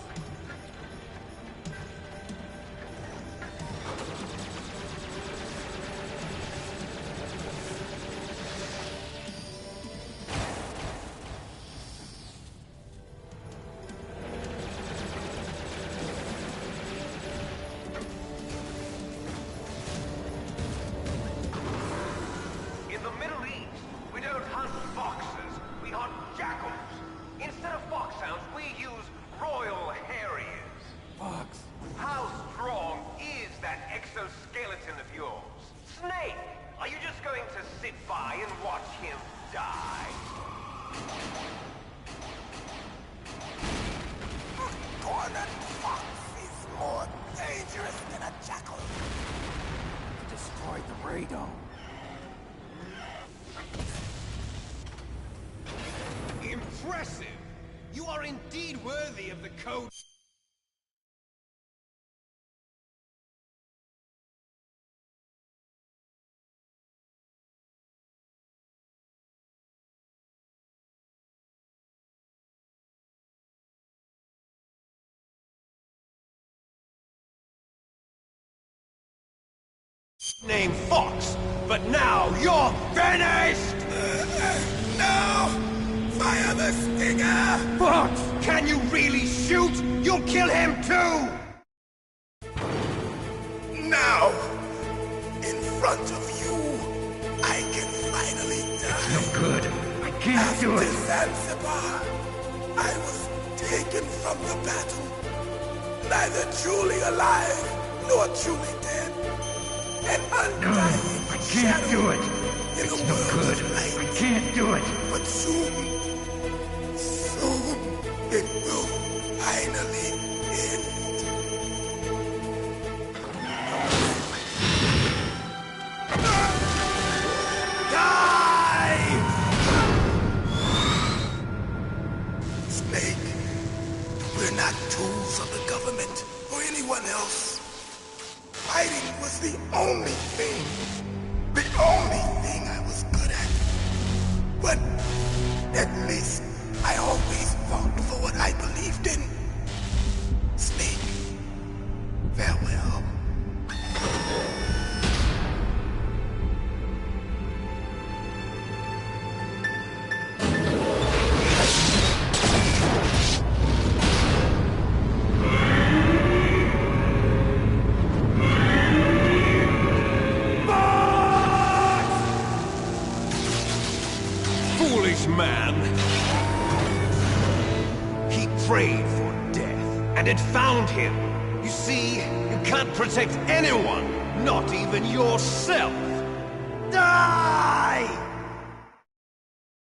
In the Middle East, we don't hunt foxes, we hunt jackals. Instead of foxhounds, we use royal harriers. Fox! How strong is that exoskeleton of yours? Snake, are you just going to sit by and watch him die? Cornered fox is more dangerous than a jackal. Destroyed the radome. Impressive! You are indeed worthy of the code. Name Fox, but now you're finished! No! Fire the stinger! Fox! Can you really shoot? You'll kill him too! Now! In front of you, I can finally die. No good. I can't do After it. Zanzibar, I was taken from the battle. Neither truly alive, nor truly dead. An undying I can't do it. in It's a no world good. of light. I can't do it. But soon, it will finally end. Die! Snake, we're not tools of the government or anyone else. Fighting was the only thing I was good at. But at least I always fought for what I believed in. Snake, farewell. Foolish man! He prayed for death, and it found him. You see, you can't protect anyone, not even yourself. Die!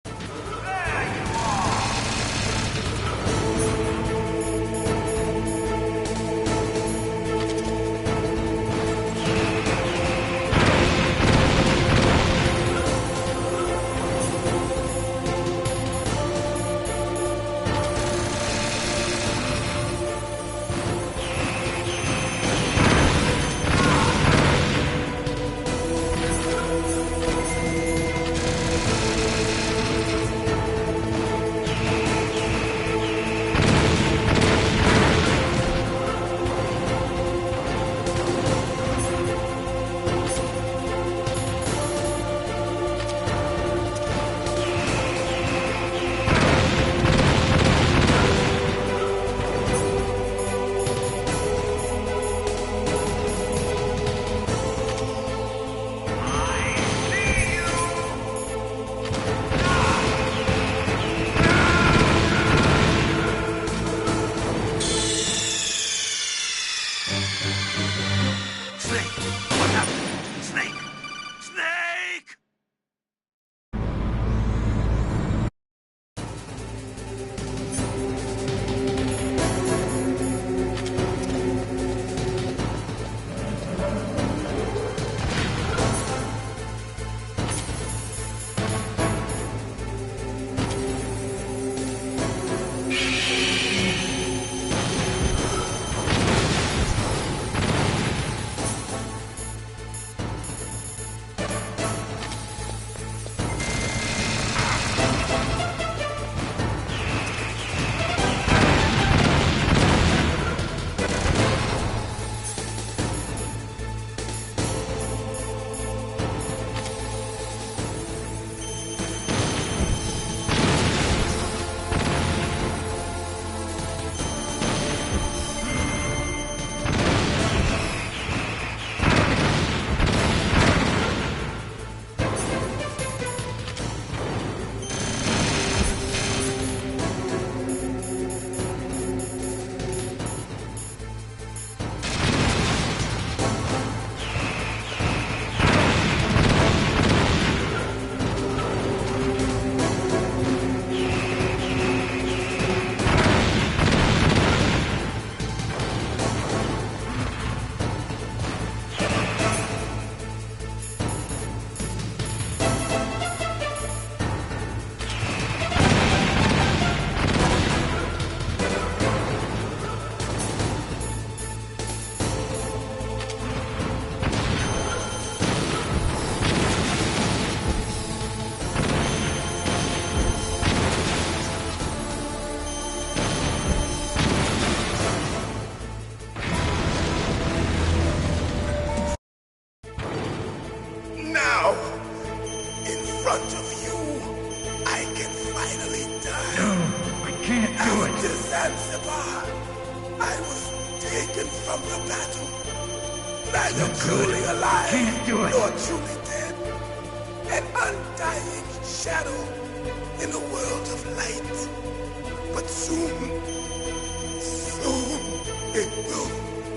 There you are! finally die. No, I can't do it. After Zanzibar, I was taken from the battle. Neither truly alive Can't do it. nor truly dead. An undying shadow in a world of light. But soon it will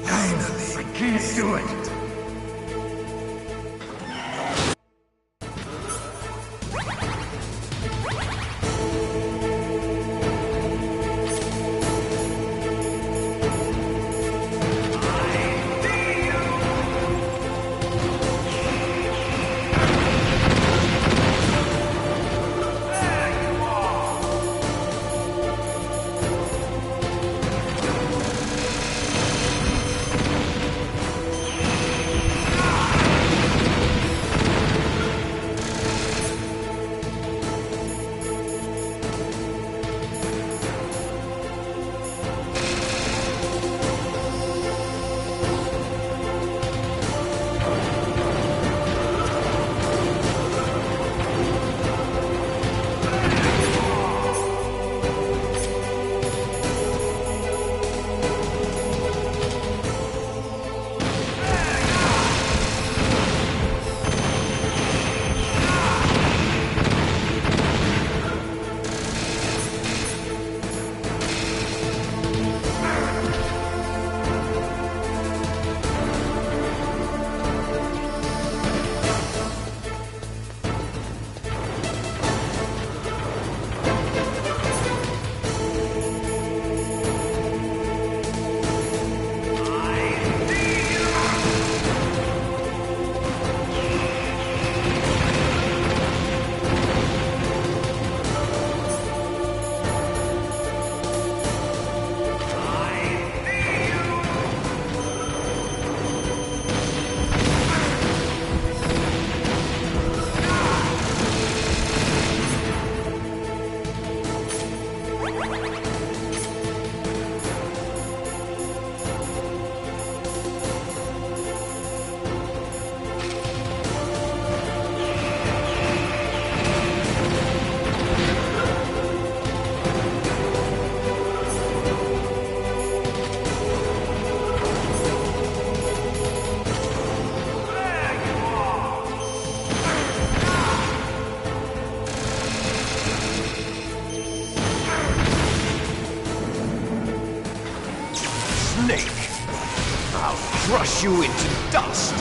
finally I can't do it. Snake! I'll crush you into dust!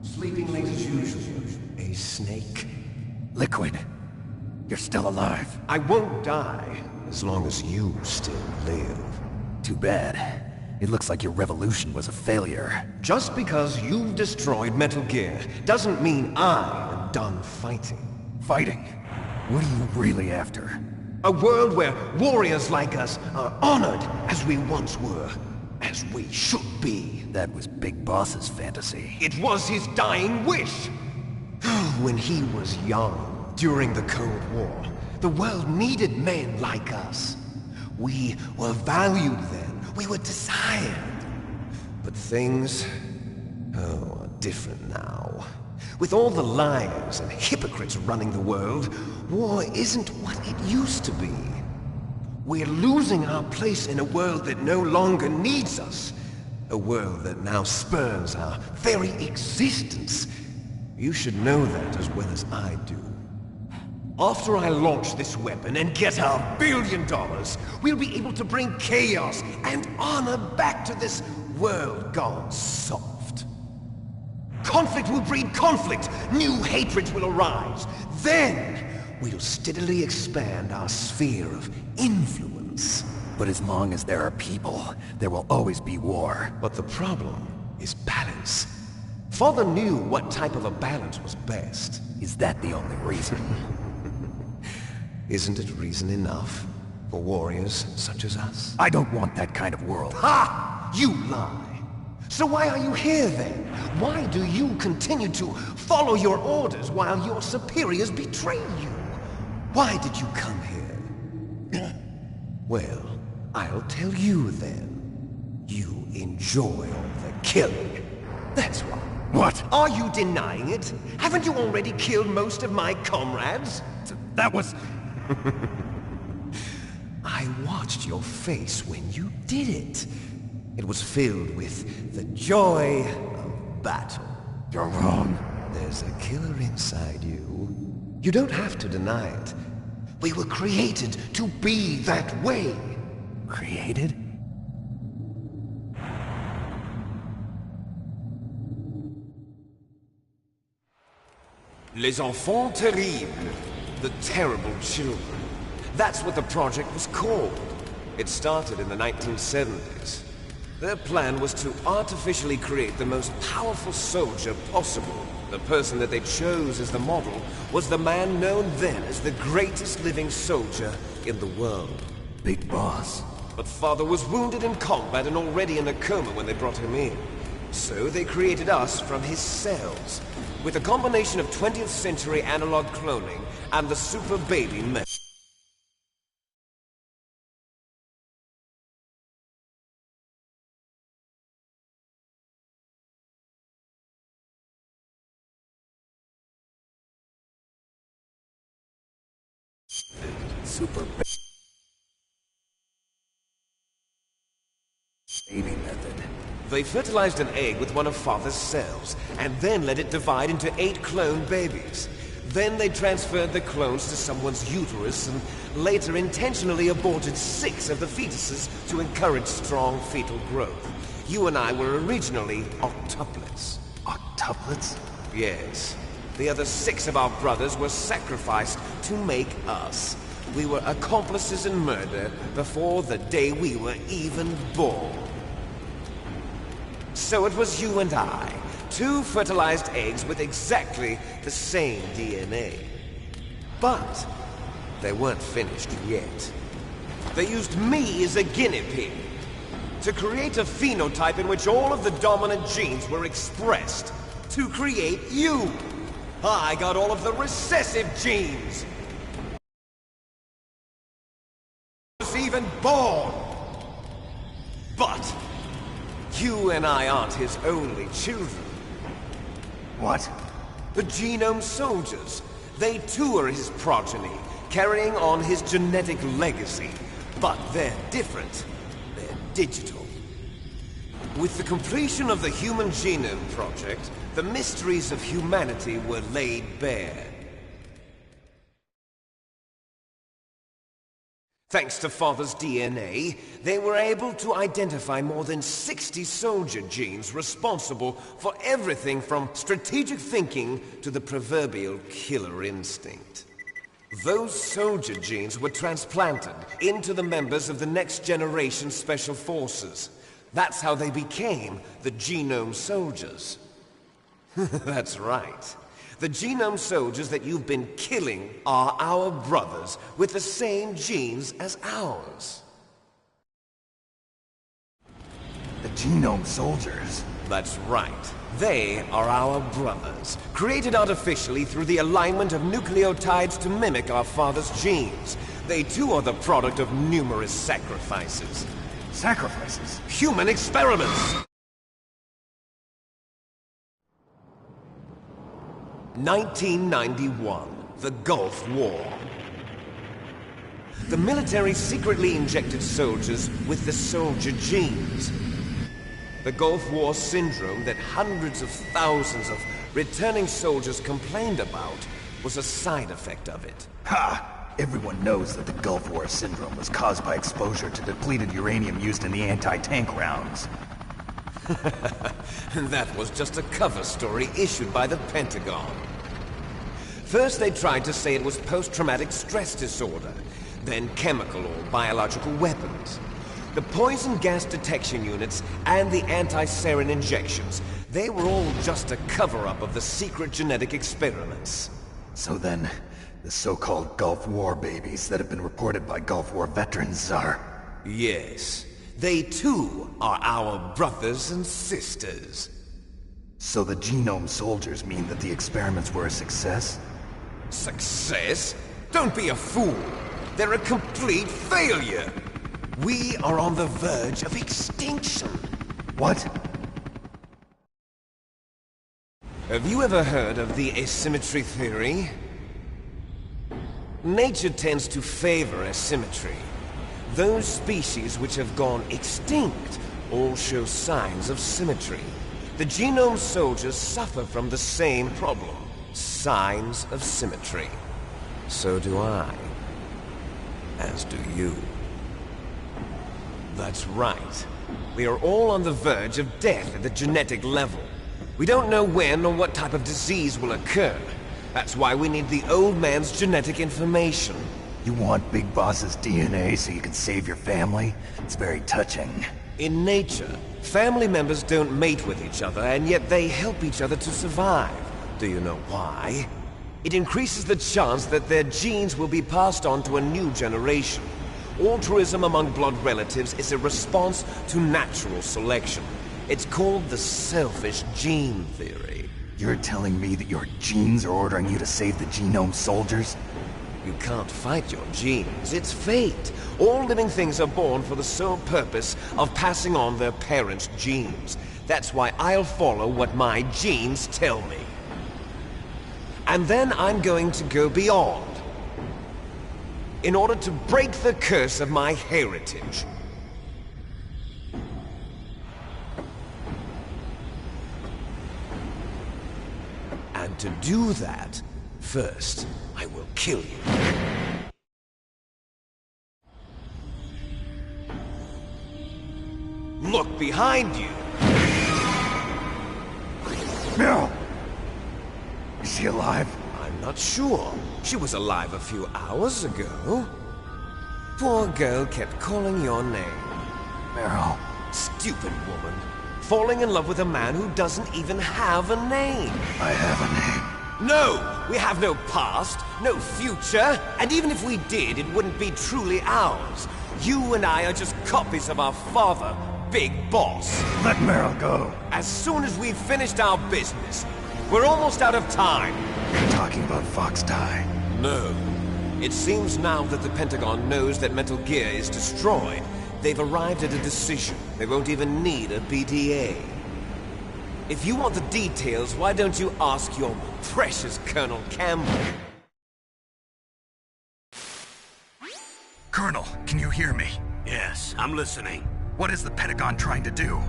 Sleeping late as usual. A snake? Liquid, you're still alive. I won't die as long as you still live. Too bad. It looks like your revolution was a failure. Just because you've destroyed Metal Gear doesn't mean I am done fighting. Fighting? What are you really after? A world where warriors like us are honored as we once were, as we should be. That was Big Boss's fantasy. It was his dying wish! When he was young, during the Cold War, the world needed men like us. We were valued then. We were desired. But things, are different now. With all the liars and hypocrites running the world, war isn't what it used to be. We're losing our place in a world that no longer needs us. A world that now spurns our very existence. You should know that as well as I do. After I launch this weapon and get our $1 billion, we'll be able to bring chaos and honor back to this world gone soft. Conflict will breed conflict. New hatreds will arise. Then, we'll steadily expand our sphere of influence. But as long as there are people, there will always be war. But the problem is balance. Father knew what type of a balance was best. Is that the only reason? Isn't it reason enough for warriors such as us? I don't want that kind of world. Ha! You lie! So why are you here then? Why do you continue to follow your orders while your superiors betray you? Why did you come here? Well, I'll tell you then. You enjoy all the killing. That's right. What? Are you denying it? Haven't you already killed most of my comrades? That was... I watched your face when you did it. It was filled with the joy of battle. You're wrong. There's a killer inside you. You don't have to deny it. We were created to be that way. Created? Les Enfants Terribles. The Terrible Children. That's what the project was called. It started in the 1970s. Their plan was to artificially create the most powerful soldier possible. The person that they chose as the model was the man known then as the greatest living soldier in the world. Big Boss. But Father was wounded in combat and already in a coma when they brought him in. So they created us from his cells, with a combination of 20th century analog cloning and the super baby method. Super baby method. They fertilized an egg with one of Father's cells, and then let it divide into 8 clone babies. Then they transferred the clones to someone's uterus, and later intentionally aborted 6 of the fetuses to encourage strong fetal growth. You and I were originally octuplets. Octuplets? Yes. The other 6 of our brothers were sacrificed to make us. We were accomplices in murder before the day we were even born. So it was you and I, 2 fertilized eggs with exactly the same DNA. But they weren't finished yet. They used me as a guinea pig to create a phenotype in which all of the dominant genes were expressed to create you. I got all of the recessive genes. Even born. But you and I aren't his only children. What? The Genome Soldiers. They too are his progeny, carrying on his genetic legacy. But they're different. They're digital. With the completion of the Human Genome Project, the mysteries of humanity were laid bare. Thanks to Father's DNA, they were able to identify more than 60 soldier genes responsible for everything from strategic thinking to the proverbial killer instinct. Those soldier genes were transplanted into the members of the next generation Special Forces. That's how they became the Genome Soldiers. That's right. The Genome Soldiers that you've been killing are our brothers with the same genes as ours. The Genome Soldiers? That's right. They are our brothers, created artificially through the alignment of nucleotides to mimic our father's genes. They too are the product of numerous sacrifices. Sacrifices? Human experiments! 1991, the Gulf War. The military secretly injected soldiers with the soldier genes. The Gulf War syndrome that hundreds of thousands of returning soldiers complained about was a side effect of it. Ha! Everyone knows that the Gulf War syndrome was caused by exposure to depleted uranium used in the anti-tank rounds. That was just a cover story issued by the Pentagon. First they tried to say it was post-traumatic stress disorder, then chemical or biological weapons. The poison gas detection units and the anti-sarin injections, they were all just a cover-up of the secret genetic experiments. So then, the so-called Gulf War babies that have been reported by Gulf War veterans are... Yes. They too are our brothers and sisters. So the genome soldiers mean that the experiments were a success? Success? Don't be a fool. They're a complete failure. We are on the verge of extinction. What? Have you ever heard of the asymmetry theory? Nature tends to favor asymmetry. Those species which have gone extinct all show signs of symmetry. The genome soldiers suffer from the same problem. Signs of symmetry. So do I. As do you. That's right. We are all on the verge of death at the genetic level. We don't know when or what type of disease will occur. That's why we need the old man's genetic information. You want Big Boss's DNA so you can save your family? It's very touching. In nature, family members don't mate with each other, and yet they help each other to survive. Do you know why? It increases the chance that their genes will be passed on to a new generation. Altruism among blood relatives is a response to natural selection. It's called the selfish gene theory. You're telling me that your genes are ordering you to save the genome soldiers? You can't fight your genes. It's fate. All living things are born for the sole purpose of passing on their parents' genes. That's why I'll follow what my genes tell me. And then I'm going to go beyond. In order to break the curse of my heritage. And to do that, first, I will kill you. Look behind you! Meryl! Is she alive? I'm not sure. She was alive a few hours ago. Poor girl kept calling your name. Meryl. Stupid woman. Falling in love with a man who doesn't even have a name. I have a name. No! We have no past, no future, and even if we did, it wouldn't be truly ours. You and I are just copies of our father, Big Boss. Let Meryl go. As soon as we've finished our business, we're almost out of time. You're talking about Fox Die? No. It seems now that the Pentagon knows that Metal Gear is destroyed. They've arrived at a decision. They won't even need a BDA. If you want the details, why don't you ask your precious Colonel Campbell? Colonel, can you hear me? Yes, I'm listening. What is the Pentagon trying to do?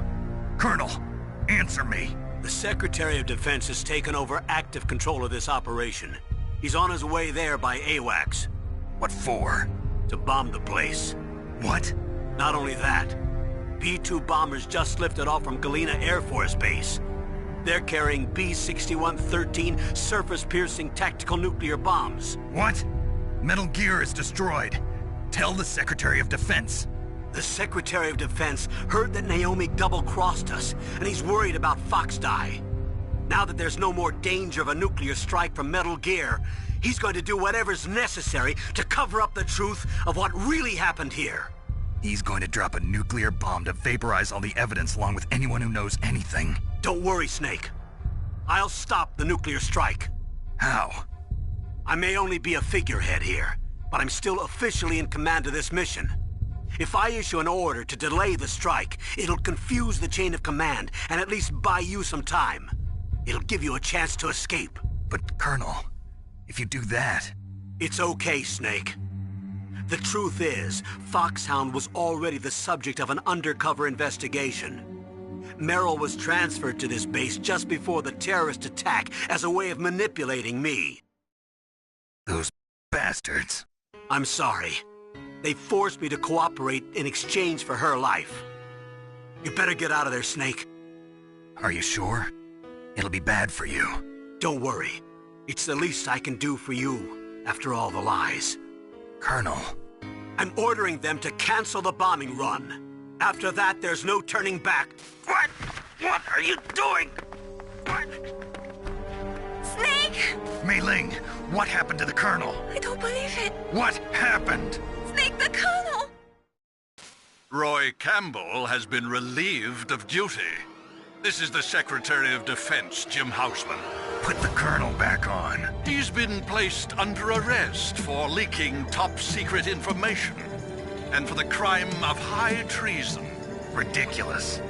Colonel, answer me. The Secretary of Defense has taken over active control of this operation. He's on his way there by AWACS. What for? To bomb the place. What? Not only that, B-2 bombers just lifted off from Galena Air Force Base. They're carrying B-6113 surface-piercing tactical nuclear bombs. What? Metal Gear is destroyed. Tell the Secretary of Defense. The Secretary of Defense heard that Naomi double-crossed us, and he's worried about Fox Die. Now that there's no more danger of a nuclear strike from Metal Gear, he's going to do whatever's necessary to cover up the truth of what really happened here. He's going to drop a nuclear bomb to vaporize all the evidence along with anyone who knows anything. Don't worry, Snake. I'll stop the nuclear strike. How? I may only be a figurehead here, but I'm still officially in command of this mission. If I issue an order to delay the strike, it'll confuse the chain of command and at least buy you some time. It'll give you a chance to escape. But, Colonel, if you do that... It's okay, Snake. The truth is, Foxhound was already the subject of an undercover investigation. Merrill was transferred to this base just before the terrorist attack as a way of manipulating me. Those bastards. I'm sorry. They forced me to cooperate in exchange for her life. You better get out of there, Snake. Are you sure? It'll be bad for you. Don't worry. It's the least I can do for you, after all the lies. Colonel. I'm ordering them to cancel the bombing run. After that, there's no turning back. What? What are you doing? What? Snake! Mei Ling, what happened to the Colonel? I don't believe it. What happened? Snake, the Colonel! Roy Campbell has been relieved of duty. This is the Secretary of Defense, Jim Houseman. Put the Colonel back on. He's been placed under arrest for leaking top-secret information and for the crime of high treason. Ridiculous.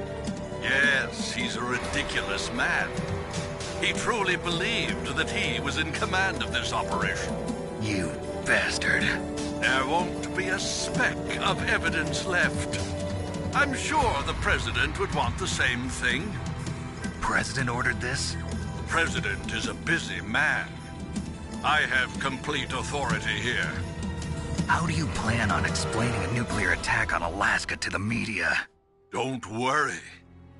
Yes, he's a ridiculous man. He truly believed that he was in command of this operation. You bastard. There won't be a speck of evidence left. I'm sure the President would want the same thing. President ordered this? The President is a busy man. I have complete authority here. How do you plan on explaining a nuclear attack on Alaska to the media? Don't worry.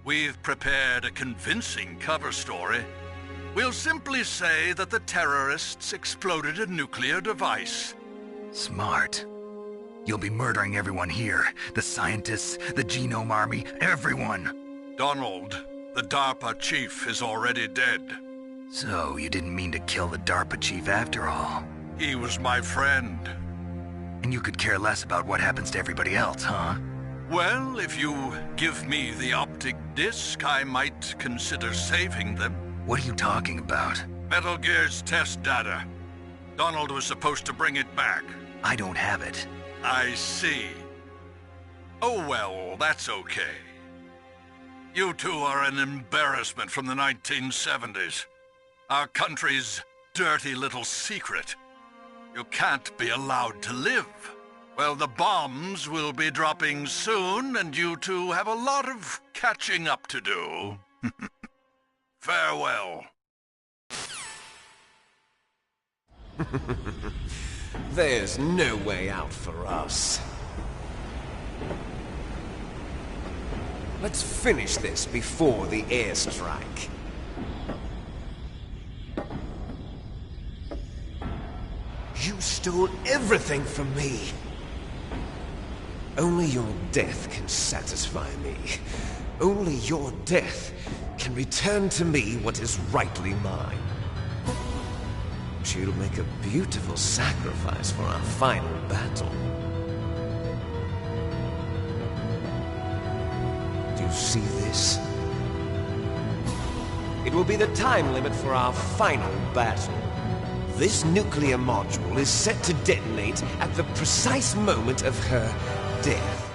We've prepared a convincing cover story. We'll simply say that the terrorists exploded a nuclear device. Smart. You'll be murdering everyone here. The scientists, the Genome Army, everyone. Donald, the DARPA chief, is already dead. So, you didn't mean to kill the DARPA chief after all? He was my friend. And you could care less about what happens to everybody else, huh? Well, if you give me the optic disc, I might consider saving them. What are you talking about? Metal Gear's test data. Donald was supposed to bring it back. I don't have it. I see. Oh well, that's okay. You two are an embarrassment from the 1970s. Our country's dirty little secret. You can't be allowed to live. Well, the bombs will be dropping soon, and you two have a lot of catching up to do. Farewell. There's no way out for us. Let's finish this before the airstrike. You stole everything from me. Only your death can satisfy me. Only your death can return to me what is rightly mine. She'll make a beautiful sacrifice for our final battle. Do you see this? It will be the time limit for our final battle. This nuclear module is set to detonate at the precise moment of her death.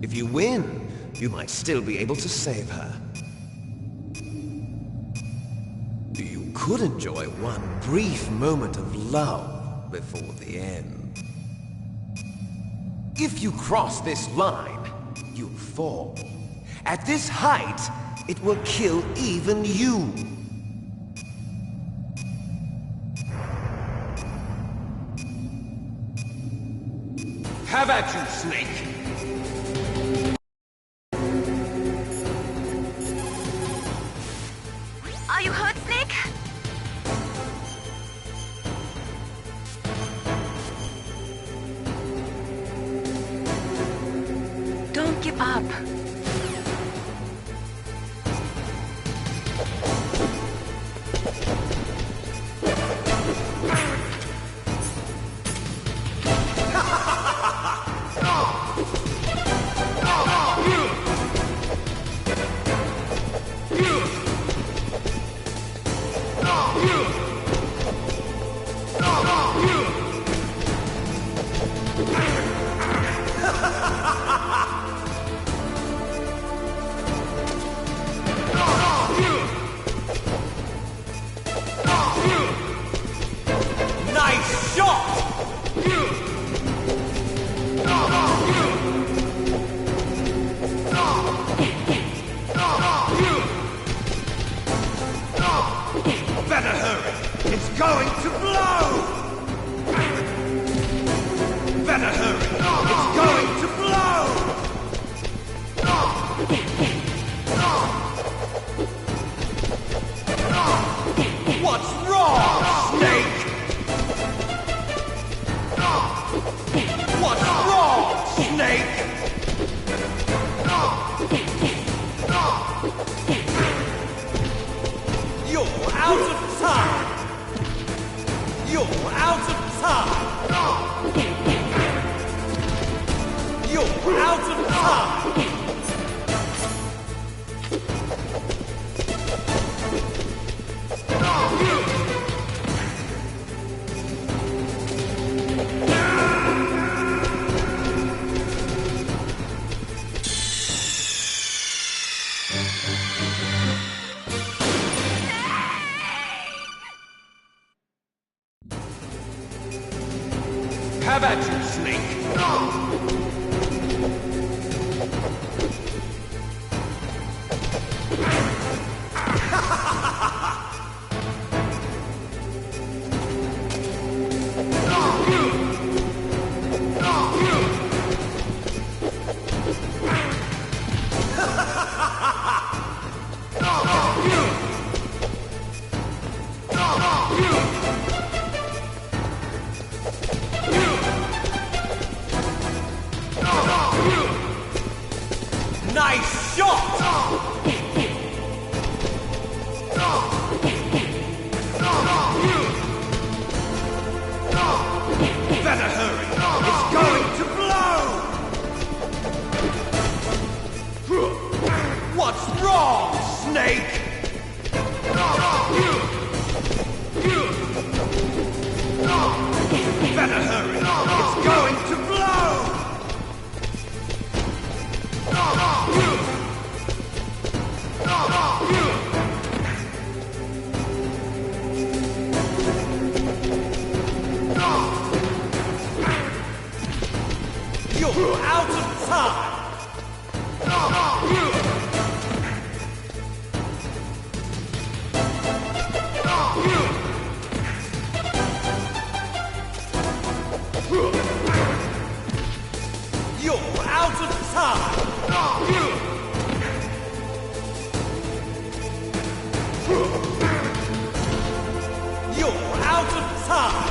If you win, you might still be able to save her. You could enjoy one brief moment of love before the end. If you cross this line, you'll fall. At this height, it will kill even you. Have at you, Snake! Are you hurt, Snake? Don't give up. Snake! You're out of time! You're out of time! You're out of time! Have at you, Snake! Nice shot! Better hurry! It's going to blow! What's wrong, Snake? Better hurry! It's going to blow! You're out of time! You're out of time! You're out of time!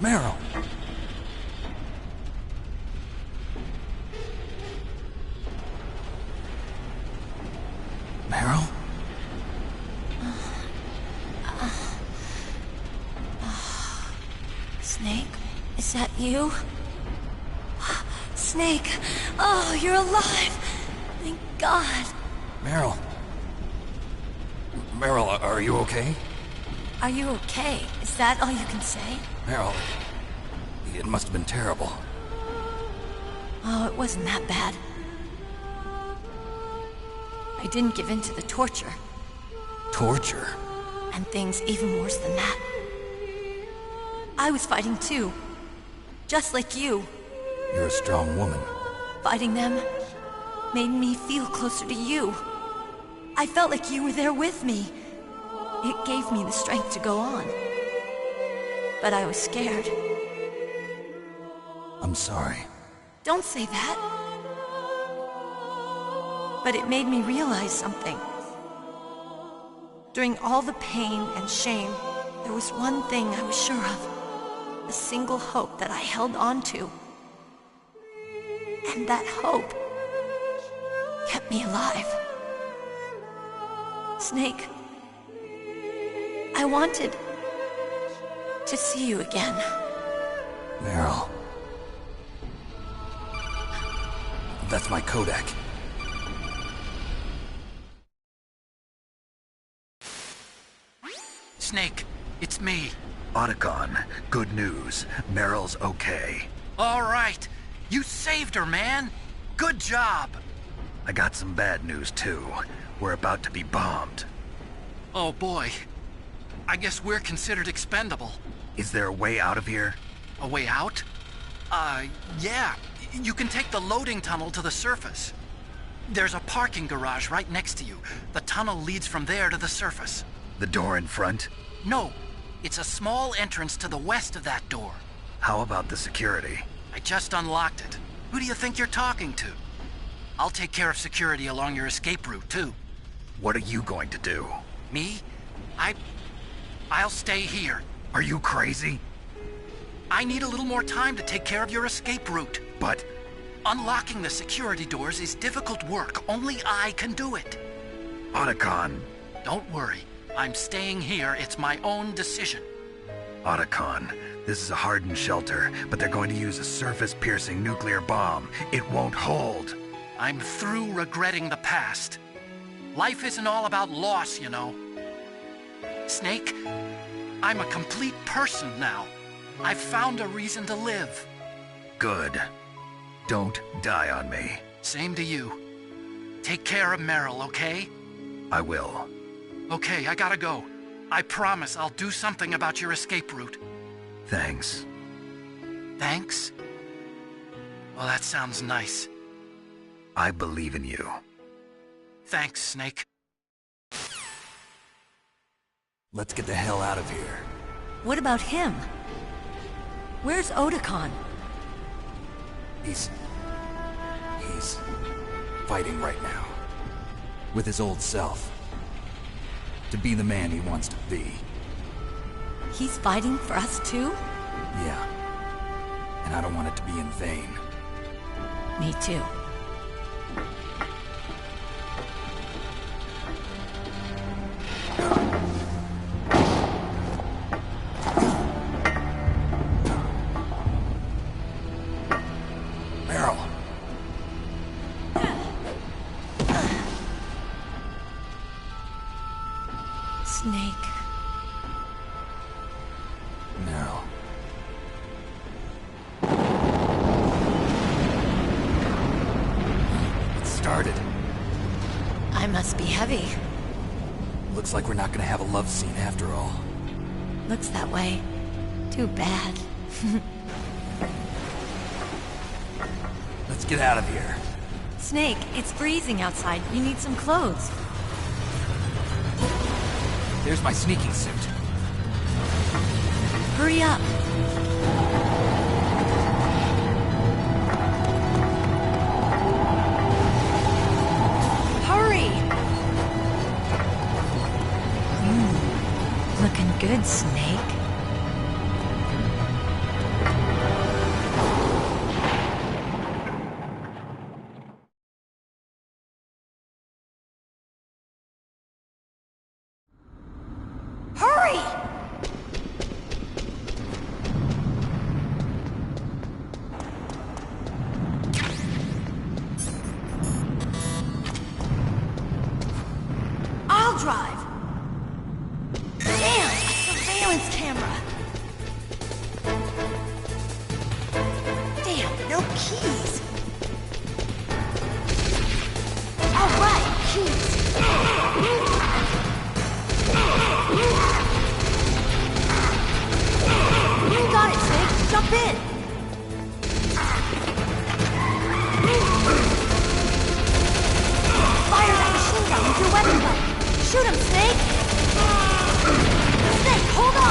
Meryl! Meryl? Snake? Is that you? Snake! Oh, you're alive! Thank God! Meryl? Meryl, are you okay? Are you okay? Is that all you can say? Meryl, it must have been terrible. Oh, it wasn't that bad. I didn't give in to the torture. Torture? And things even worse than that. I was fighting too. Just like you. You're a strong woman. Fighting them made me feel closer to you. I felt like you were there with me. It gave me the strength to go on. But I was scared. I'm sorry. Don't say that. But it made me realize something. During all the pain and shame, there was one thing I was sure of. A single hope that I held on to. And that hope kept me alive. Snake, I wanted to see you again. Meryl. That's my Kodak. Snake, it's me. Otacon, good news. Meryl's okay. All right. You saved her, man. Good job. I got some bad news, too. We're about to be bombed. Oh, boy. I guess we're considered expendable. Is there a way out of here? A way out? Yeah. You can take the loading tunnel to the surface. There's a parking garage right next to you. The tunnel leads from there to the surface. The door in front? No. It's a small entrance to the west of that door. How about the security? I just unlocked it. Who do you think you're talking to? I'll take care of security along your escape route, too. What are you going to do? Me? I'll stay here. Are you crazy? I need a little more time to take care of your escape route. But... unlocking the security doors is difficult work. Only I can do it. Otacon. Don't worry. I'm staying here. It's my own decision. Otacon, this is a hardened shelter, but they're going to use a surface-piercing nuclear bomb. It won't hold. I'm through regretting the past. Life isn't all about loss, you know. Snake, I'm a complete person now. I've found a reason to live. Good. Don't die on me. Same to you. Take care of Meryl, okay? I will. Okay, I gotta go. I promise I'll do something about your escape route. Thanks. Thanks? Well, that sounds nice. I believe in you. Thanks, Snake. Let's get the hell out of here. What about him? Where's Otacon? He's fighting right now. With his old self. To be the man he wants to be. He's fighting for us too? Yeah. And I don't want it to be in vain. Me too. Meryl. Snake. Meryl. It started. I must be heavy. Looks like we're not gonna have a love scene after all. Looks that way. Too bad. Let's get out of here. Snake, it's freezing outside. You need some clothes. There's my sneaking suit. Hurry up. Hurry! Looking good, Snake. Hurry! I'll drive. Damn, a surveillance camera. Damn, no keys. All right, keys. You got it, Snake. Jump in. Fire that machine gun with your weapon belt. Shoot him, Snake. Snake, hold on.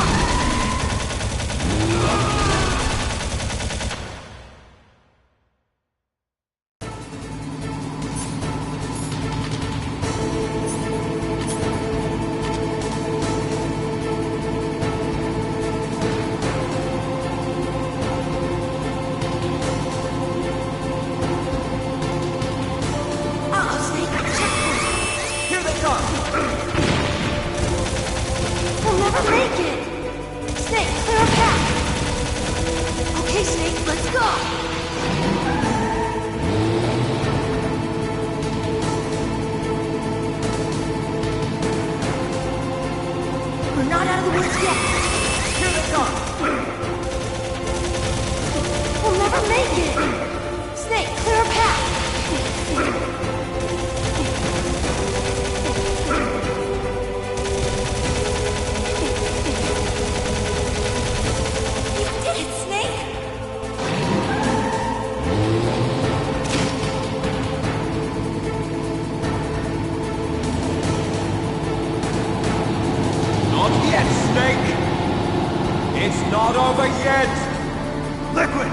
Not yet, Snake! It's not over yet! Liquid!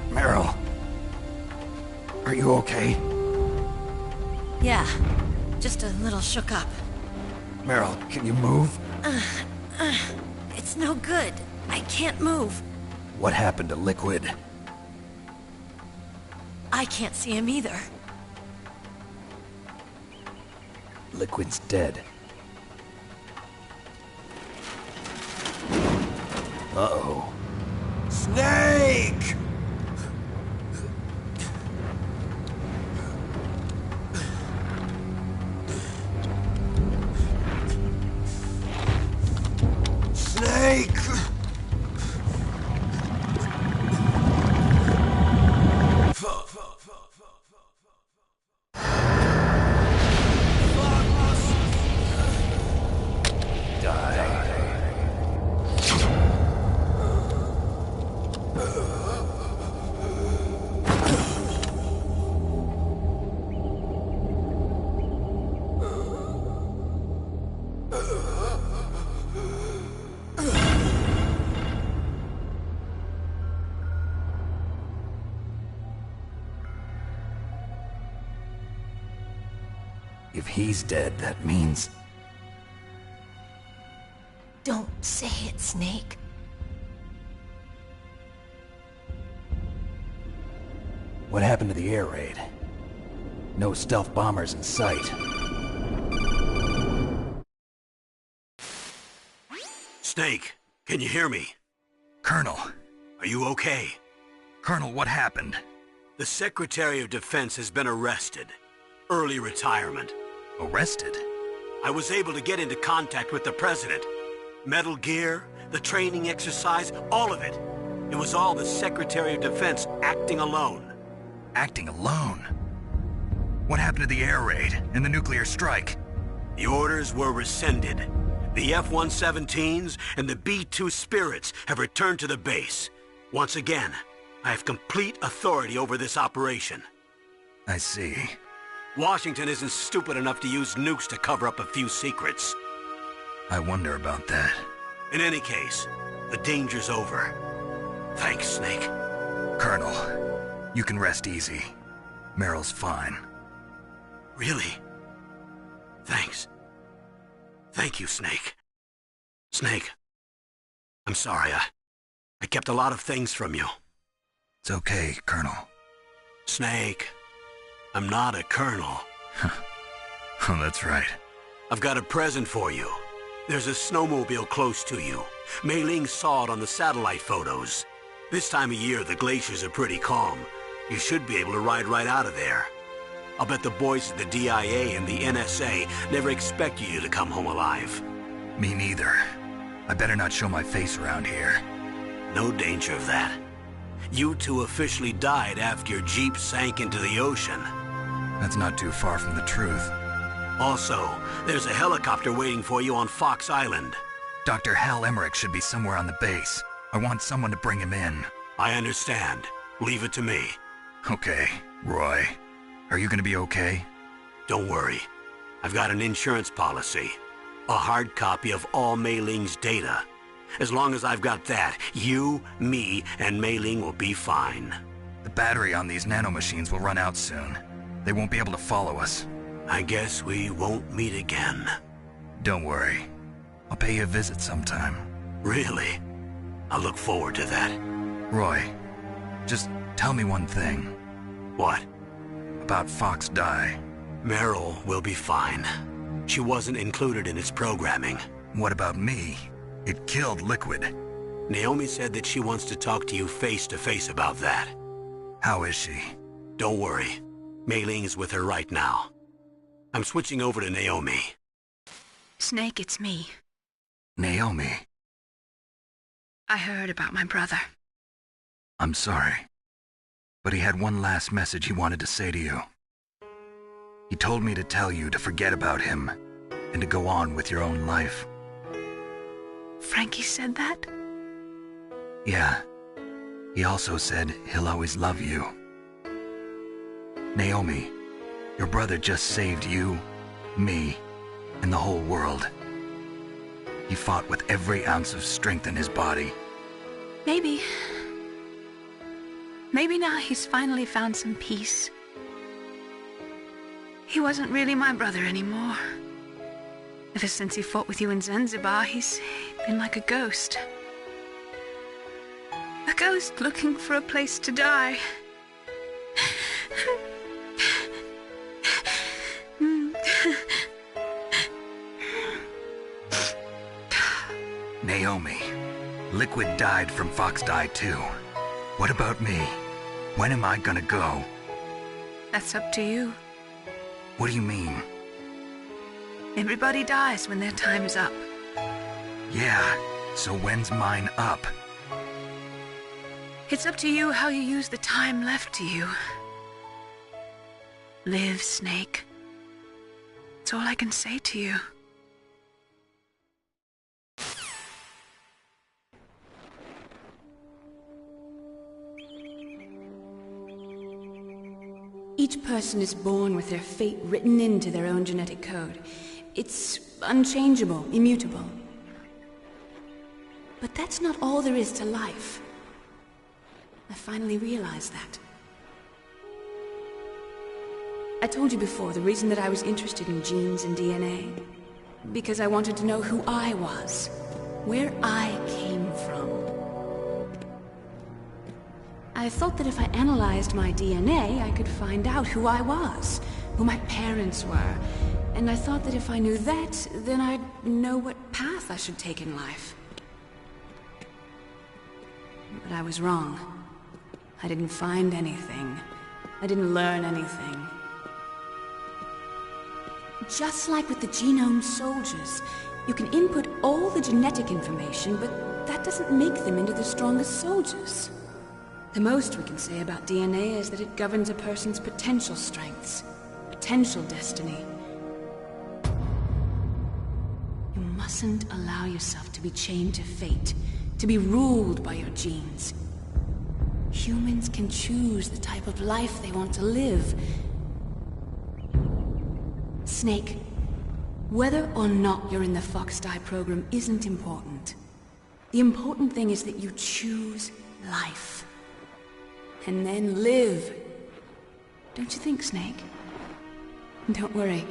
Meryl. Are you okay? Yeah, just a little shook up. Meryl, can you move? It's no good. I can't move. What happened to Liquid? I can't see him either. Liquid's dead. Uh-oh. Snake! Snake! If he's dead, that means... Don't say it, Snake. What happened to the air raid? No stealth bombers in sight. Snake, can you hear me? Colonel. Are you okay? Colonel, what happened? The Secretary of Defense has been arrested. Early retirement. Arrested? I was able to get into contact with the President. Metal Gear, the training exercise, all of it. It was all the Secretary of Defense acting alone. Acting alone? What happened to the air raid and the nuclear strike? The orders were rescinded. The F-117s and the B-2 Spirits have returned to the base. Once again, I have complete authority over this operation. I see. Washington isn't stupid enough to use nukes to cover up a few secrets. I wonder about that. In any case, the danger's over. Thanks, Snake. Colonel, you can rest easy. Meryl's fine. Really? Thanks. Thank you, Snake. Snake, I'm sorry, I kept a lot of things from you. It's okay, Colonel. Snake, I'm not a colonel. Oh, that's right. I've got a present for you. There's a snowmobile close to you. Mei Ling saw it on the satellite photos. This time of year, the glaciers are pretty calm. You should be able to ride right out of there. I'll bet the boys at the DIA and the NSA never expect you to come home alive. Me neither. I better not show my face around here. No danger of that. You two officially died after your Jeep sank into the ocean. That's not too far from the truth. Also, there's a helicopter waiting for you on Fox Island. Dr. Hal Emmerich should be somewhere on the base. I want someone to bring him in. I understand. Leave it to me. Okay, Roy. Are you gonna be okay? Don't worry. I've got an insurance policy. A hard copy of all Mei Ling's data. As long as I've got that, you, me, and Mei Ling will be fine. The battery on these nanomachines will run out soon. They won't be able to follow us. I guess we won't meet again. Don't worry. I'll pay you a visit sometime. Really? I look forward to that. Roy, just tell me one thing. What? About Fox Die. Meryl will be fine. She wasn't included in its programming. What about me? It killed Liquid. Naomi said that she wants to talk to you face to face about that. How is she? Don't worry. Mei Ling is with her right now. I'm switching over to Naomi. Snake, it's me. Naomi. I heard about my brother. I'm sorry. But he had one last message he wanted to say to you. He told me to tell you to forget about him and to go on with your own life. Frankie said that? Yeah. He also said he'll always love you. Naomi, your brother just saved you, me, and the whole world. He fought with every ounce of strength in his body. Maybe. Maybe now he's finally found some peace. He wasn't really my brother anymore. Ever since he fought with you in Zanzibar, he's been like a ghost. A ghost looking for a place to die. Naomi, Liquid died from Fox Die too. What about me? When am I gonna go? That's up to you. What do you mean? Everybody dies when their time is up. Yeah, so when's mine up? It's up to you how you use the time left to you. Live, Snake. That's all I can say to you. Each person is born with their fate written into their own genetic code. It's unchangeable, immutable. But that's not all there is to life. I finally realized that. I told you before the reason that I was interested in genes and DNA. Because I wanted to know who I was, where I came from. I thought that if I analyzed my DNA, I could find out who I was, who my parents were. And I thought that if I knew that, then I'd know what path I should take in life. But I was wrong. I didn't find anything. I didn't learn anything. Just like with the genome soldiers, you can input all the genetic information, but that doesn't make them into the strongest soldiers. The most we can say about DNA is that it governs a person's potential strengths, potential destiny. You mustn't allow yourself to be chained to fate, to be ruled by your genes. Humans can choose the type of life they want to live. Snake, whether or not you're in the Fox Die program isn't important. The important thing is that you choose life. And then live. Don't you think, Snake? Don't worry.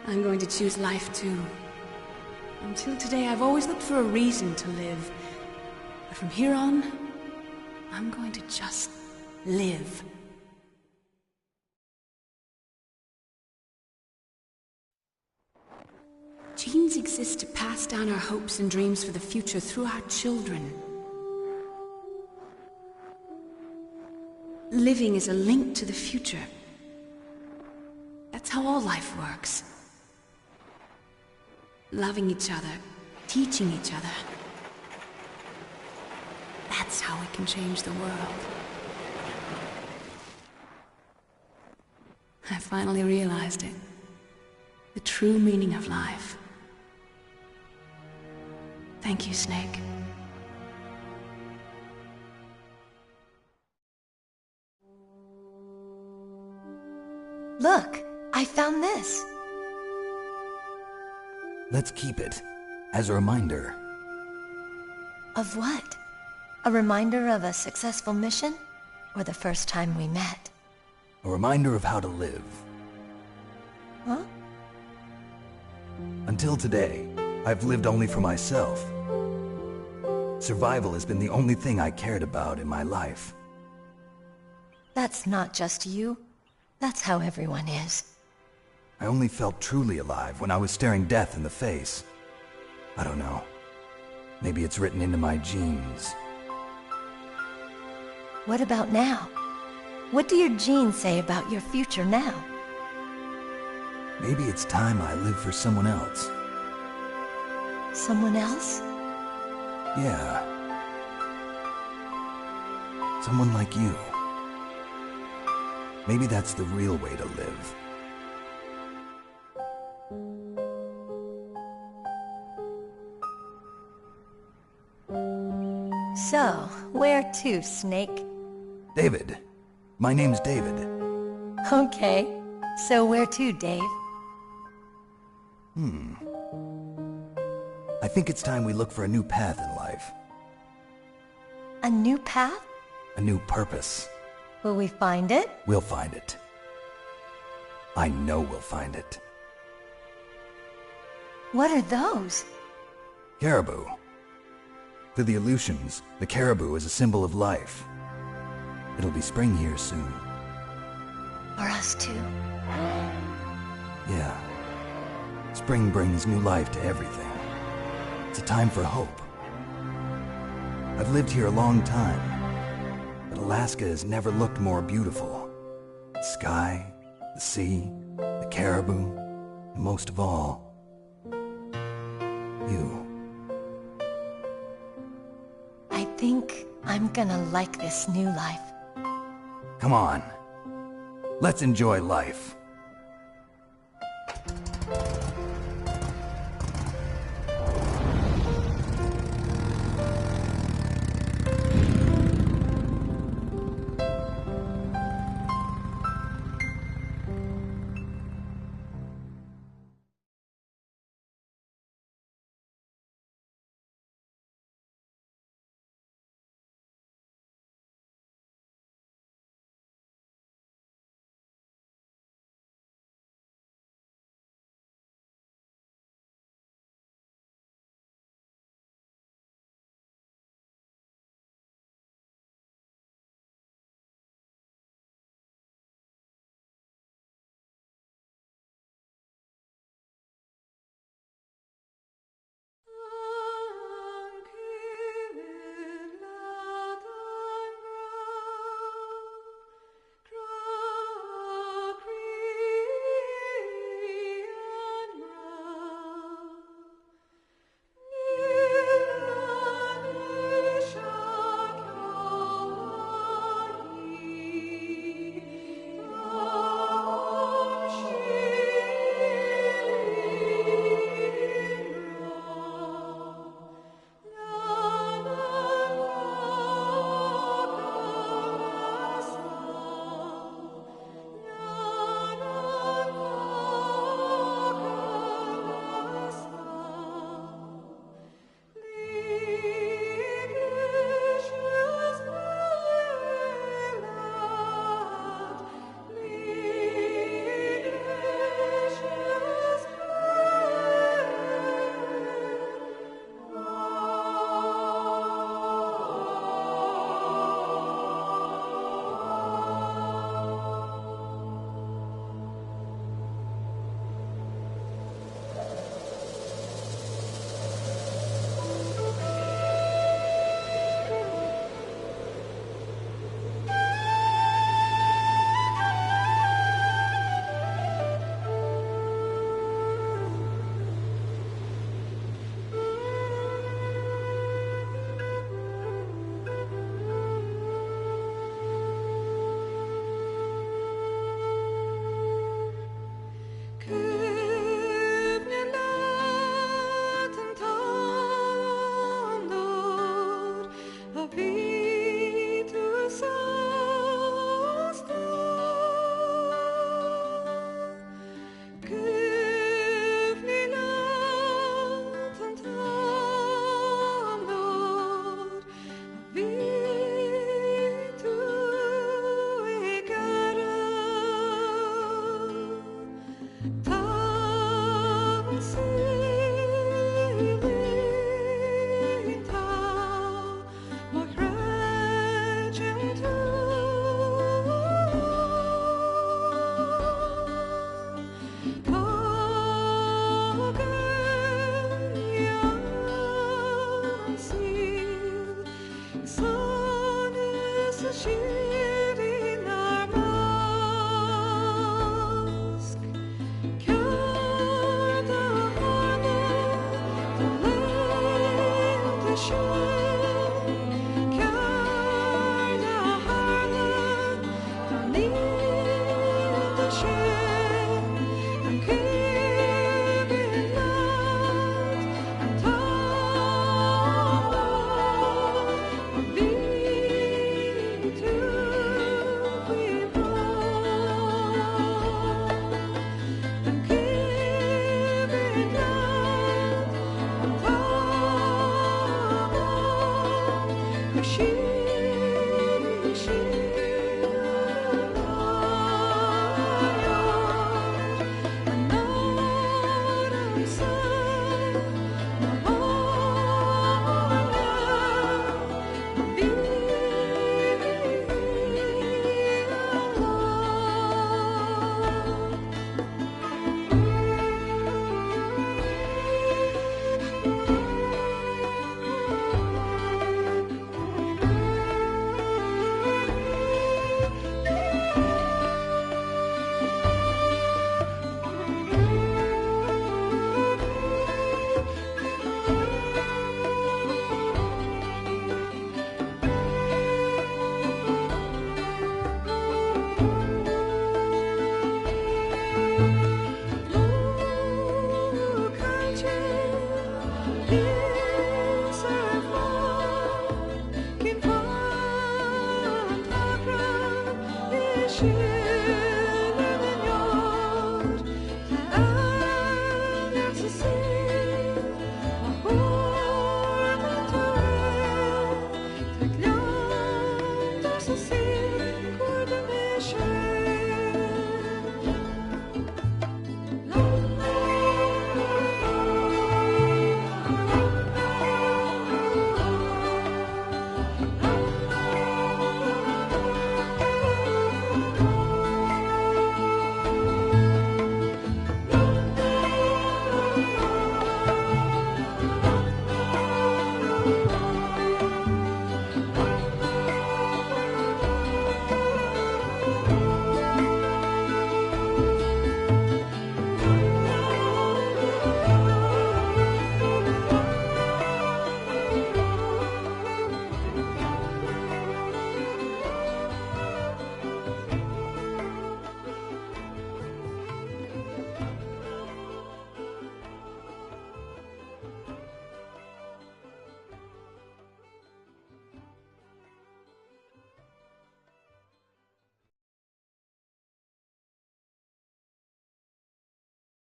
I'm going to choose life too. Until today, I've always looked for a reason to live. But from here on, I'm going to just live. Genes exist to pass down our hopes and dreams for the future through our children. Living is a link to the future. That's how all life works. Loving each other, teaching each other. That's how we can change the world. I finally realized it. The true meaning of life. Thank you, Snake. Look, I found this. Let's keep it as a reminder. Of what? A reminder of a successful mission? Or the first time we met? A reminder of how to live. Huh? Until today, I've lived only for myself. Survival has been the only thing I cared about in my life. That's not just you. That's how everyone is. I only felt truly alive when I was staring death in the face. I don't know. Maybe it's written into my genes. What about now? What do your genes say about your future now? Maybe it's time I live for someone else. Someone else? Yeah. Someone like you. Maybe that's the real way to live. So, where to, Snake? David. My name's David. Okay. So where to, Dave? I think it's time we look for a new path in life. A new path? A new purpose. Will we find it? We'll find it. I know we'll find it. What are those? Caribou. To the Aleutians, the caribou is a symbol of life. It'll be spring here soon. For us too. Yeah. Spring brings new life to everything. It's a time for hope. I've lived here a long time, but Alaska has never looked more beautiful. The sky, the sea, the caribou, and most of all, you. I think I'm gonna like this new life. Come on. Let's enjoy life.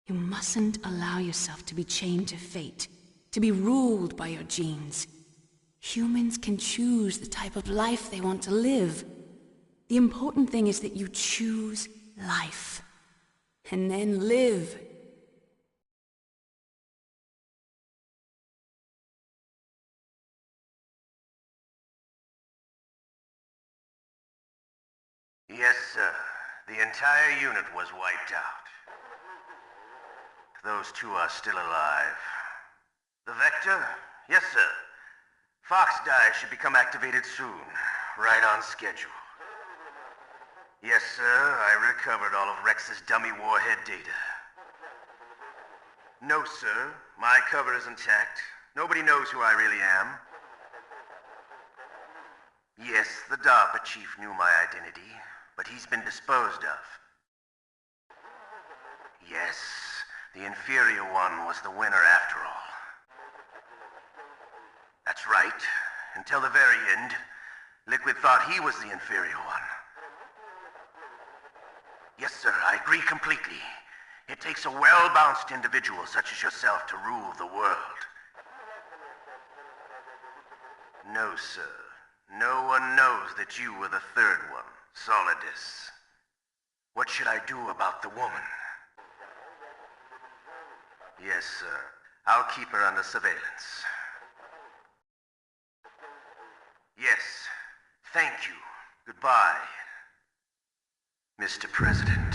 You mustn't allow yourself to be chained to fate, to be ruled by your genes. Humans can choose the type of life they want to live. The important thing is that you choose life, and then live. Yes, sir. The entire unit was wiped out. Those two are still alive. The Vector? Yes, sir. Fox Die should become activated soon. Right on schedule. Yes, sir. I recovered all of Rex's dummy warhead data. No, sir. My cover is intact. Nobody knows who I really am. Yes, the DARPA chief knew my identity, but he's been disposed of. Yes, the inferior one was the winner after all. That's right. Until the very end, Liquid thought he was the inferior one. Yes, sir, I agree completely. It takes a well-balanced individual such as yourself to rule the world. No, sir. No one knows that you were the third one, Solidus. What should I do about the woman? Yes, sir. I'll keep her under surveillance. Yes. Thank you. Goodbye, Mr. President.